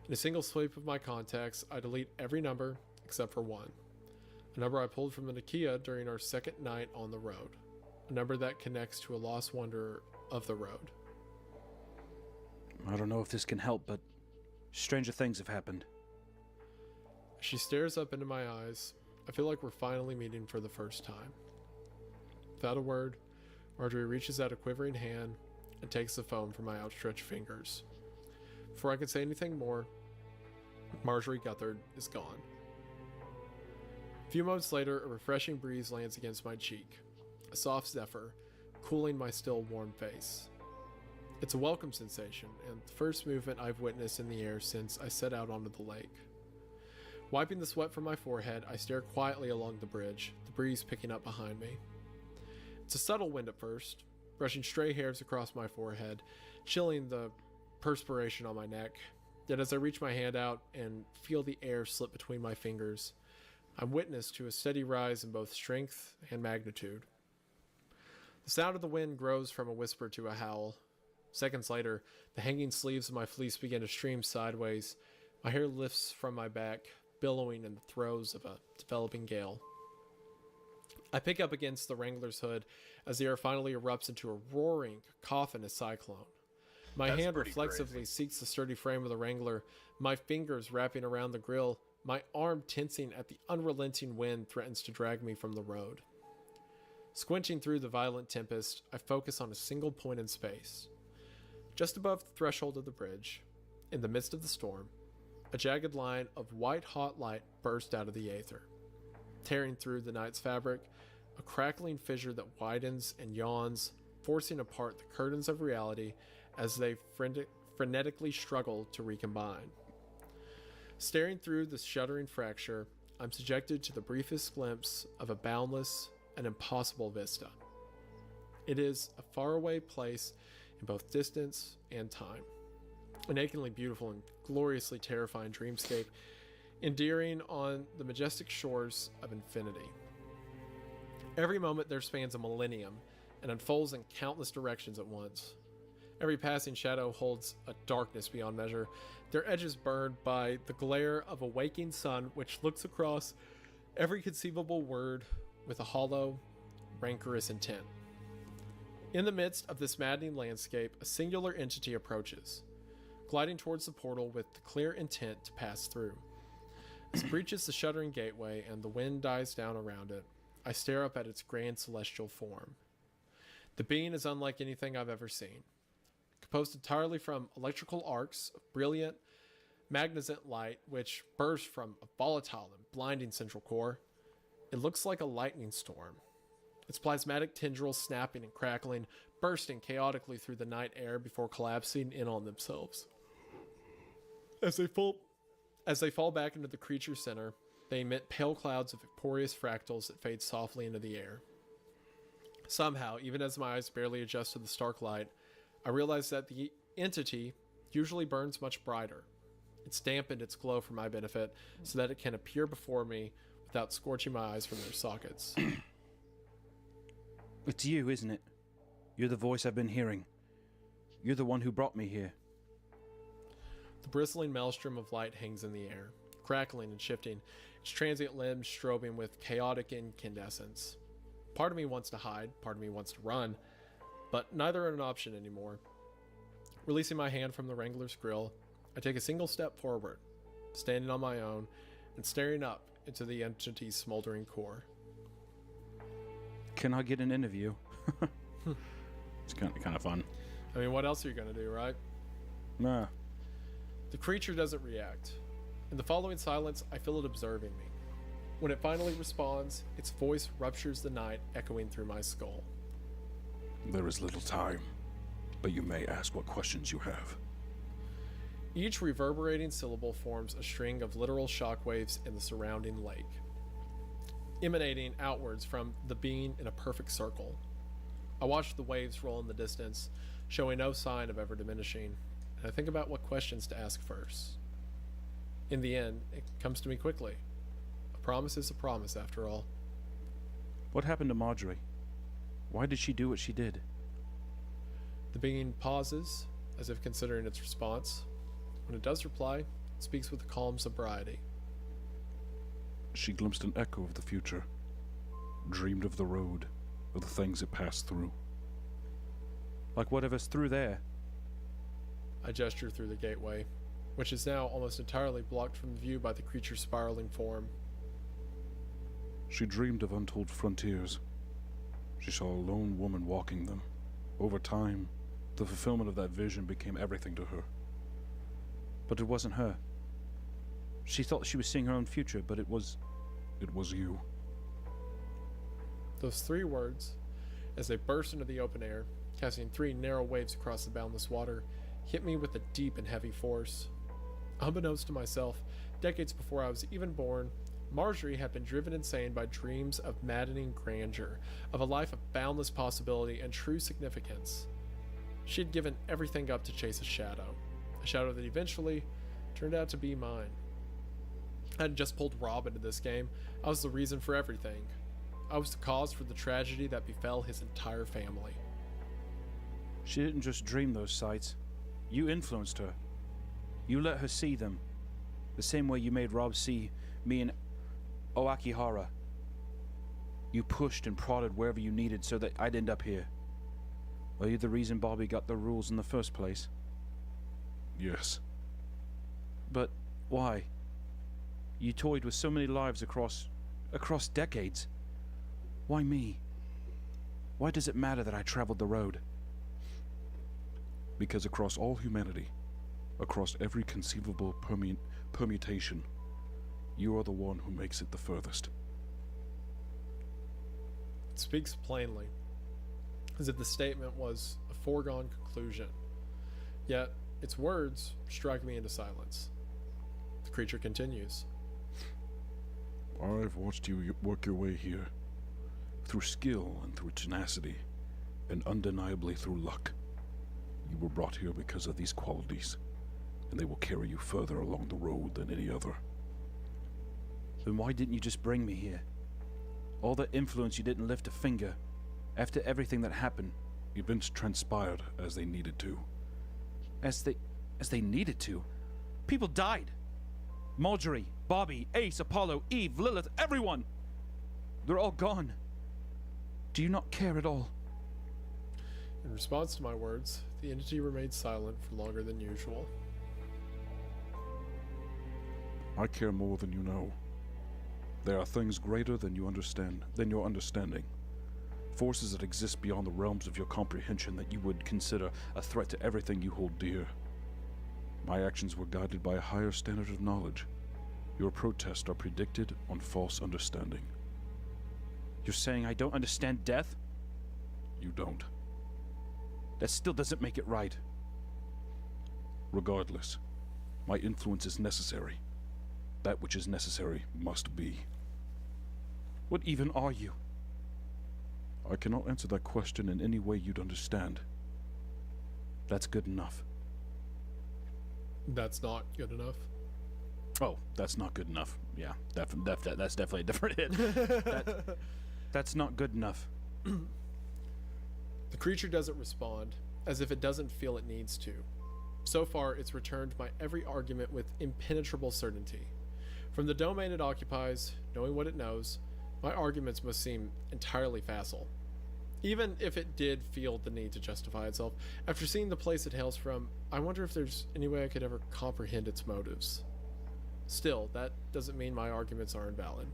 In a single sweep of my contacts, I delete every number except for one. A number I pulled from the Nokia during our second night on the road. A number that connects to a lost wanderer of the road. I don't know if this can help, but stranger things have happened. She stares up into my eyes. I feel like we're finally meeting for the first time. Without a word, Marjorie reaches out a quivering hand and takes the phone from my outstretched fingers. Before I can say anything more, Marjorie Guthard is gone. A few moments later, a refreshing breeze lands against my cheek, a soft zephyr, cooling my still warm face. It's a welcome sensation, and the first movement I've witnessed in the air since I set out onto the lake. Wiping the sweat from my forehead, I stare quietly along the bridge, the breeze picking up behind me. It's a subtle wind at first, brushing stray hairs across my forehead, chilling the perspiration on my neck. Yet as I reach my hand out and feel the air slip between my fingers, I'm witness to a steady rise in both strength and magnitude. The sound of the wind grows from a whisper to a howl. Seconds later, the hanging sleeves of my fleece begin to stream sideways. My hair lifts from my back, billowing in the throes of a developing gale. I pick up against the Wrangler's hood as the air finally erupts into a roaring, cacophonous cyclone. My hand reflexively seeks the sturdy frame of the Wrangler, my fingers wrapping around the grill, my arm tensing at the unrelenting wind threatens to drag me from the road. Squinching through the violent tempest, I focus on a single point in space. Just above the threshold of the bridge, in the midst of the storm, a jagged line of white-hot light burst out of the aether. Tearing through the night's fabric, a crackling fissure that widens and yawns, forcing apart the curtains of reality as they frenetically struggle to recombine. Staring through the shuddering fracture, I'm subjected to the briefest glimpse of a boundless and impossible vista. It is a faraway place in both distance and time. A nakedly beautiful and gloriously terrifying dreamscape, endearing on the majestic shores of infinity. Every moment there spans a millennium and unfolds in countless directions at once. Every passing shadow holds a darkness beyond measure, their edges burned by the glare of a waking sun which looks across every conceivable word with a hollow, rancorous intent. In the midst of this maddening landscape, a singular entity approaches, gliding towards the portal with the clear intent to pass through. As it breaches the shuddering gateway and the wind dies down around it, I stare up at its grand celestial form. The being is unlike anything I've ever seen. Composed entirely from electrical arcs of brilliant, magnescent light which burst from a volatile and blinding central core, it looks like a lightning storm. Its plasmatic tendrils snapping and crackling, bursting chaotically through the night air before collapsing in on themselves. As they fall back into the creature's center, they emit pale clouds of vaporous fractals that fade softly into the air. Somehow, even as my eyes barely adjust to the stark light, I realize that the entity usually burns much brighter. It's dampened its glow for my benefit so that it can appear before me without scorching my eyes from their sockets. It's you, isn't it? You're the voice I've been hearing. You're the one who brought me here. The bristling maelstrom of light hangs in the air, crackling and shifting, its transient limbs strobing with chaotic incandescence. Part of me wants to hide, part of me wants to run, but neither are an option anymore. Releasing my hand from the Wrangler's grill, I take a single step forward, standing on my own and staring up into the entity's smoldering core. Can I get an interview? It's kind of fun. I mean, what else are you going to do, right? Nah. The creature doesn't react. In the following silence, I feel it observing me. When it finally responds, its voice ruptures the night, echoing through my skull. There is little time, but you may ask what questions you have. Each reverberating syllable forms a string of literal shockwaves in the surrounding lake, emanating outwards from the being in a perfect circle. I watch the waves roll in the distance, showing no sign of ever diminishing, and I think about what questions to ask first. In the end, it comes to me quickly. A promise is a promise, after all. What happened to Marjorie? Why did she do what she did? The being pauses, as if considering its response. When it does reply, it speaks with a calm sobriety. She glimpsed an echo of the future, dreamed of the road, of the things it passed through. Like whatever's through there. I gesture through the gateway, which is now almost entirely blocked from view by the creature's spiraling form. She dreamed of untold frontiers. She saw a lone woman walking them. Over time, the fulfillment of that vision became everything to her. But it wasn't her. She thought she was seeing her own future, but it was you. Those three words, as they burst into the open air, casting three narrow waves across the boundless water, hit me with a deep and heavy force. Unbeknownst to myself, decades before I was even born, Marjorie had been driven insane by dreams of maddening grandeur, of a life of boundless possibility and true significance. She had given everything up to chase a shadow that eventually turned out to be mine. I hadn't just pulled Rob into this game, I was the reason for everything. I was the cause for the tragedy that befell his entire family. She didn't just dream those sights. You influenced her. You let her see them. The same way you made Rob see me and Oakihara. You pushed and prodded wherever you needed so that I'd end up here. Are you the reason Bobby got the rules in the first place? Yes. But why? You toyed with so many lives across decades. Why me? Why does it matter that I traveled the road? Because across all humanity, across every conceivable permutation, you are the one who makes it the furthest. It speaks plainly, as if the statement was a foregone conclusion. Yet, its words strike me into silence. The creature continues. I've watched you work your way here, through skill and through tenacity, and undeniably through luck. You were brought here because of these qualities, and they will carry you further along the road than any other. Then why didn't you just bring me here? All that influence, you didn't lift a finger. After everything that happened. Events transpired as they needed to. As they needed to? People died. Marjorie, Bobby, Ace, Apollo, Eve, Lilith, everyone! They're all gone. Do you not care at all? In response to my words, the entity remained silent for longer than usual. I care more than you know. There are things greater than your understanding. Forces that exist beyond the realms of your comprehension that you would consider a threat to everything you hold dear. My actions were guided by a higher standard of knowledge. Your protests are predicted on false understanding. You're saying I don't understand death? You don't. That still doesn't make it right. Regardless, my influence is necessary. That which is necessary must be. What even are you? I cannot answer that question in any way you'd understand. That's good enough. That's not good enough. Oh, that's not good enough. Yeah, that's definitely a different hit. That's not good enough. The creature doesn't respond, as if it doesn't feel it needs to. So far, it's returned my every argument with impenetrable certainty. From the domain it occupies, knowing what it knows, my arguments must seem entirely facile. Even if it did feel the need to justify itself, after seeing the place it hails from, I wonder if there's any way I could ever comprehend its motives. Still, that doesn't mean my arguments are invalid,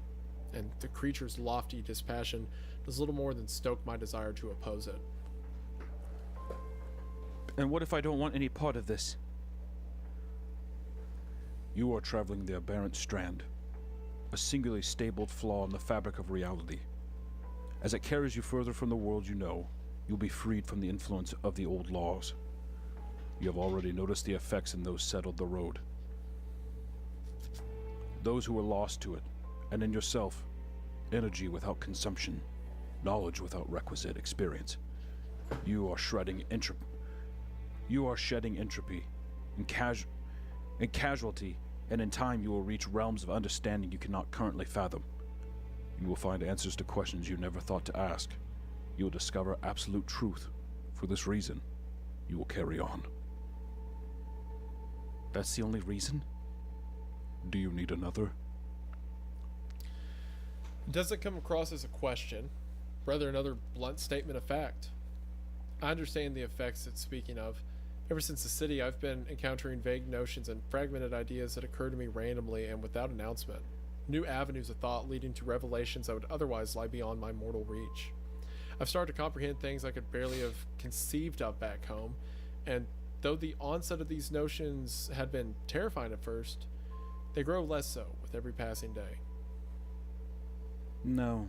and the creature's lofty dispassion does little more than stoke my desire to oppose it. And what if I don't want any part of this? You are traveling the aberrant strand, a singularly stabled flaw in the fabric of reality. As it carries you further from the world you know, you'll be freed from the influence of the old laws. You have already noticed the effects in those settled the road. Those who were lost to it, and in yourself, energy without consumption, knowledge without requisite experience. You are shedding entropy and casualty, and in time you will reach realms of understanding you cannot currently fathom. You will find answers to questions you never thought to ask. You will discover absolute truth. For this reason, you will carry on. That's the only reason? Do you need another? It doesn't come across as a question, rather another blunt statement of fact. I understand the effects it's speaking of. Ever since the city, I've been encountering vague notions and fragmented ideas that occur to me randomly and without announcement. New avenues of thought leading to revelations that would otherwise lie beyond my mortal reach. I've started to comprehend things I could barely have conceived of back home, and though the onset of these notions had been terrifying at first, they grow less so with every passing day. No,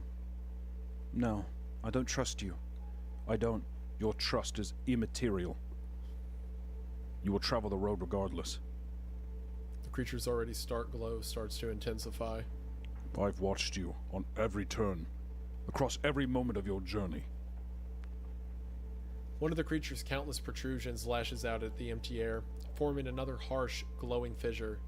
I don't trust you. I don't. Your trust is immaterial. You will travel the road regardless. The creature's already stark glow starts to intensify. I've watched you on every turn, across every moment of your journey. One of the creature's countless protrusions lashes out at the empty air, forming another harsh, glowing fissure.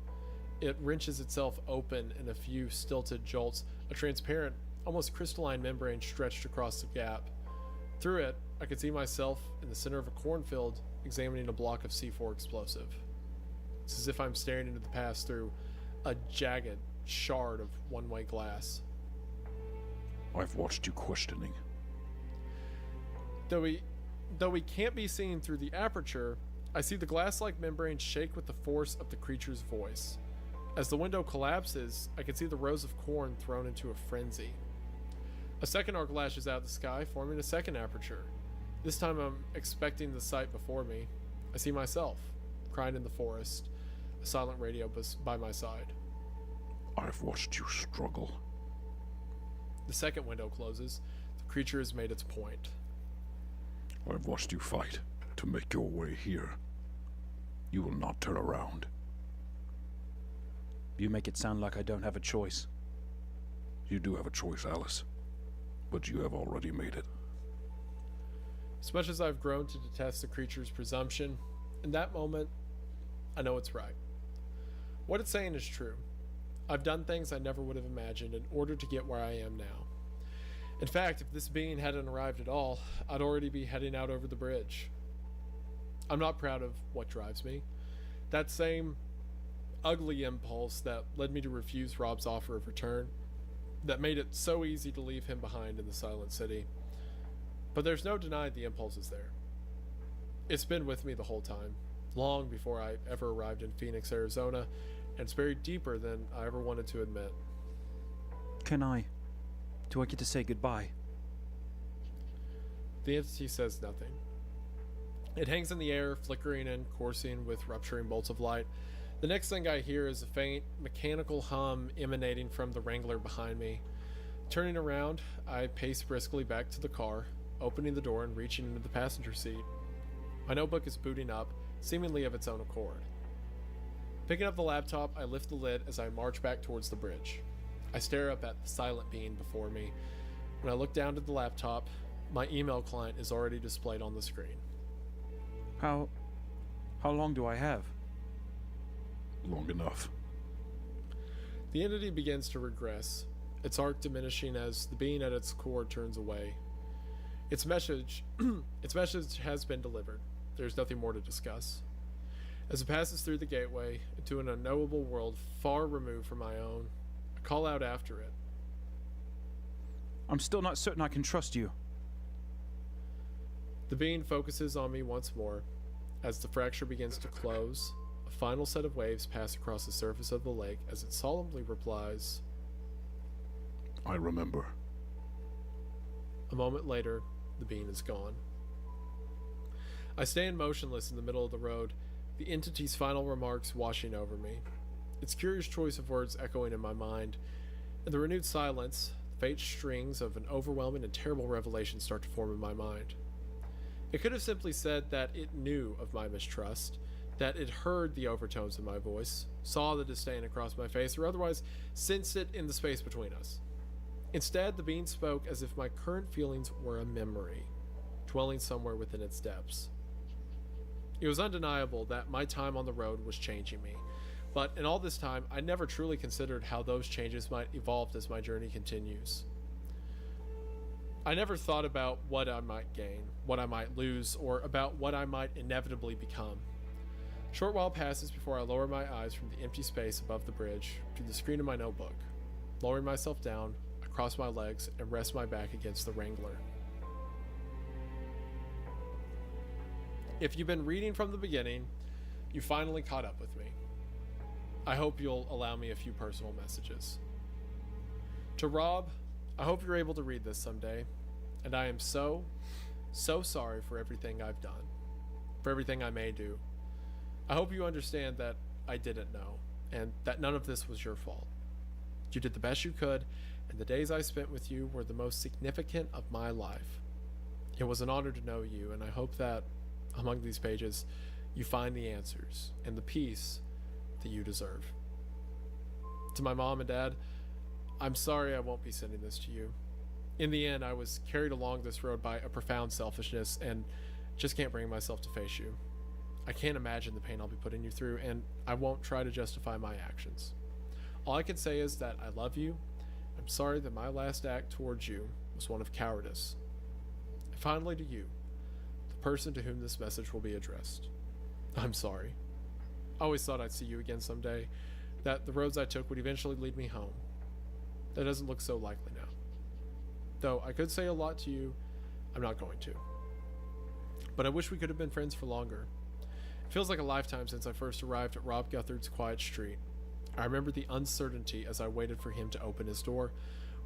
It wrenches itself open in a few stilted jolts, a transparent, almost crystalline membrane stretched across the gap. Through it, I could see myself in the center of a cornfield, examining a block of C4 explosive. It's as if I'm staring into the past through a jagged shard of one-way glass. I've watched you questioning. Though we can't be seen through the aperture, I see the glass-like membrane shake with the force of the creature's voice. As the window collapses, I can see the rows of corn thrown into a frenzy. A second arc lashes out of the sky, forming a second aperture. This time I'm expecting the sight before me. I see myself, crying in the forest, a silent radio by my side. I've watched you struggle. The second window closes. The creature has made its point. I've watched you fight to make your way here. You will not turn around. You make it sound like I don't have a choice. You do have a choice, Alice, but you have already made it. As much as I've grown to detest the creature's presumption, in that moment, I know it's right. What it's saying is true. I've done things I never would have imagined in order to get where I am now. In fact, if this being hadn't arrived at all, I'd already be heading out over the bridge. I'm not proud of what drives me. That same ugly impulse that led me to refuse Rob's offer of return, that made it so easy to leave him behind in the Silent City. But there's no denying the impulse is there. It's been with me the whole time, long before I ever arrived in Phoenix, Arizona, and it's buried deeper than I ever wanted to admit. Do I get to say goodbye? The entity says nothing. It hangs in the air, flickering and coursing with rupturing bolts of light. The next thing I hear is a faint, mechanical hum emanating from the Wrangler behind me. Turning around, I pace briskly back to the car, opening the door and reaching into the passenger seat. My notebook is booting up, seemingly of its own accord. Picking up the laptop, I lift the lid as I march back towards the bridge. I stare up at the silent being before me. When I look down at the laptop, my email client is already displayed on the screen. How long do I have? Long enough. The entity begins to regress, its arc diminishing as the being at its core turns away. Its message has been delivered. There's nothing more to discuss. As it passes through the gateway into an unknowable world far removed from my own, I call out after it. I'm still not certain I can trust you. The being focuses on me once more. As the fracture begins to close, a final set of waves pass across the surface of the lake as it solemnly replies. I remember. A moment later, the being is gone. I stand motionless in the middle of the road, the entity's final remarks washing over me, its curious choice of words echoing in my mind. In the renewed silence, the faint strings of an overwhelming and terrible revelation start to form in my mind. It could have simply said that it knew of my mistrust, that it heard the overtones in my voice, saw the disdain across my face, or otherwise sensed it in the space between us. Instead, the being spoke as if my current feelings were a memory, dwelling somewhere within its depths. It was undeniable that my time on the road was changing me, but in all this time, I never truly considered how those changes might evolve as my journey continues. I never thought about what I might gain, what I might lose, or about what I might inevitably become. A short while passes before I lower my eyes from the empty space above the bridge to the screen of my notebook. Lowering myself down, I cross my legs and rest my back against the Wrangler. If you've been reading from the beginning, you finally caught up with me. I hope you'll allow me a few personal messages. To Rob, I hope you're able to read this someday, and I am so sorry for everything I've done, for everything I may do. I hope you understand that I didn't know, and that none of this was your fault. You did the best you could, and the days I spent with you were the most significant of my life. It was an honor to know you, and I hope that, among these pages, you find the answers and the peace that you deserve. To my mom and dad, I'm sorry I won't be sending this to you. In the end, I was carried along this road by a profound selfishness and just can't bring myself to face you. I can't imagine the pain I'll be putting you through, and I won't try to justify my actions. All I can say is that I love you. I'm sorry that my last act towards you was one of cowardice. And finally, to you, the person to whom this message will be addressed. I'm sorry. I always thought I'd see you again someday, that the roads I took would eventually lead me home. That doesn't look so likely now. Though I could say a lot to you, I'm not going to. But I wish we could have been friends for longer. It feels like a lifetime since I first arrived at Rob Guthard's quiet street. I remember the uncertainty as I waited for him to open his door,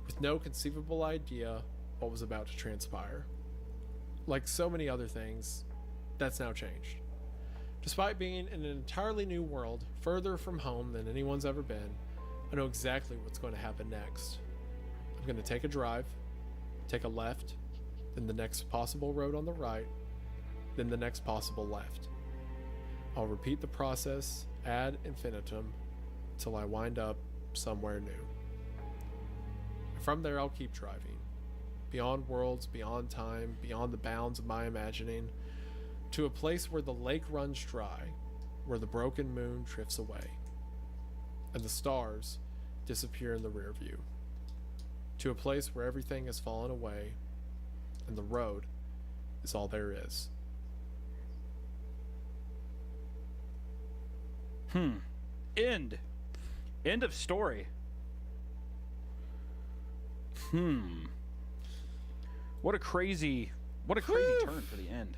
with no conceivable idea what was about to transpire. Like so many other things, that's now changed. Despite being in an entirely new world, further from home than anyone's ever been, I know exactly what's going to happen next. I'm going to take a drive, take a left, then the next possible road on the right, then the next possible left. I'll repeat the process ad infinitum till I wind up somewhere new. And from there, I'll keep driving, beyond worlds, beyond time, beyond the bounds of my imagining, to a place where the lake runs dry, where the broken moon drifts away, and the stars disappear in the rear view, to a place where everything has fallen away, and the road is all there is. End. End of story. What a crazy turn for the end.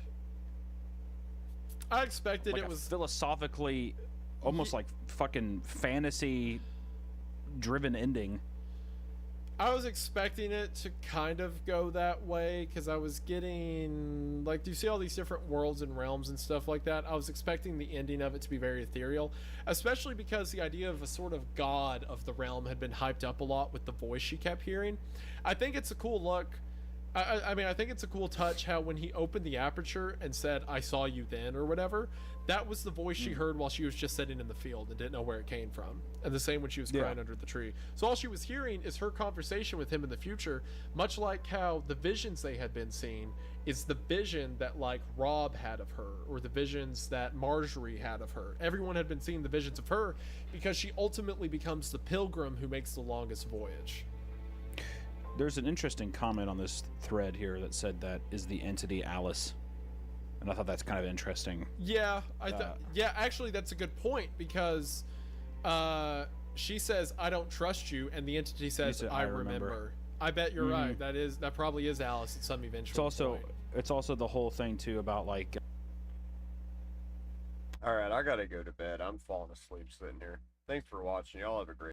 I expected Like it a was philosophically, almost like fucking fantasy driven ending. I was expecting it to kind of go that way because I was getting, like, do you see all these different worlds and realms and stuff like that? I was expecting the ending of it to be very ethereal, especially because the idea of a sort of god of the realm had been hyped up a lot with the voice she kept hearing. I think it's a cool look. I mean, I think it's a cool touch how when he opened the aperture and said, "I saw you then," or whatever, that was the voice she heard while she was just sitting in the field and didn't know where it came from. And the same when she was crying under the tree. So all she was hearing is her conversation with him in the future, much like how the visions they had been seeing is the vision that, like, Rob had of her, or the visions that Marjorie had of her. Everyone had been seeing the visions of her because she ultimately becomes the pilgrim who makes the longest voyage. There's an interesting comment on this thread here that said that is the entity Alice. And I thought that's kind of interesting. Yeah, yeah, actually that's a good point because she says I don't trust you and the entity says said, I "I remember. remember." I bet you're right. That probably is Alice at some eventual point. It's also the whole thing too about like Alright, I gotta go to bed. I'm falling asleep sitting here. Thanks for watching. Y'all have a great